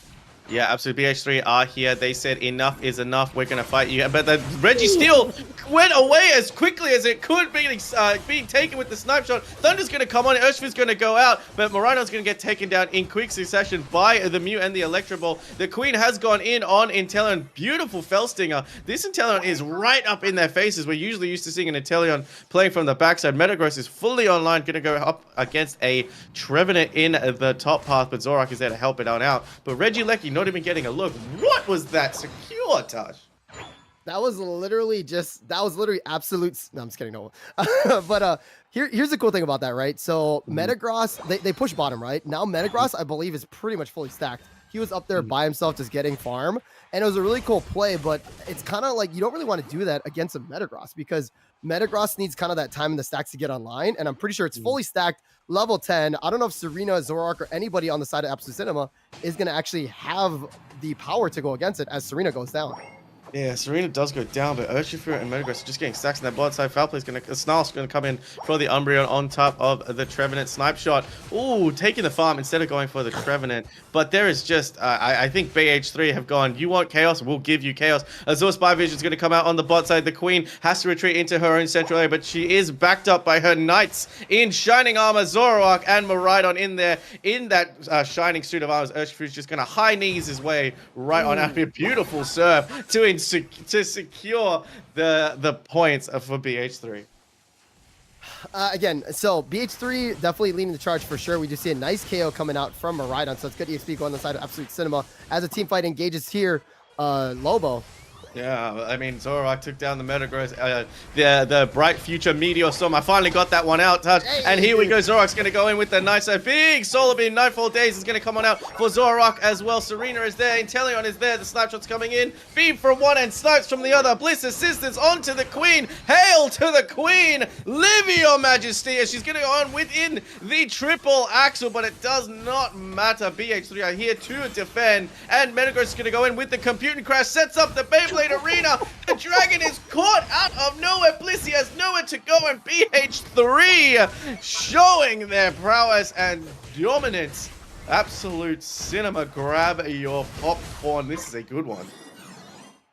Yeah, absolutely. BH3 are here. They said enough is enough. We're going to fight you. But the Registeel went away as quickly as it could, being taken with the snipe shot. Thunder's going to come on. Urshifu's going to go out. But Miraidon's going to get taken down in quick succession by the Mew and the Electro Ball. The Queen has gone in on Inteleon. Beautiful Fell Stinger. This Inteleon is right up in their faces. We're usually used to seeing an Inteleon playing from the backside. Metagross is fully online. Going to go up against a Trevenant in the top path. But Zorak is there to help it on out. But Regieleki not even getting a look. What was that secure touch? That was literally absolute. No, I'm just kidding. No, but here's the cool thing about that, right? So Metagross, they push bottom, right? Now Metagross, I believe, is pretty much fully stacked. He was up there by himself just getting farm, and it was a really cool play, but it's kind of like you don't really want to do that against a Metagross because Metagross needs kind of that time in the stacks to get online, and I'm pretty sure it's fully stacked, level 10. I don't know if Serena, Zorak, or anybody on the side of Absolute Cinema is going to actually have the power to go against it as Serena goes down. Yeah, Serena does go down, but Urshifu and Metagross are just getting stacks in that bottom side. Foul Play is going to, Snarl's going to come in for the Umbreon on top of the Trevenant snipe shot. Ooh, taking the farm instead of going for the Trevenant. But there is just, I think BH3 have gone, you want chaos? We'll give you chaos. Azure Spy Vision is going to come out on the bot side. The Queen has to retreat into her own central area, but she is backed up by her knights in shining armor. Zoroark and Miraidon in there, in that shining suit of armor. Urshifu is just going to high knees his way right on out. A beautiful serve to secure the points for BH3. Again, so BH3 definitely leading the charge for sure. We just see a nice KO coming out from Miraidon, so it's good EXP going on the side of Absolute Cinema as a team fight engages here. Lobo. Yeah, I mean, Zorak took down the Metagross, the Bright Future Meteor Storm. I finally got that one out, Touch. Hey. And here we go. Zorak's going to go in with the nice, big Solar Beam. Nightfall Days is going to come on out for Zorak as well. Serena is there. Inteleon is there. The snipe shot's coming in. Beam from one and snipes from the other. Bliss Assistance onto the Queen. Hail to the Queen. Live your majesty. As she's going to go on within the triple axle, but it does not matter. BH3 are here to defend. And Metagross is going to go in with the computing crash. Sets up the Beyblade Arena. The dragon is caught out of nowhere. Blissey has nowhere to go, and BH3 showing their prowess and dominance. Absolute Cinema, grab your popcorn. This is a good one.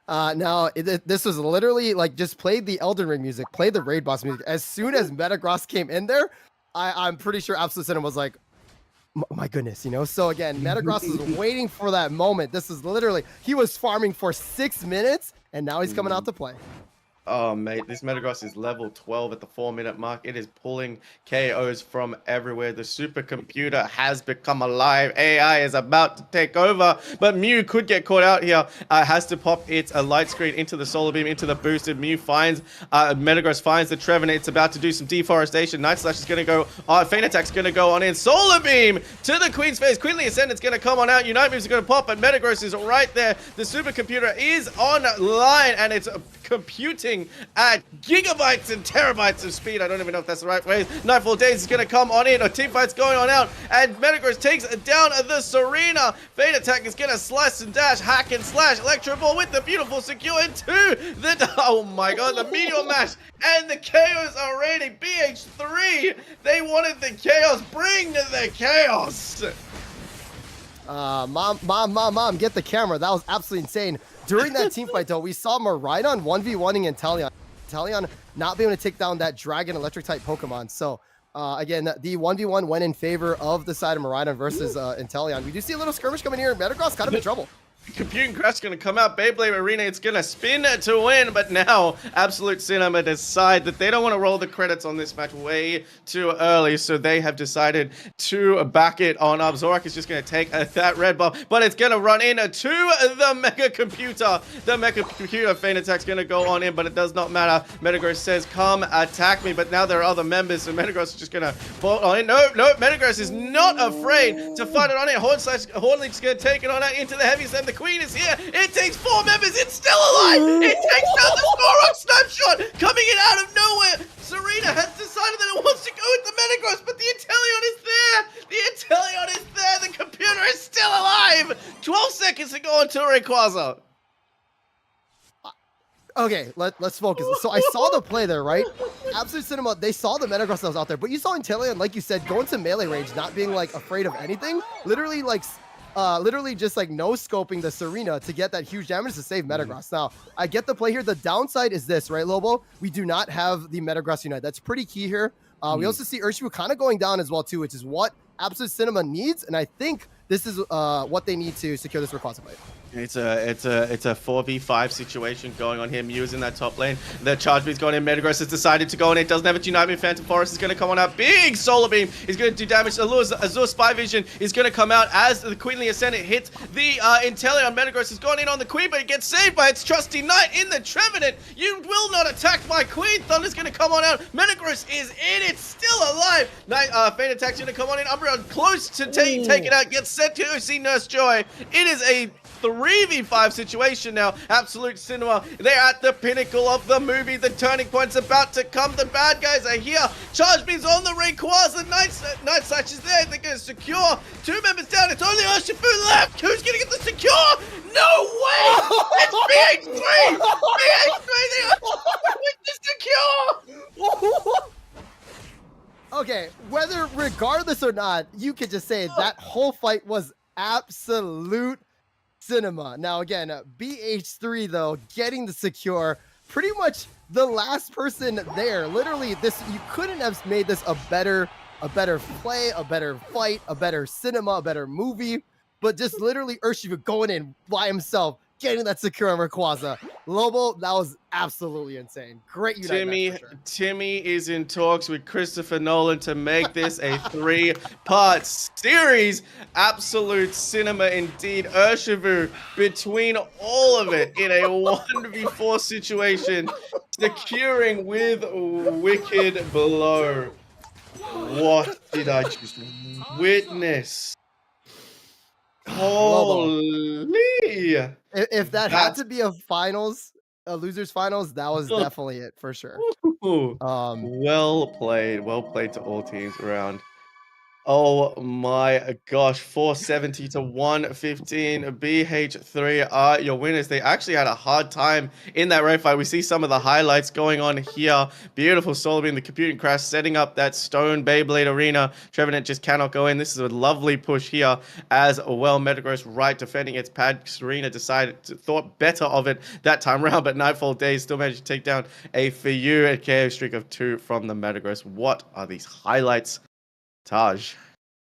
Now, this was literally like just played the Elden Ring music, played the raid boss music. As soon as Metagross came in there, I'm pretty sure Absolute Cinema was like, my goodness, you know? So again, Metagross is waiting for that moment. This is literally, he was farming for 6 minutes, and now he's coming out to play. Oh, mate, this Metagross is level 12 at the 4-minute mark. It is pulling KOs from everywhere. The supercomputer has become alive. AI is about to take over, but Mew could get caught out here. Has to pop its light screen into the solar beam, into the boosted. Mew finds, Metagross finds the Trevenant. It's about to do some deforestation. Night Slash is going to go, Feint Attack's going to go on in. Solar beam to the Queen's face. Queenly Ascendant's going to come on out. Unite Moves are going to pop, but Metagross is right there. The supercomputer is online, and it's computing at gigabytes and terabytes of speed. I don't even know if that's the right phrase. Nightfall Days is going to come on in. A team fight's going on out, and Metagross takes down the Serena. Feint Attack is going to slice and dash, hack and slash. Electro Ball with the beautiful secure into the, oh my god, the Meteor Mash, and the chaos are ready. BH3, they wanted the chaos. Bring the chaos. Mom, get the camera. That was absolutely insane. During that team fight, though, we saw Miraidon 1v1ing Inteleon. Inteleon not being able to take down that Dragon Electric type Pokemon. So, again, the 1v1 went in favor of the side of Miraidon versus Inteleon. We do see a little skirmish coming here. Metagross kind of in trouble. Computing Crash is going to come out. Beyblade Arena, it's going to spin to win, but now Absolute Cinema decide that they don't want to roll the credits on this match way too early, so they have decided to back it on up. Zorak is just going to take that red buff, but it's going to run into the Mega Computer. The Mega Computer Feint Attack's going to go on in, but it does not matter. Metagross says, come attack me, but now there are other members, so Metagross is just going to bolt on in. No, Metagross is not afraid to fight it on it. Hornleech's going to take it on out into the heavy slam. The Queen is here. It takes 4 members. It's still alive. It takes down the Storrock Snapshot coming in out of nowhere. Serena has decided that it wants to go with the Metagross, but the Inteleon is there. The Inteleon is there. The computer is still alive. 12 seconds to go until Rayquaza. Okay, let's focus. So I saw the play there, right? Absolute Cinema, they saw the Metagross that was out there, but you saw Inteleon, like you said, go into melee range, not being like afraid of anything. Literally just like no scoping the Serena to get that huge damage to save Metagross. Now, I get the play here. The downside is this, right, Lobo? We do not have the Metagross Unite. That's pretty key here. We also see Urshifu kind of going down as well, too, which is what Absolute Cinema needs, and I think this is what they need to secure this Rayquaza fight. It's a 4v5 situation going on here. Mew's in that top lane. The charge beam's going in. Metagross has decided to go in. It doesn't have a Unite Move. Phantom Forest is going to come on out. Big Solar Beam is going to do damage. Azure Spy Vision is going to come out as the Queenly Ascendant hits the Inteleon. Metagross has gone in on the Queen, but it gets saved by its trusty Knight in the Trevenant. You will not attack my Queen. Thunder's going to come on out. Metagross is in. It's still alive. Feint Attack's going to come on in. Umbreon close to take it out. Gets sent to OC Nurse Joy. It is a 3v5 situation now. Absolute Cinema, they're at the pinnacle of the movie. The turning point's about to come. The bad guys are here. Charge Beam's on the Rayquaza. Night Slash is there. They're going to secure 2 members down. It's only Urshifu left. Who's going to get the secure? No way! It's BH3! BH3! They with the secure! Okay, whether regardless or not, you could just say that whole fight was absolute Cinema. Now again, BH3 though, getting the secure, pretty much the last person there. Literally, this, you couldn't have made this a better play, a better fight, a better cinema, a better movie. But just literally Urshifu going in by himself, getting that secure on Rayquaza. Lobo, that was absolutely insane. Great Unite match for sure. Timmy is in talks with Christopher Nolan to make this a 3-part series. Absolute Cinema indeed. Urshifu, between all of it, in a 1v4 situation, securing with Wicked Blow. What did I just witness? Holy! If that had to be a losers finals, that was definitely it for sure. Well played to all teams around. Oh my gosh, 470 to 115. BH3 are your winners. They actually had a hard time in that raid fight. We see some of the highlights going on here. Beautiful Solar Beam, the Computing Crash setting up that stone Beyblade Arena. Trevenant just cannot go in. This is a lovely push here as well. Metagross right defending its pad. Serena thought better of it that time around, but Nightfall Days still managed to take down a for you a KO streak of 2 from the Metagross. What are these highlights? Taj.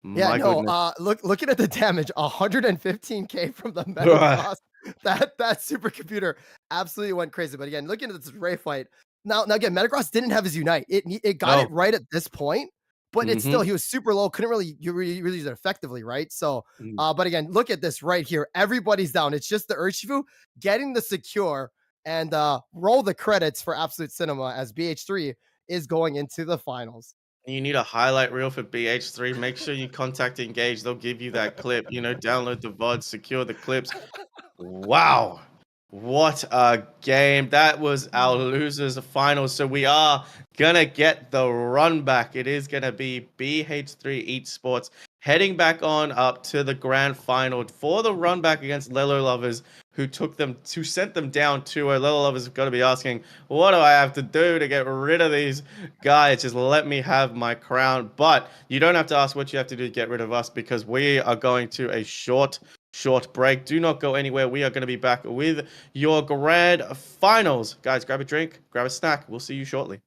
Yeah, no, looking at the damage, 115k from the Metagross. that supercomputer absolutely went crazy. But again, looking at this Ray fight, now again, Metagross didn't have his Unite. It got it No. right at this point, but it's still Mhm. he was super low, couldn't really really use it effectively, right? So, Mm. but again, look at this right here. Everybody's down. It's just the Urshifu getting the secure and roll the credits for Absolute Cinema as BH3 is going into the finals. You need a highlight reel for BH3. Make sure you contact Engage. They'll give you that clip. You know, download the VOD, secure the clips. Wow. What a game. That was our losers final. So we are going to get the run back. It is going to be BH3 Esports heading back on up to the grand final for the run back against Lelo Lovers, who sent them down 2-0. Lelo Lovers have got to be asking, what do I have to do to get rid of these guys? Just let me have my crown. But you don't have to ask what you have to do to get rid of us, because we are going to a short break. Do not go anywhere. We are going to be back with your grand finals. Guys, grab a drink, grab a snack. We'll see you shortly.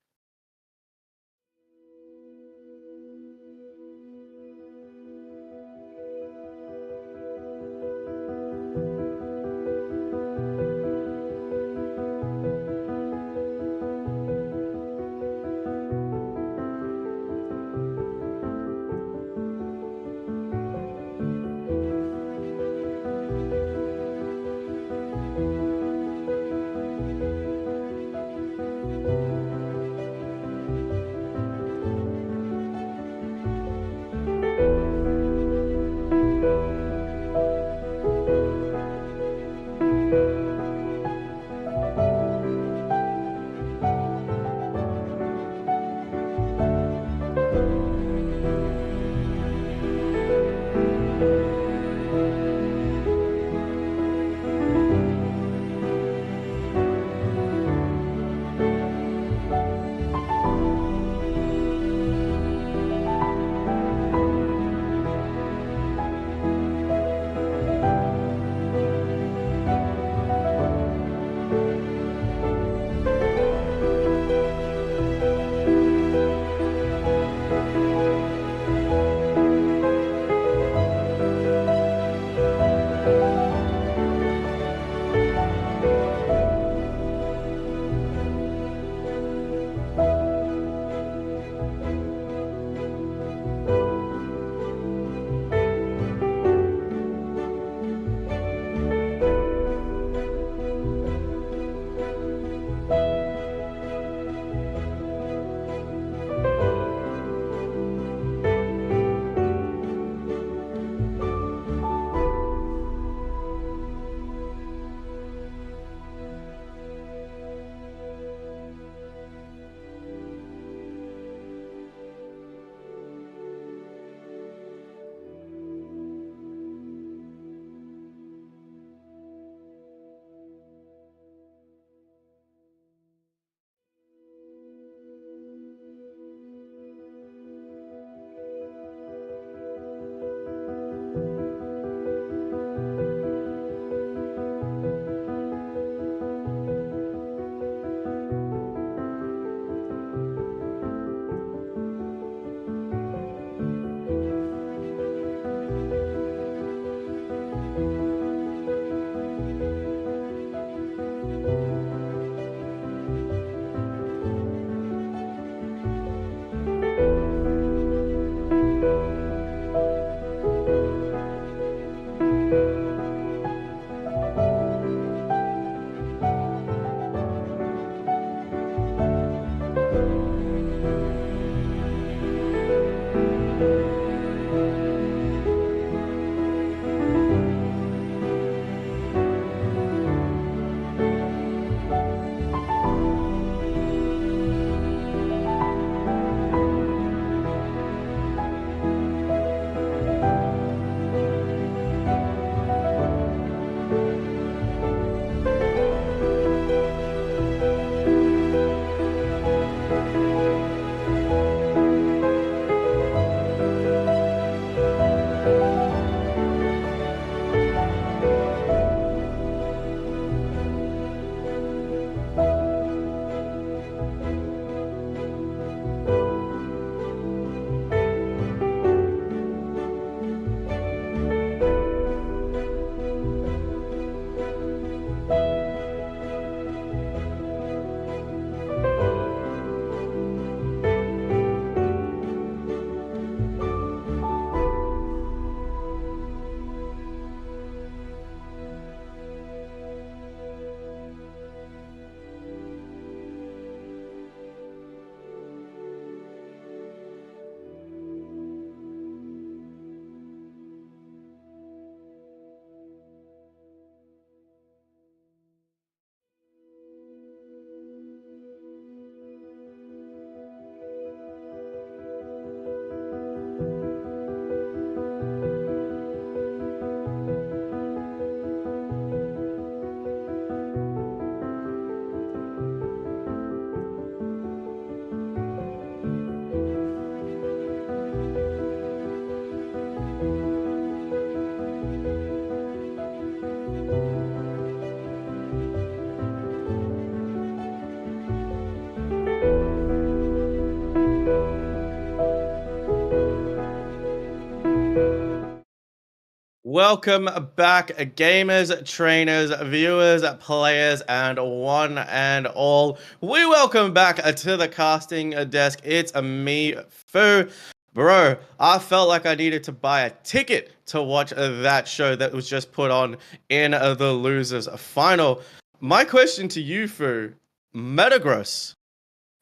Welcome back, gamers, trainers, viewers, players, and one and all. We welcome back to the casting desk. It's me, Fu. Bro, I felt like I needed to buy a ticket to watch that show that was just put on in the losers final. My question to you, Fu, Metagross.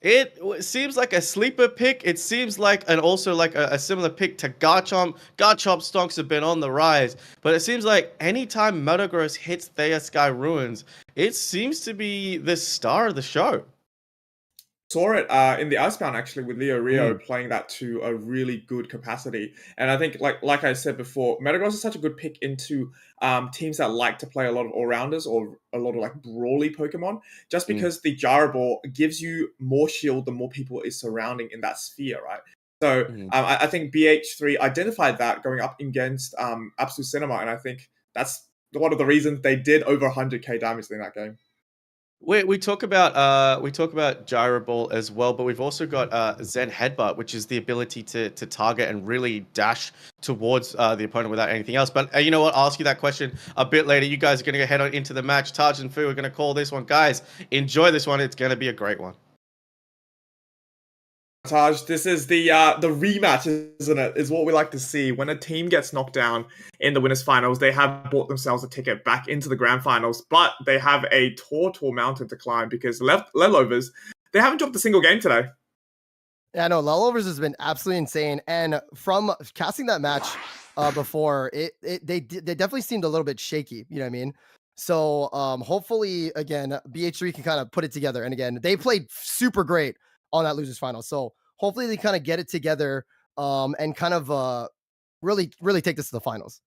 It seems like a sleeper pick. It seems like also like a similar pick to Garchomp. Garchomp stocks have been on the rise, but it seems like anytime Metagross hits Thea Sky Ruins, it seems to be the star of the show. Saw it in the Icebound actually with Leo Rio playing that to a really good capacity, and I think like I said before, Metagross is such a good pick into teams that like to play a lot of all-rounders or a lot of like brawly Pokemon, just because the Gyro Ball gives you more shield the more people is surrounding in that sphere, right? So I think BH3 identified that going up against Absolute Cinema, and I think that's one of the reasons they did over 100k damage in that game. We talk about Gyro Ball as well, but we've also got Zen Headbutt, which is the ability to target and really dash towards the opponent without anything else. But you know what? I'll ask you that question a bit later. You guys are going to head on into the match. Taj and Fu are going to call this one. Guys, enjoy this one. It's going to be a great one. Taj, this is the rematch, isn't it? Is what we like to see. When a team gets knocked down in the winners finals, they have bought themselves a ticket back into the grand finals, but they have a tall mountain to climb because Lelovers, they haven't dropped a single game today. Yeah, no, Lelovers has been absolutely insane. And from casting that match before, they definitely seemed a little bit shaky. You know what I mean? So hopefully, again, BH3 can kind of put it together. And again, they played super great on that losers final. So hopefully they kind of get it together and kind of really take this to the finals.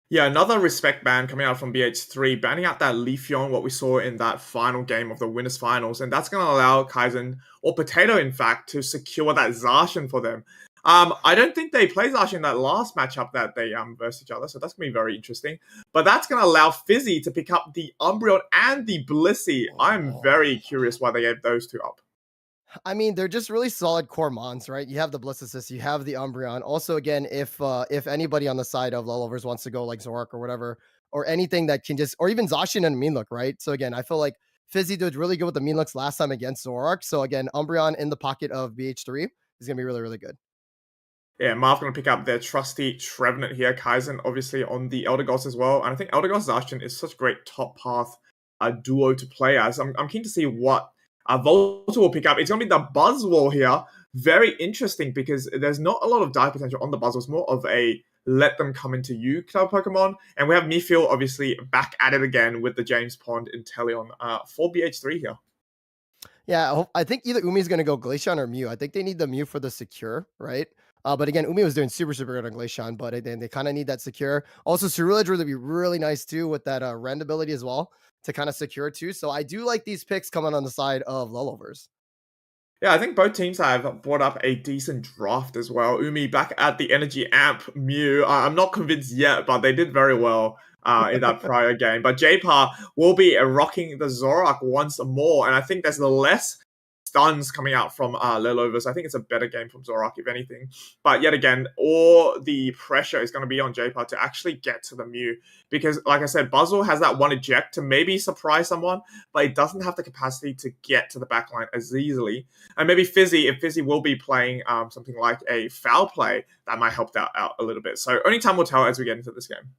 Yeah, another respect ban coming out from BH3, banning out that Leafeon, what we saw in that final game of the winners finals, and that's going to allow Kaizen, or Potato in fact, to secure that Zacian for them. I don't think they played Zacian in that last matchup that they versed each other, so that's going to be very interesting. But that's going to allow Fizzy to pick up the Umbreon and the Blissey. I'm very curious why they gave those two up. I mean, they're just really solid core mons, right? You have the Bliss Assist, you have the Umbreon. Also, again, if anybody on the side of Lelovers wants to go like Zoroark or whatever, or anything that can just, or even Zacian and Mean Look, right? So again, I feel like Fizzy did really good with the Mean Looks last time against Zoroark. So again, Umbreon in the pocket of BH3 is going to be really good. Yeah, Marv going to pick up their trusty Trevenant here. Kaizen obviously on the Elder Gods as well. And I think Elder Gods Zacian is such a great top path duo to play as. I'm keen to see what Volta will pick up. It's going to be the Buzzwole here. Very interesting because there's not a lot of die potential on the Buzzwole. It's more of a let them come into you type Pokemon. And we have Mifil obviously back at it again with the James Pond Inteleon for BH3 here. Yeah, I think either Umi's going to go Glaceon or Mew. I think they need the Mew for the secure, right? But again, Umi was doing super good on Glaceon, but they kind of need that secure. Also, Ceruledge would be really nice too with that Rend ability as well to kind of secure too. So I do like these picks coming on the side of Lelovers. Yeah, I think both teams have brought up a decent draft as well. Umi back at the Energy Amp Mew. I'm not convinced yet, but they did very well in that prior game. But J-Par will be rocking the Zoroark once more, and I think there's less stuns coming out from Lelovers. I think it's a better game from Zoroark, if anything. But yet again, all the pressure is going to be on J-Par to actually get to the Mew. Because, like I said, Buzzwole has that one eject to maybe surprise someone, but it doesn't have the capacity to get to the backline as easily. And maybe Fizzy, if Fizzy will be playing something like a foul play, that might help that out a little bit. So only time will tell as we get into this game.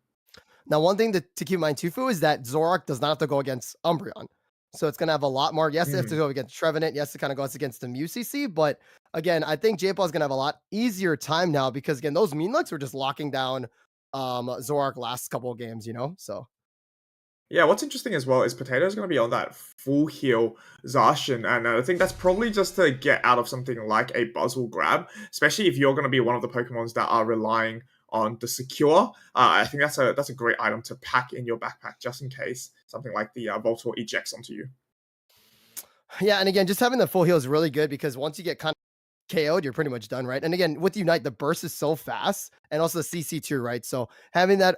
Now, one thing to keep in mind, too, Fu, is that Zoroark does not have to go against Umbreon. So it's going to have a lot more. Yes, they have to go against Trevenant. Yes, it kind of goes against the Mew CC. But again, I think J-Paul is going to have a lot easier time now because, again, those Mean Looks were just locking down Zoroark last couple of games, you know? So. Yeah, what's interesting as well is Potato's going to be on that full heal Zacian, and I think that's probably just to get out of something like a Buzzwole grab, especially if you're going to be one of the Pokemons that are relying on the secure. I think that's a great item to pack in your backpack just in case something like the Voltor ejects onto you. Yeah, and again, just having the full heal is really good because once you get kind of KO'd, you're pretty much done, right? And again, with Unite, the burst is so fast, and also the CC too, right? So having that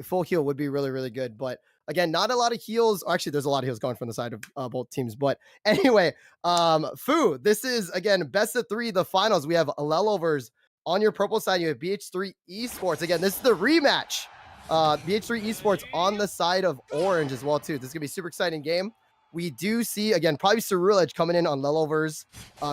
full heal would be really good. But again, not a lot of heals. Actually, there's a lot of heals going from the side of both teams. But anyway, Fu, this is again best of 3, the finals. We have Lelovers on your purple side. You have BH3 Esports. Again, this is the rematch BH3 Esports on the side of orange as well too. This is gonna be a super exciting game. We do see again probably Ceruledge coming in on Lelovers,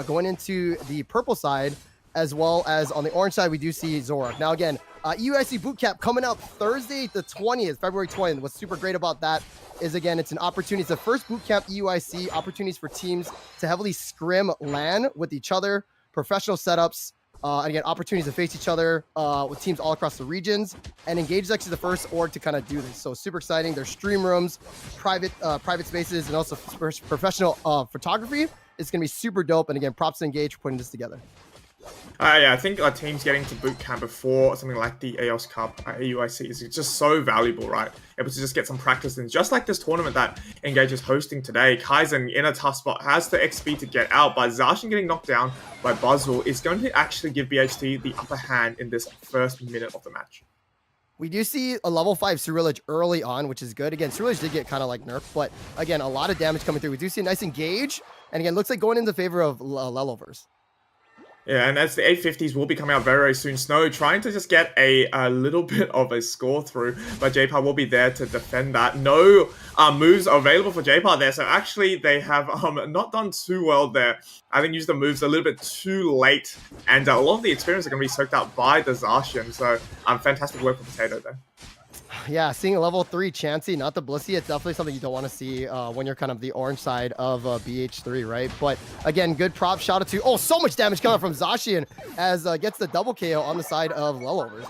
going into the purple side, as well as on the orange side we do see Zorak. Now again, EUIC Bootcamp coming up Thursday the 20th, February 20th. What's super great about that is again it's an opportunity. It's the first Bootcamp EUIC opportunities for teams to heavily scrim LAN with each other, professional setups. And again, opportunities to face each other with teams all across the regions. And INGAGE is actually the first org to kind of do this. So super exciting. There's stream rooms, private spaces, and also professional photography. It's going to be super dope. And again, props to INGAGE for putting this together. Yeah, I think teams getting to boot camp before something like the AOS Cup, AUIC is just so valuable, right? Able to just get some practice in, just like this tournament that INGAGE is hosting today. Kaizen in a tough spot, has the XP to get out, but Zacian getting knocked down by Buzzwell is going to actually give BHT the upper hand in this first minute of the match. We do see a level 5 Ceruledge early on, which is good. Again, Ceruledge did get kind of like nerfed, but again, a lot of damage coming through. We do see a nice engage, and again, looks like going in the favor of Lelovers. Yeah, and as the 850s will be coming out very, very soon, Snow trying to just get a little bit of a score through, but JPAR will be there to defend that. No moves are available for JPAR there, so actually they have not done too well there. I think used the moves a little bit too late, and a lot of the experience are going to be soaked up by the Zacian, so fantastic work for Potato there. Yeah, seeing a level 3 Chansey, not the Blissey, it's definitely something you don't want to see when you're kind of the orange side of BH3, right? But again, good prop. Shout out to, oh, so much damage coming from Zacian as gets the double KO on the side of Lelovers.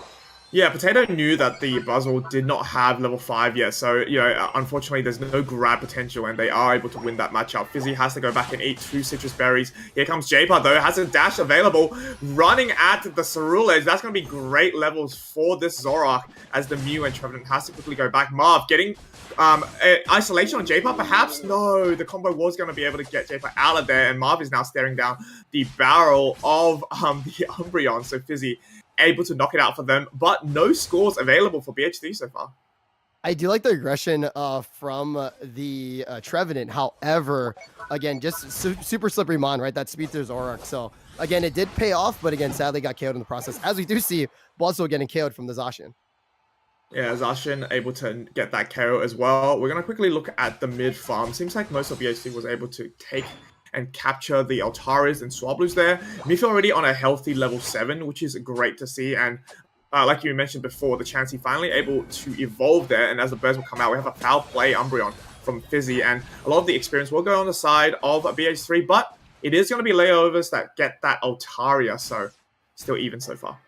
Yeah, Potato knew that the Buzzwell did not have level 5 yet, so, you know, unfortunately there's no grab potential, and they are able to win that matchup. Fizzy has to go back and eat 2 citrus berries. Here comes JPAR, though, has a dash available, running at the Ceruledge. That's going to be great levels for this Zorak, as the Mew and Trevenant has to quickly go back. Marv getting isolation on JPAR, perhaps? No, the combo was going to be able to get JPAR out of there, and Marv is now staring down the barrel of the Umbreon, so Fizzy able to knock it out for them, but no scores available for BHD so far. I do like the aggression from the Trevenant. However, again, just super slippery mon, right? That speed through Zorak. So again, it did pay off, but again, sadly got KO'd in the process. As we do see, Buzzwell getting KO'd from the Zacian. Yeah, Zacian able to get that KO as well. We're going to quickly look at the mid farm. Seems like most of BHD was able to take and capture the Altaris and Swablu's there. Miffy already on a healthy level 7, which is great to see. And like you mentioned before, the Chansey finally able to evolve there. And as the birds will come out, we have a foul play Umbreon from Fizzy. And a lot of the experience will go on the side of BH3, but it is going to be layovers that get that Altaria. So still even so far.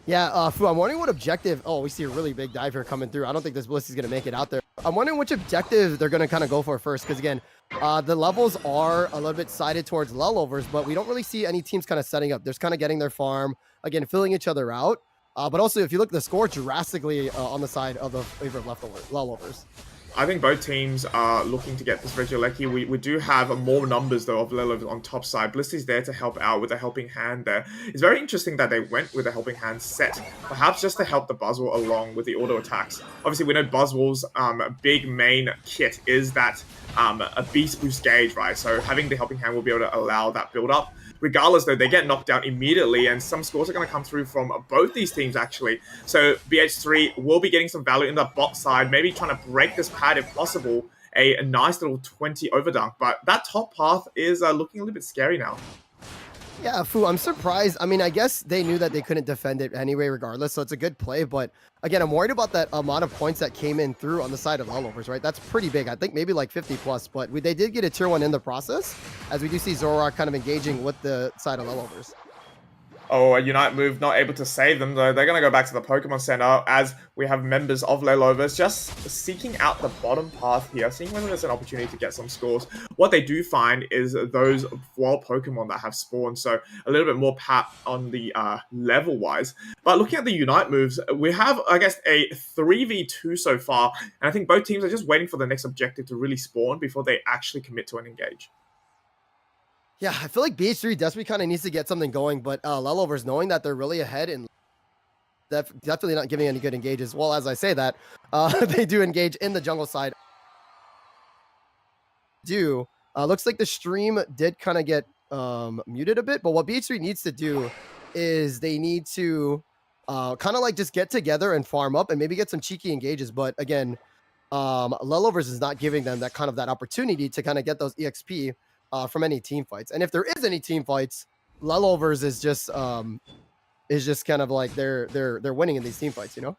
Yeah, Fu, I'm wondering what objective... Oh, we see a really big dive here coming through. I don't think this Bliss is going to make it out there. I'm wondering which objective they're going to kind of go for first, because again, the levels are a little bit sided towards Lelovers, but we don't really see any teams kind of setting up. They're just kind of getting their farm, again, filling each other out. But also, if you look at the score, drastically on the side of the favorite Lelovers. I think both teams are looking to get this Regieleki. We do have more numbers, though, of Lelovers on top side. Bliss is there to help out with a helping hand there. It's very interesting that they went with a helping hand set, perhaps just to help the Buzzwell along with the auto attacks. Obviously, we know Buzzwell's big main kit is that a Beast Boost gauge, right? So having the helping hand will be able to allow that build up. Regardless, though, they get knocked down immediately, and some scores are going to come through from both these teams, actually. So BH3 will be getting some value in the bot side, maybe trying to break this pad if possible. A nice little 20 overdunk, but that top path is looking a little bit scary now. Yeah, Fu, I'm surprised. I mean, I guess they knew that they couldn't defend it anyway, regardless, so it's a good play. But again, I'm worried about that amount of points that came in through on the side of Lelovers, right? That's pretty big. I think maybe like 50 plus, but they did get a tier 1 in the process, as we do see Zorak kind of engaging with the side of Lelovers. Oh, a Unite move not able to save them, though. They're going to go back to the Pokemon Center as we have members of Lelovers just seeking out the bottom path here, seeing whether there's an opportunity to get some scores. What they do find is those wild Pokemon that have spawned, so a little bit more pap on the level-wise. But looking at the Unite moves, we have, I guess, a 3v2 so far, and I think both teams are just waiting for the next objective to really spawn before they actually commit to an engage. Yeah, I feel like BH3 desperately kind of needs to get something going, but Lelovers, knowing that they're really ahead and definitely not giving any good engages. Well, as I say that, they do engage in the jungle side. Looks like the stream did kind of get muted a bit, but what BH3 needs to do is they need to kind of like just get together and farm up and maybe get some cheeky engages. But again, Lelovers is not giving them that opportunity to kind of get those EXP from any team fights. And if there is any team fights, Lelovers is just kind of like they're winning in these team fights, you know?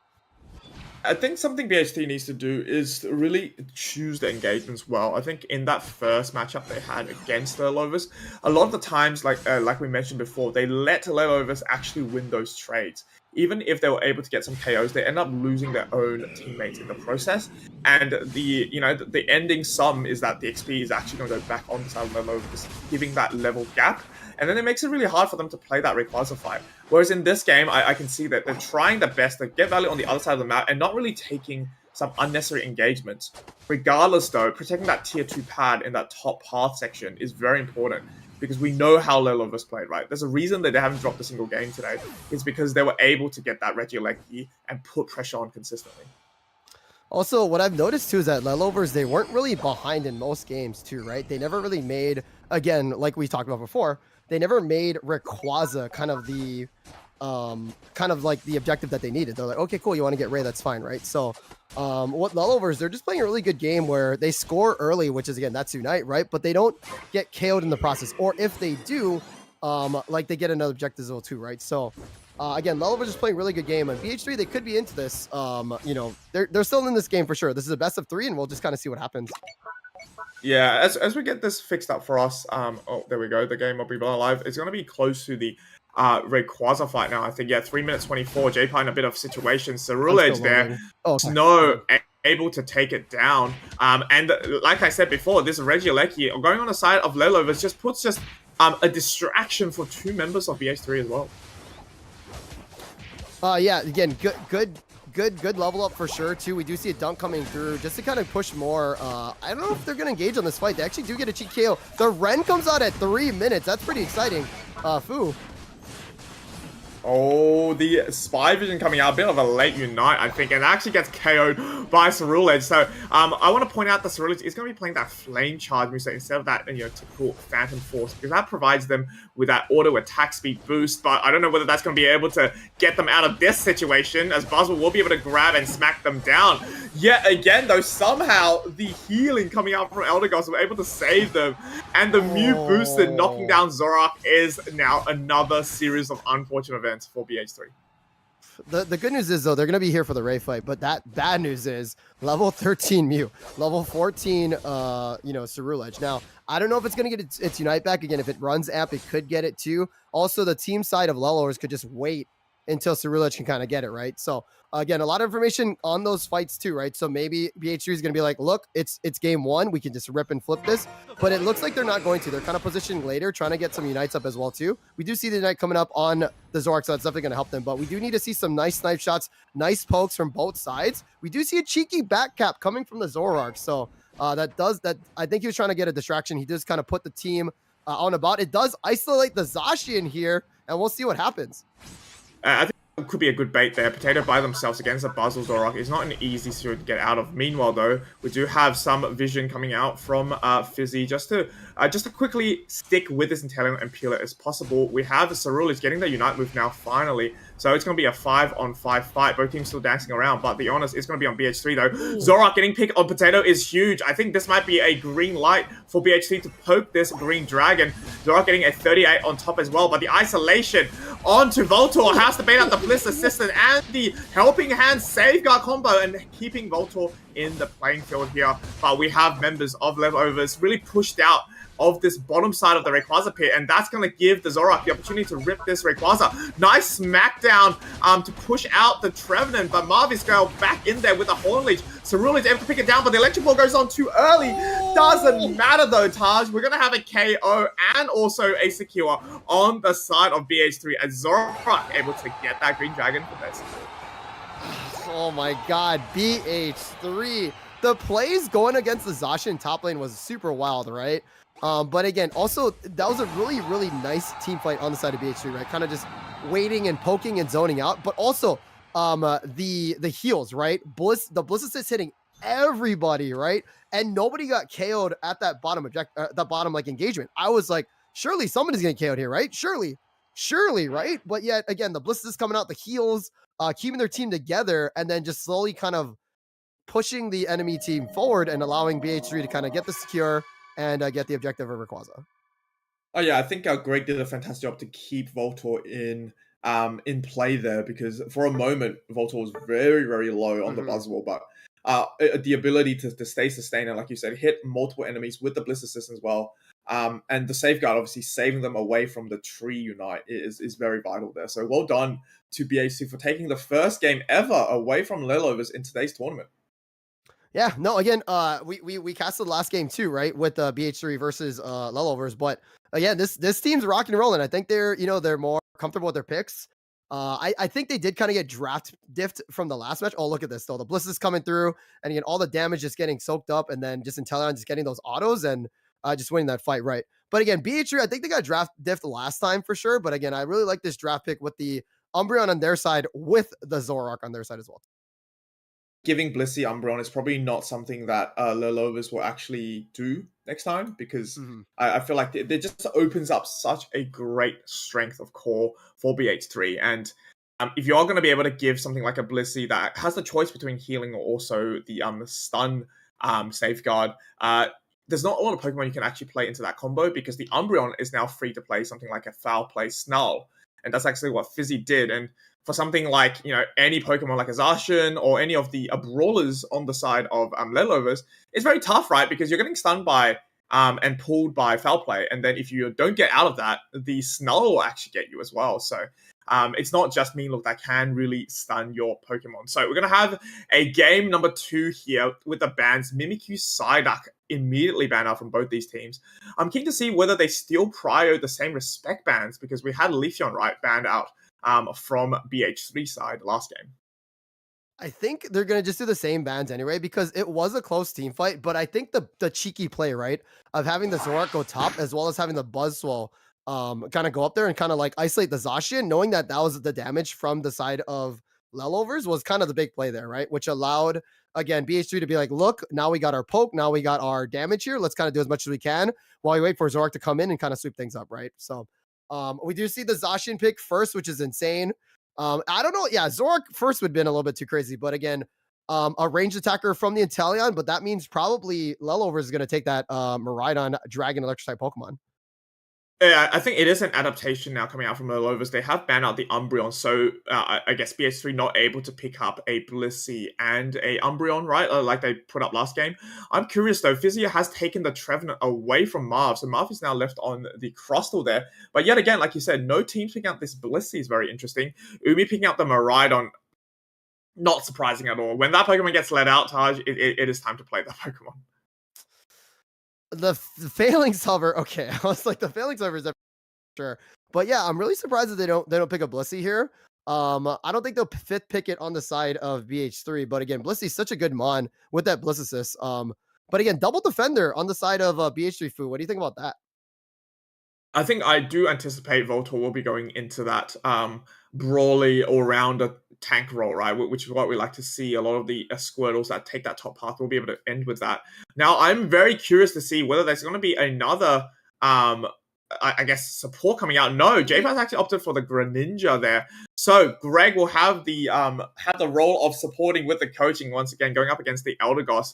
I think something BHT needs to do is really choose the engagements well. I think in that first matchup they had against the Lelovers, a lot of the times, like we mentioned before, they let Lelovers actually win those trades. Even if they were able to get some KOs, they end up losing their own teammates in the process. And the ending sum is that the XP is actually going to go back on the side of Lelovers, giving that level gap. And then it makes it really hard for them to play that Rayquaza fight. Whereas in this game, I can see that they're trying their best to get value on the other side of the map and not really taking some unnecessary engagements. Regardless, though, protecting that tier 2 pad in that top path section is very important because we know how Lelovers played, right? There's a reason that they haven't dropped a single game today. It's because they were able to get that Regieleki and put pressure on consistently. Also, what I've noticed too is that Lelovers, they weren't really behind in most games too, right? They never really made, again, like we talked about before, they never made Rayquaza kind of like the objective that they needed. They're like, okay, cool, you want to get Ray, that's fine, right? So what Lelovers, they're just playing a really good game where they score early, which is, again, that's Unite, right? But they don't get KO'd in the process. Or if they do, like they get another objective as well too, right? So again, Lelovers is playing a really good game, and BH3, they could be into this. They're still in this game for sure. This is a best of 3, and we'll just kind of see what happens. Yeah, as we get this fixed up for us, oh, there we go. The game will be live. It's going to be close to the Rayquaza fight now. I think, 3 minutes 24. J-Pie in a bit of situation. Cerulege there. Oh, okay. No, able to take it down. And like I said before, this Regieleki going on the side of Lelovers just puts a distraction for 2 members of BH3 as well. Yeah, again, good level up for sure too. We do see a dunk coming through just to kind of push more. I don't know if they're going to engage on this fight. They actually do get a cheat KO. The Ren comes out at 3 minutes. That's pretty exciting. Fu. Oh, the Spy Vision coming out. A bit of a late Unite, I think, and actually gets KO'd by Cerulege. So, I want to point out that Cerulege is going to be playing that Flame Charge moveset instead of that, typical Phantom Force, because that provides them with that auto attack speed boost. But I don't know whether that's going to be able to get them out of this situation, as Buzzwell will be able to grab and smack them down. Yet again, though, somehow the healing coming out from Eldegoss were able to save them, and the Mew boosted knocking down Zoroark is now another series of unfortunate events for BH3. The good news is, though, they're going to be here for the Ray fight, but that bad news is level 13 Mew, level 14, Cerulege. Now, I don't know if it's going to get its Unite back. Again, if it runs amp, it could get it too. Also, the team side of Lelovers could just wait until Cerulege can kind of get it, right? So, again, a lot of information on those fights too, right? So maybe BH3 is going to be like, look, it's game 1. We can just rip and flip this. But it looks like they're not going to. They're kind of positioning later, trying to get some Unites up as well too. We do see the Unite coming up on the Zoroark, so that's definitely going to help them. But we do need to see some nice snipe shots, nice pokes from both sides. We do see a cheeky back cap coming from the Zoroark. So that I think he was trying to get a distraction. He just kind of put the team on about. It does isolate the Zacian here, and we'll see what happens. I think it could be a good bait there. Potato by themselves against a Buzzwell Zoroark is not an easy situation to get out of. Meanwhile, though, we do have some vision coming out from Fizzy just to quickly stick with this Inteleon and peel it as possible. We have Cerulege getting the Unite move now, finally. So it's going to be a 5-on-5 fight. Both teams still dancing around, but be honest, it's going to be on BH3, though. Zoroark getting picked on Potato is huge. I think this might be a green light for BH3 to poke this green dragon. Zoroark getting a 38 on top as well, but the isolation onto Voltor has to bait out the Bliss Assistant and the Helping Hand Safeguard combo and keeping Voltor in the playing field here. But we have members of Lelovers really pushed out of this bottom side of the Rayquaza pit, and that's going to give the Zoroark the opportunity to rip this Rayquaza. Nice smackdown to push out the Trevenant, but Marvis Gale back in there with the Horn Leech. Cerulege able to pick it down, but the Electric Ball goes on too early. Doesn't matter though, Taj. We're going to have a KO and also a secure on the side of BH3 as Zoroark able to get that Green Dragon for this. Oh my god, BH3. The plays going against the Zacian top lane was super wild, right? But again, also, that was a really, really nice team fight on the side of BH3, right? Kind of just waiting and poking and zoning out. But also, the heals, right? The Bliss Assist hitting everybody, right? And nobody got KO'd at that bottom engagement. I was like, surely somebody's getting KO'd here, right? Surely. surely, right? But yet again, the Blisters coming out, the heals, keeping their team together, and then just slowly kind of pushing the enemy team forward and allowing BH3 to kind of get the secure and get the objective of Rayquaza. Oh yeah, I think Greg did a fantastic job to keep Voltor in play there, because for a moment Voltor was very, very low on the Buzzwole, but the ability to stay sustained and, like you said, hit multiple enemies with the Bliss Assist as well. And the Safeguard, obviously saving them away from the Tree Unite is very vital there. So well done to BHC for taking the first game ever away from Lelovers in today's tournament. Yeah, no, again, we casted the last game too, right? With BH3 versus Lelovers. But again, this team's rocking and rolling. I think they're more comfortable with their picks. I think they did kind of get draft diffed from the last match. Oh, look at this though. The Bliss is coming through, and again, all the damage just getting soaked up, and then just Inteleon just getting those autos and just winning that fight, right? But again, BH3, I think they got draft diffed last time for sure. But again, I really like this draft pick with the Umbreon on their side with the Zoroark on their side as well. Giving Blissey Umbreon is probably not something that Lelovers will actually do next time, because I feel like it just opens up such a great strength of core for BH3. And if you are going to be able to give something like a Blissey that has the choice between healing or also the stun safeguard, there's not a lot of Pokemon you can actually play into that combo, because the Umbreon is now free to play something like a Foul Play Snarl. And that's actually what Fizzy did. And for something like, any Pokemon like a Zacian or any of the brawlers on the side of Lelovers, it's very tough, right? Because you're getting stunned by and pulled by Foul Play. And then if you don't get out of that, the Snarl will actually get you as well. So it's not just Mean Look that can really stun your Pokemon. So we're going to have a game number 2 here with the bans Mimikyu, Psyduck immediately banned out from both these teams. I'm keen to see whether they still prio the same respect bans, because we had Leafeon, right, banned out from BH3 side last game. I think they're going to just do the same bans anyway, because it was a close team fight. But I think the cheeky play, right, of having the Zoroark go top as well as having the Buzzwole kind of go up there and kind of like isolate the Zacian, knowing that was the damage from the side of Lelovers, was kind of the big play there, right? Which allowed, again, BH3 to be like, look, now we got our poke, now we got our damage here. Let's kind of do as much as we can while we wait for Zoroark to come in and kind of sweep things up, right? So we do see the Zacian pick first, which is insane. I don't know. Yeah, Zoroark first would have been a little bit too crazy, but again, a ranged attacker from the Inteleon, but that means probably Lelovers is going to take that Miraidon Dragon Electric type Pokemon. Yeah, I think it is an adaptation now coming out from Lelovers. They have banned out the Umbreon, so I guess BH3 not able to pick up a Blissey and a Umbreon, right? Like they put up last game. I'm curious though, Physio has taken the Trevenant away from Marv, so Marv is now left on the Crustle there. But yet again, like you said, no teams picking up this Blissey is very interesting. Umi picking up the Miraidon, not surprising at all. When that Pokemon gets let out, Taj, it is time to play that Pokemon. The failing solver, okay. I was like, the failing solver is sure, but yeah, I'm really surprised that they don't pick a Blissey here. I don't think they'll pick it on the side of BH3, but again, Blissey's such a good mon with that Bliss Assist. But again, double defender on the side of BH3 Fu. What do you think about that? I think I do anticipate Voltor will be going into that brawly all-rounder tank role, right? Which is what we like to see. A lot of the Squirtles that take that top path will be able to end with that. Now, I'm very curious to see whether there's going to be another, I guess, support coming out. No, J-Pass actually opted for the Greninja there. So Greg will have the role of supporting with the coaching once again, going up against the Eldegoss.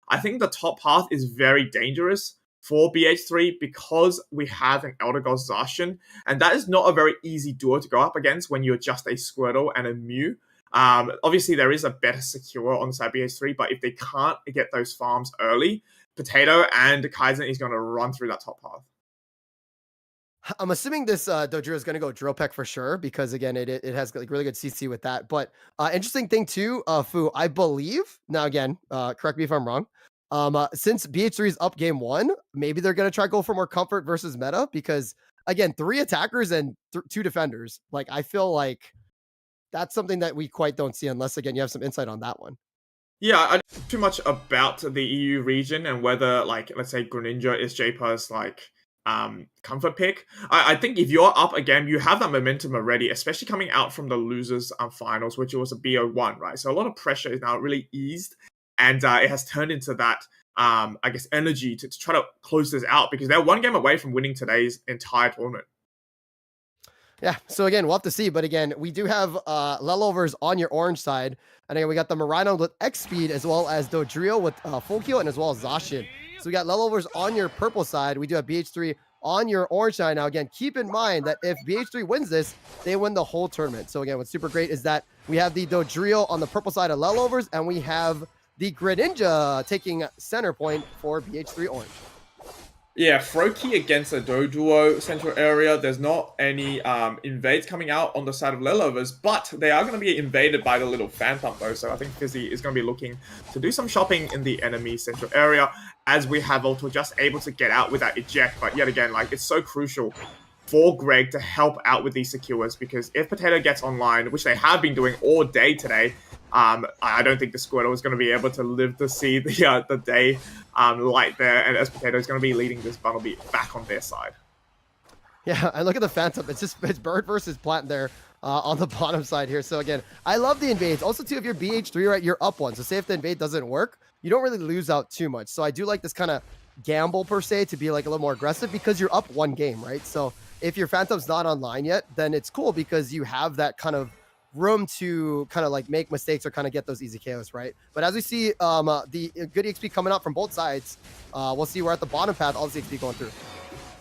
I think the top path is very dangerous for BH3 because we have an Eldegoss Zacian, and that is not a very easy duo to go up against when you're just a Squirtle and a Mew. Obviously, there is a better secure on the side of BH3, but if they can't get those farms early, Potato and Kaizen is going to run through that top path. I'm assuming this Dodrio is going to go Drill Peck for sure, because again, it has like really good CC with that. But interesting thing too, Fu, I believe, now again, correct me if I'm wrong, since BH3 is up game 1, maybe they're going to try to go for more comfort versus meta, because again, 3 attackers and 2 defenders. Like, I feel like that's something that we quite don't see unless, again, you have some insight on that one. Yeah, I don't know too much about the EU region and whether, like, let's say Greninja is J-Pa's, like, comfort pick. I think if you're up again, you have that momentum already, especially coming out from the losers finals, which was a BO1, right? So a lot of pressure is now really eased, and it has turned into that, I guess, energy to try to close this out, because they're one game away from winning today's entire tournament. Yeah, so again, we'll have to see. But again, we do have Lelovers on your orange side. And again, we got the Marino with X speed as well as Dodrio with full heal and as well as Zacian. So we got Lelovers on your purple side. We do have BH3 on your orange side. Now, again, keep in mind that if BH3 wins this, they win the whole tournament. So again, what's super great is that we have the Dodrio on the purple side of Lelovers, and we have the Greninja taking center point for BH3 orange. Yeah, Froakie against a Doduo central area. There's not any invades coming out on the side of Lelovers, but they are going to be invaded by the little Phantom though. So I think Fizzy is going to be looking to do some shopping in the enemy central area, as we have Voltor just able to get out with that eject. But yet again, like, it's so crucial for Greg to help out with these secures, because if Potato gets online, which they have been doing all day today, I don't think the Squirtle is going to be able to live to see the day light there, and as Potato is going to be leading this Bunnelby back on their side. Yeah, and look at the Phantom. It's Bird versus Plant there on the bottom side here. So again, I love the invades. Also, too, if you're BH3, right, you're up one. So say if the invade doesn't work, you don't really lose out too much. So I do like this kind of gamble per se to be like a little more aggressive because you're up one game, right? So if your Phantom's not online yet, then it's cool because you have that kind of room to kind of like make mistakes or kind of get those easy KOs, right? But as we see the good XP coming up from both sides, we'll see we're at the bottom path, all this XP going through.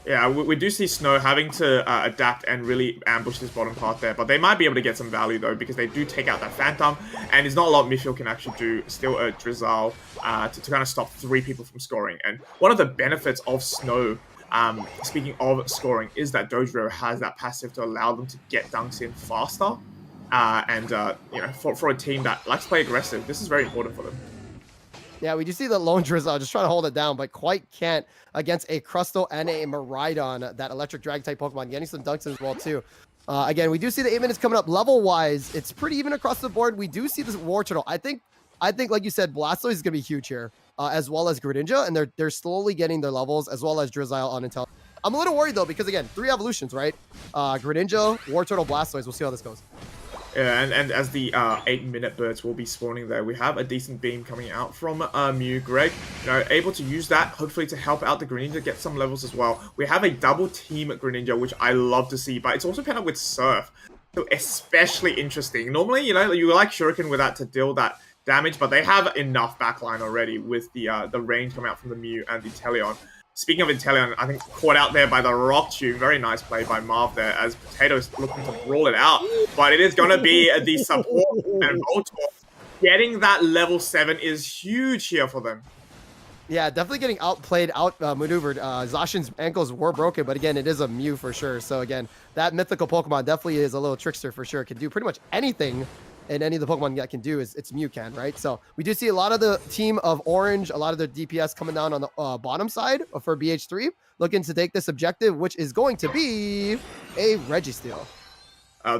Yeah, we do see Snow having to adapt and really ambush this bottom path there, but they might be able to get some value though, because they do take out that Phantom, and there's not a lot Mithril can actually do, still a Drizzle to kind of stop 3 people from scoring. And one of the benefits of Snow, speaking of scoring, is that Dodrio has that passive to allow them to get dunks in faster. You know, for a team that likes to play aggressive, this is very important for them. Yeah, we do see the lone Drizzle just trying to hold it down, but quite can't against a Crustle and a Miraidon, that electric drag type Pokemon, getting some dunks as well too. Again, we do see the 8 minutes coming up. Level wise, it's pretty even across the board. We do see this War Turtle. I think like you said, Blastoise is gonna be huge here, as well as Greninja, and they're slowly getting their levels, as well as Drizzle on Intelligence. I'm a little worried though, because again, 3 evolutions, right? Greninja, War Turtle, Blastoise. We'll see how this goes. Yeah, and as the 8-minute birds will be spawning there, we have a decent beam coming out from Mew. Greg, you know, able to use that, hopefully to help out the Greninja, get some levels as well. We have a double team Greninja, which I love to see, but it's also paired up with Surf. So especially interesting. Normally, you know, you like Shuriken with that to deal that damage, but they have enough backline already with the range coming out from the Mew and the Inteleon. Speaking of Inteleon, I think caught out there by the Rock Tune. Very nice play by Marv there, as Potato's looking to brawl it out. But it is going to be the support, and Voltor getting that level 7 is huge here for them. Yeah, definitely getting outplayed, outmaneuvered. Zacian's ankles were broken, but again, it is a Mew for sure. So again, that mythical Pokemon definitely is a little trickster for sure. It can do pretty much anything, and any of the Pokemon that can do is it's Mew can, right? So we do see a lot of the team of Orange, a lot of their DPS coming down on the bottom side for BH3, looking to take this objective, which is going to be a Registeel.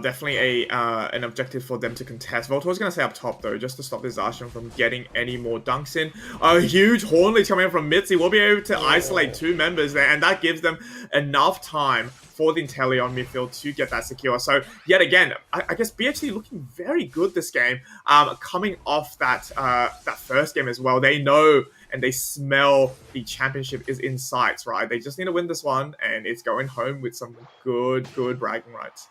Definitely an objective for them to contest. Voltor was going to stay up top, though, just to stop this Zacian from getting any more dunks in. A huge Hornleaf coming in from Mitzi. We'll be able to isolate 2 members there, and that gives them enough time for the Inteleon midfield to get that secure. So, yet again, I guess BHC looking very good this game. Coming off that first game as well, they know and they smell the championship is in sight, right? They just need to win this one, and it's going home with some good bragging rights.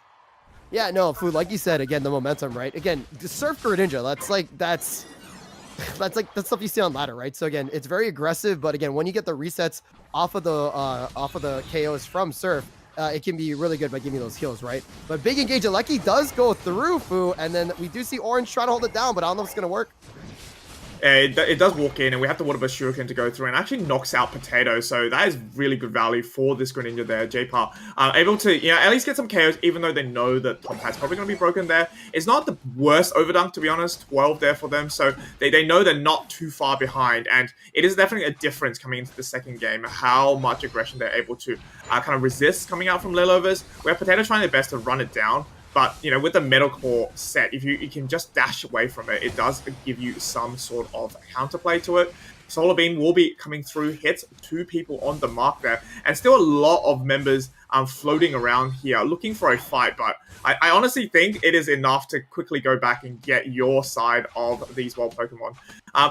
Yeah, no, Food, like you said, again, the momentum, right? Again, the Surf Greninja, that's stuff you see on ladder, right? So again, it's very aggressive, but again, when you get the resets off of the KOs from Surf, it can be really good by giving you those heals, right? But Big Engage Lucky does go through Fu, and then we do see Orange trying to hold it down, but I don't know if it's gonna work. It does walk in, and we have the Water Burst Shuriken to go through, and actually knocks out Potato, so that is really good value for this Greninja there. J-Par able to, you know, at least get some KOs, even though they know that top hat's probably going to be broken there. It's not the worst overdunk, to be honest. 12 there for them, so they know they're not too far behind, and it is definitely a difference coming into the second game, how much aggression they're able to kind of resist coming out from Lilovers, where Potato's trying their best to run it down. But, you know, with the Metal Core set, if you can just dash away from it, it does give you some sort of counterplay to it. Solar Beam will be coming through, hits 2 people on the mark there, and still a lot of members floating around here looking for a fight, but I honestly think it is enough to quickly go back and get your side of these wild Pokemon.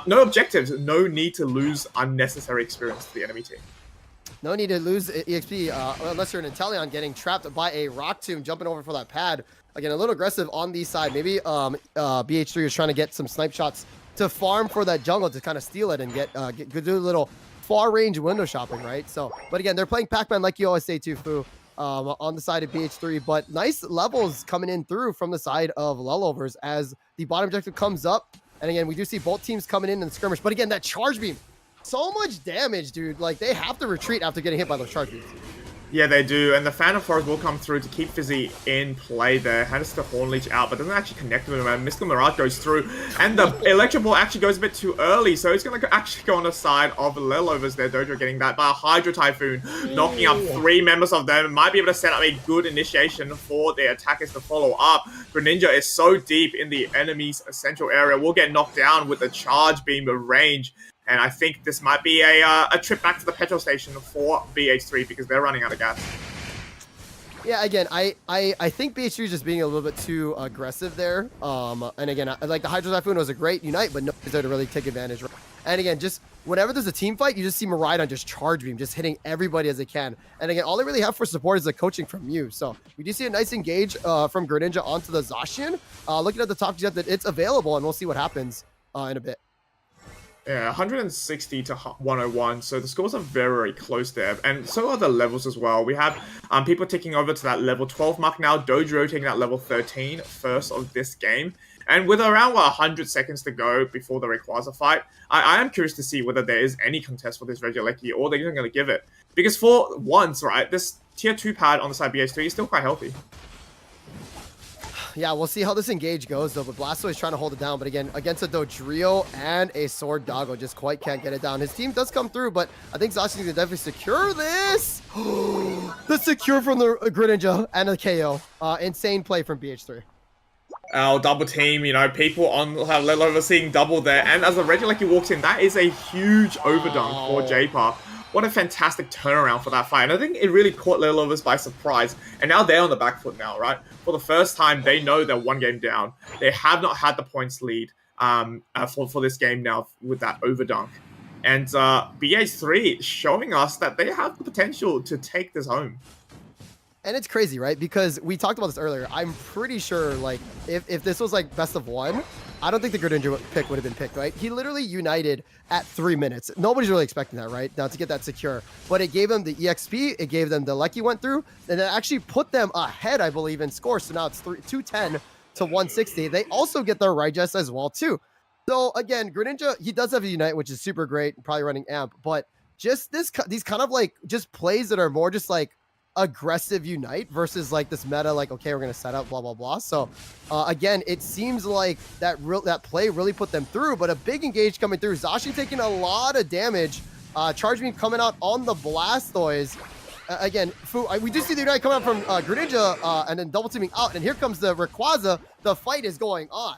No objectives, no need to lose unnecessary experience to the enemy team. No need to lose EXP unless you're an Inteleon getting trapped by a Rock Tomb, jumping over for that pad. Again, a little aggressive on the side. Maybe BH3 is trying to get some snipe shots to farm for that jungle to kind of steal it and do a little far range window shopping, right? So, but again, they're playing Pac-Man like you always say too, Fu, on the side of BH3. But nice levels coming in through from the side of Lullovers as the bottom objective comes up. And again, we do see both teams coming in the skirmish. But again, that charge beam. So much damage, dude. Like, they have to retreat after getting hit by those charge beams. Yeah, they do, and the Phantom Forest will come through to keep Fizzy in play there. Handles the Horn Leech out, but doesn't actually connect with him, and Mystical Mirage goes through, and the Electro Ball actually goes a bit too early, so it's going to actually go on the side of Lullovers there. Dojo getting that by a Hydro Typhoon, knocking up 3 members of them. Might be able to set up a good initiation for the attackers to follow up. Greninja is so deep in the enemy's central area, will get knocked down with the Charge Beam range. And I think this might be a trip back to the petrol station for BH3 because they're running out of gas. Yeah, again, I think BH3 is just being a little bit too aggressive there. And again, like the Hydro Typhoon was a great unite, but nobody's there to really take advantage. And again, just whenever there's a team fight, you just see Miraidon just charge beam, just hitting everybody as they can. And again, all they really have for support is the coaching from you. So we do see a nice engage from Greninja onto the Zacian. Looking at the top jet, that it's available, and we'll see what happens in a bit. Yeah, 160 to 101, so the scores are very close there, and so are the levels as well. We have people ticking over to that level 12 mark now, Dojo taking that level 13 first of this game, and with around 100 seconds to go before the Rayquaza fight, I am curious to see whether there is any contest for this Regieleki, or they're going to give it. Because for once, right, this tier 2 pad on the side BH3 is still quite healthy. Yeah, we'll see how this engage goes, though. But Blastoise is trying to hold it down. But again, against a Dodrio and a Sword Doggo, just quite can't get it down. His team does come through, but I think Zacian's going to definitely secure this. The secure from the Greninja and a KO. Insane play from BH3. Our double team, you know, people on Lullover seeing double there. And as the Regieleki walks in, that is a huge overdunk for J-Par. What a fantastic turnaround for that fight. And I think it really caught Lullovers by surprise. And now they're on the back foot now, right? For the first time, they know they're 1 game down. They have not had the points lead for this game now with that overdunk. And BH3 showing us that they have the potential to take this home. And it's crazy, right? Because we talked about this earlier. I'm pretty sure, like, if this was, like, best of 1, I don't think the Greninja pick would have been picked, right? He literally united at 3 minutes. Nobody's really expecting that, right? Now to get that secure. But it gave them the EXP. It gave them the Lecky went through. And it actually put them ahead, I believe, in score. So now it's 210 to 160. They also get their Rigest as well, too. So, again, Greninja, he does have a unite, which is super great. Probably running amp. But just these kind of, like, just plays that are more just, like, aggressive unite versus like this meta, like, okay, we're gonna set up blah blah blah. So again, it seems like that play really put them through, but a big engage coming through. Zacian taking a lot of damage. Charge beam coming out on the Blastoise. Again, we do see the unite coming out from Greninja and then double teaming out, and here comes the Rayquaza. The fight is going on.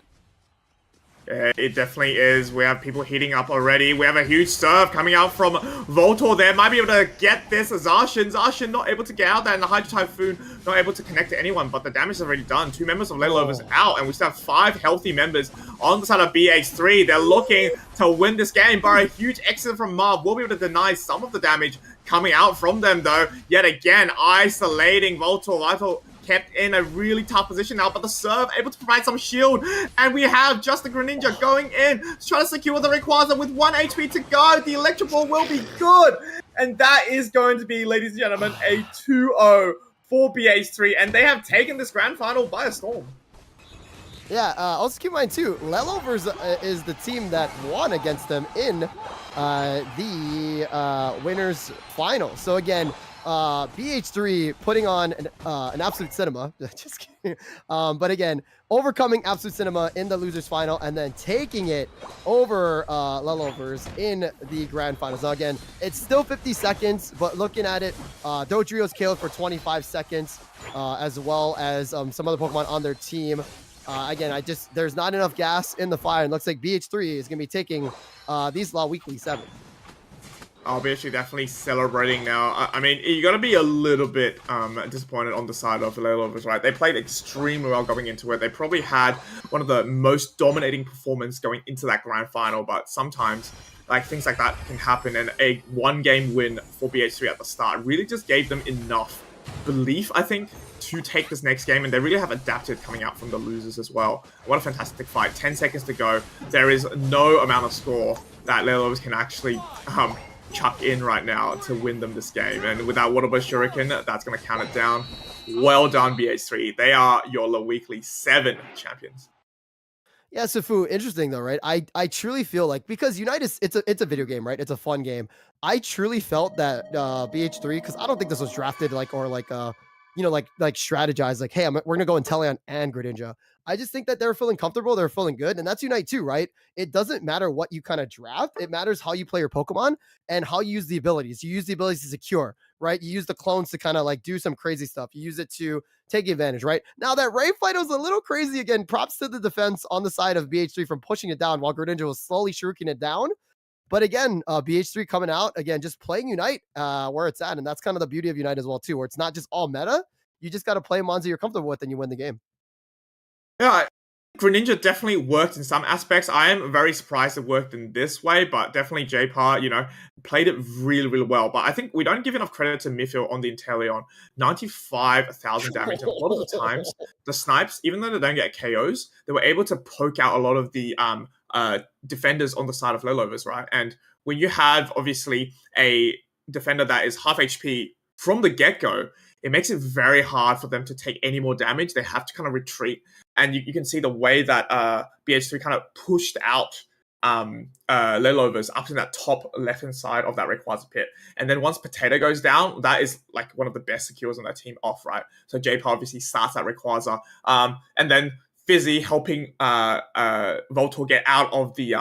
Yeah, it definitely is. We have people heating up already. We have a huge serve coming out from Voltor there. Might be able to get this. Zacian not able to get out there, and the Hydro Typhoon not able to connect to anyone, but the damage is already done. 2 members of Lullovers out, and we still have 5 healthy members on the side of BH3. They're looking to win this game, but a huge exit from Marv will be able to deny some of the damage coming out from them, though. Yet again, isolating Voltor. Kept in a really tough position now, but the serve able to provide some shield, and we have just the Greninja going in to try to secure the Rayquaza with 1 HP to go. The Electro Ball will be good, and that is going to be, ladies and gentlemen, a 2-0 for BH3, and they have taken this grand final by a storm. Yeah, also keep in mind too, Lullovers is the team that won against them in the winners final. So again, BH3 putting on an absolute cinema. Just kidding. But again, overcoming absolute cinema in the losers final and then taking it over Lullovers in the grand finals. Now again, it's still 50 seconds, but looking at it, Dodrio's killed for 25 seconds, as well as some other Pokemon on their team. Again, there's not enough gas in the fire, and looks like BH3 is going to be taking these weekly 7. I'll be actually definitely celebrating now. I mean, you got to be a little bit disappointed on the side of the Lullovers, right? They played extremely well going into it. They probably had one of the most dominating performances going into that grand final, but sometimes like things like that can happen. And a 1-game win for BH3 at the start really just gave them enough belief, I think, to take this next game, and they really have adapted coming out from the losers as well. What a fantastic fight. 10 seconds to go. There is no amount of score that Lelos can actually chuck in right now to win them this game. And with that Water Burst Shuriken, that's going to count it down. Well done, BH3. They are your La Weekly 7 champions. Yeah, Sifu, interesting though, right? I truly feel like, because Unite is it's a video game, right? It's a fun game. I truly felt that BH3, because I don't think this was drafted like, or like like strategized like, hey, we're gonna go in Teleon and Greninja. I just think that they're feeling comfortable, they're feeling good, and that's Unite too, right? It doesn't matter what you kind of draft, it matters how you play your Pokemon and how you use the abilities. You use the abilities to secure, right? You use the clones to kind of like do some crazy stuff. You use it to take advantage, right? Now that Ray fight was a little crazy again. Props to the defense on the side of BH3 from pushing it down while Greninja was slowly shuriking it down. But again, BH3 coming out again, just playing Unite where it's at, and that's kind of the beauty of Unite as well too, where it's not just all meta. You just got to play mons that you're comfortable with, and you win the game. Yeah, Greninja definitely worked in some aspects. I am very surprised it worked in this way, but definitely J-Par, played it really, really well. But I think we don't give enough credit to Mythil on the Inteleon. 95,000 damage. And a lot of the times, the snipes, even though they don't get KOs, they were able to poke out a lot of the defenders on the side of Lelovers, right? And when you have, obviously, a defender that is half HP from the get-go, it makes it very hard for them to take any more damage. They have to kind of retreat. And you can see the way that BH3 kind of pushed out Lelovers up to that top left-hand side of that Rayquaza pit. And then once Potato goes down, that is like one of the best secures on that team off, right? So J-Par obviously starts that Rayquaza. And then Fizzy helping Voltor get out of the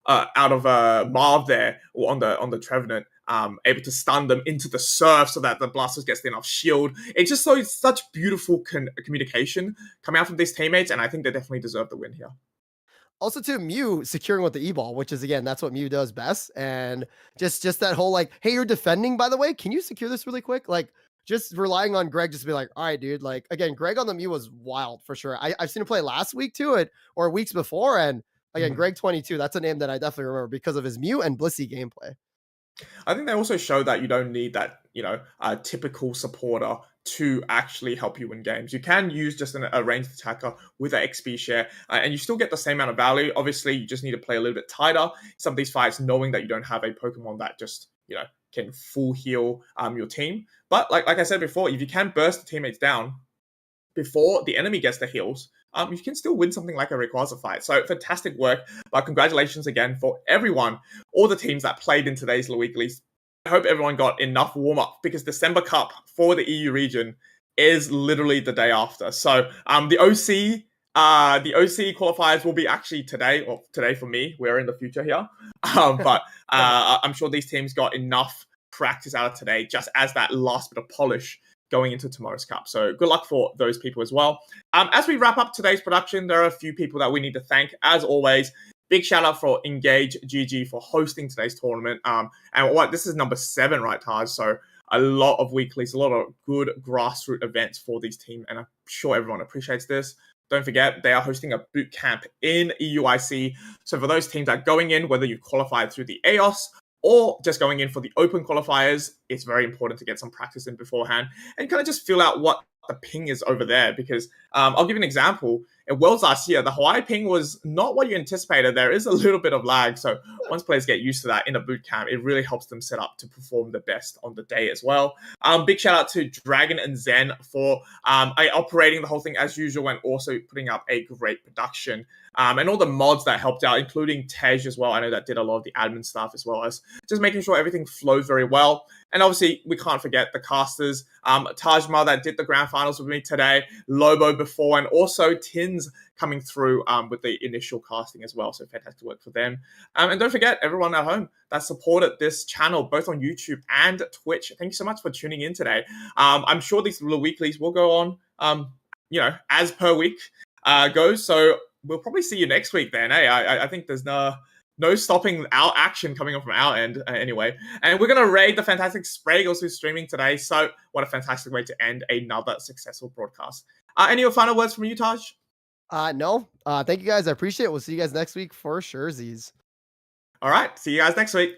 Marv there, or on the Trevenant. Able to stun them into the surf so that the Blastoise gets enough shield. It's just such beautiful communication coming out from these teammates, and I think they definitely deserve the win here. Also, too, Mew securing with the E-ball, which is, again, that's what Mew does best. And just that whole, like, hey, you're defending, by the way, can you secure this really quick? Like, just relying on Greg just to be like, all right, dude. Like, again, Greg on the Mew was wild for sure. I've seen him play last week too, or weeks before. And again, Greg 22, that's a name that I definitely remember because of his Mew and Blissey gameplay. I think they also show that you don't need that, typical supporter to actually help you win games. You can use just a ranged attacker with an XP share, and you still get the same amount of value. Obviously, you just need to play a little bit tighter some of these fights, knowing that you don't have a Pokemon that just, can full heal your team. But like I said before, if you can burst the teammates down before the enemy gets the heals, you can still win something like a Rayquaza fight. So fantastic work. But congratulations again for everyone, all the teams that played in today's La Weeklies. I hope everyone got enough warm-up, because December Cup for the EU region is literally the day after. So the OC qualifiers will be actually today, or today for me. We're in the future here. But I'm sure these teams got enough practice out of today, just as that last bit of polish going into tomorrow's cup. So good luck for those people as well. As we wrap up today's production, there are a few people that we need to thank. As always, big shout out for INGAGE GG for hosting today's tournament. And this is number 7, right, Taj? So a lot of weeklies, a lot of good grassroots events for these teams, and I'm sure everyone appreciates this. Don't forget, they are hosting a boot camp in EUIC. So for those teams that are going in, whether you've qualified through the EOS or just going in for the open qualifiers, it's very important to get some practice in beforehand and kind of just feel out what the ping is over there. Because I'll give you an example. In Worlds last year, the Hawaii ping was not what you anticipated. There is a little bit of lag. So once players get used to that in a boot camp, it really helps them set up to perform the best on the day as well. Big shout out to Dragon and Zen for operating the whole thing as usual, and also putting up a great production. And all the mods that helped out, including Tej as well. I know that did a lot of the admin stuff, as well as just making sure everything flows very well. And obviously, we can't forget the casters. Tajma that did the grand finals with me today, Lobo before, and also Tins coming through with the initial casting as well. So fantastic work for them. And don't forget, everyone at home that supported this channel, both on YouTube and Twitch. Thank you so much for tuning in today. I'm sure these little weeklies will go on, as per week goes. So we'll probably see you next week then. I think there's no stopping our action coming up from our end anyway. And we're going to raid the fantastic Spraggles who's streaming today. So what a fantastic way to end another successful broadcast. Any final words from you, Taj? No. Thank you guys. I appreciate it. We'll see you guys next week for Sherzies. All right, see you guys next week.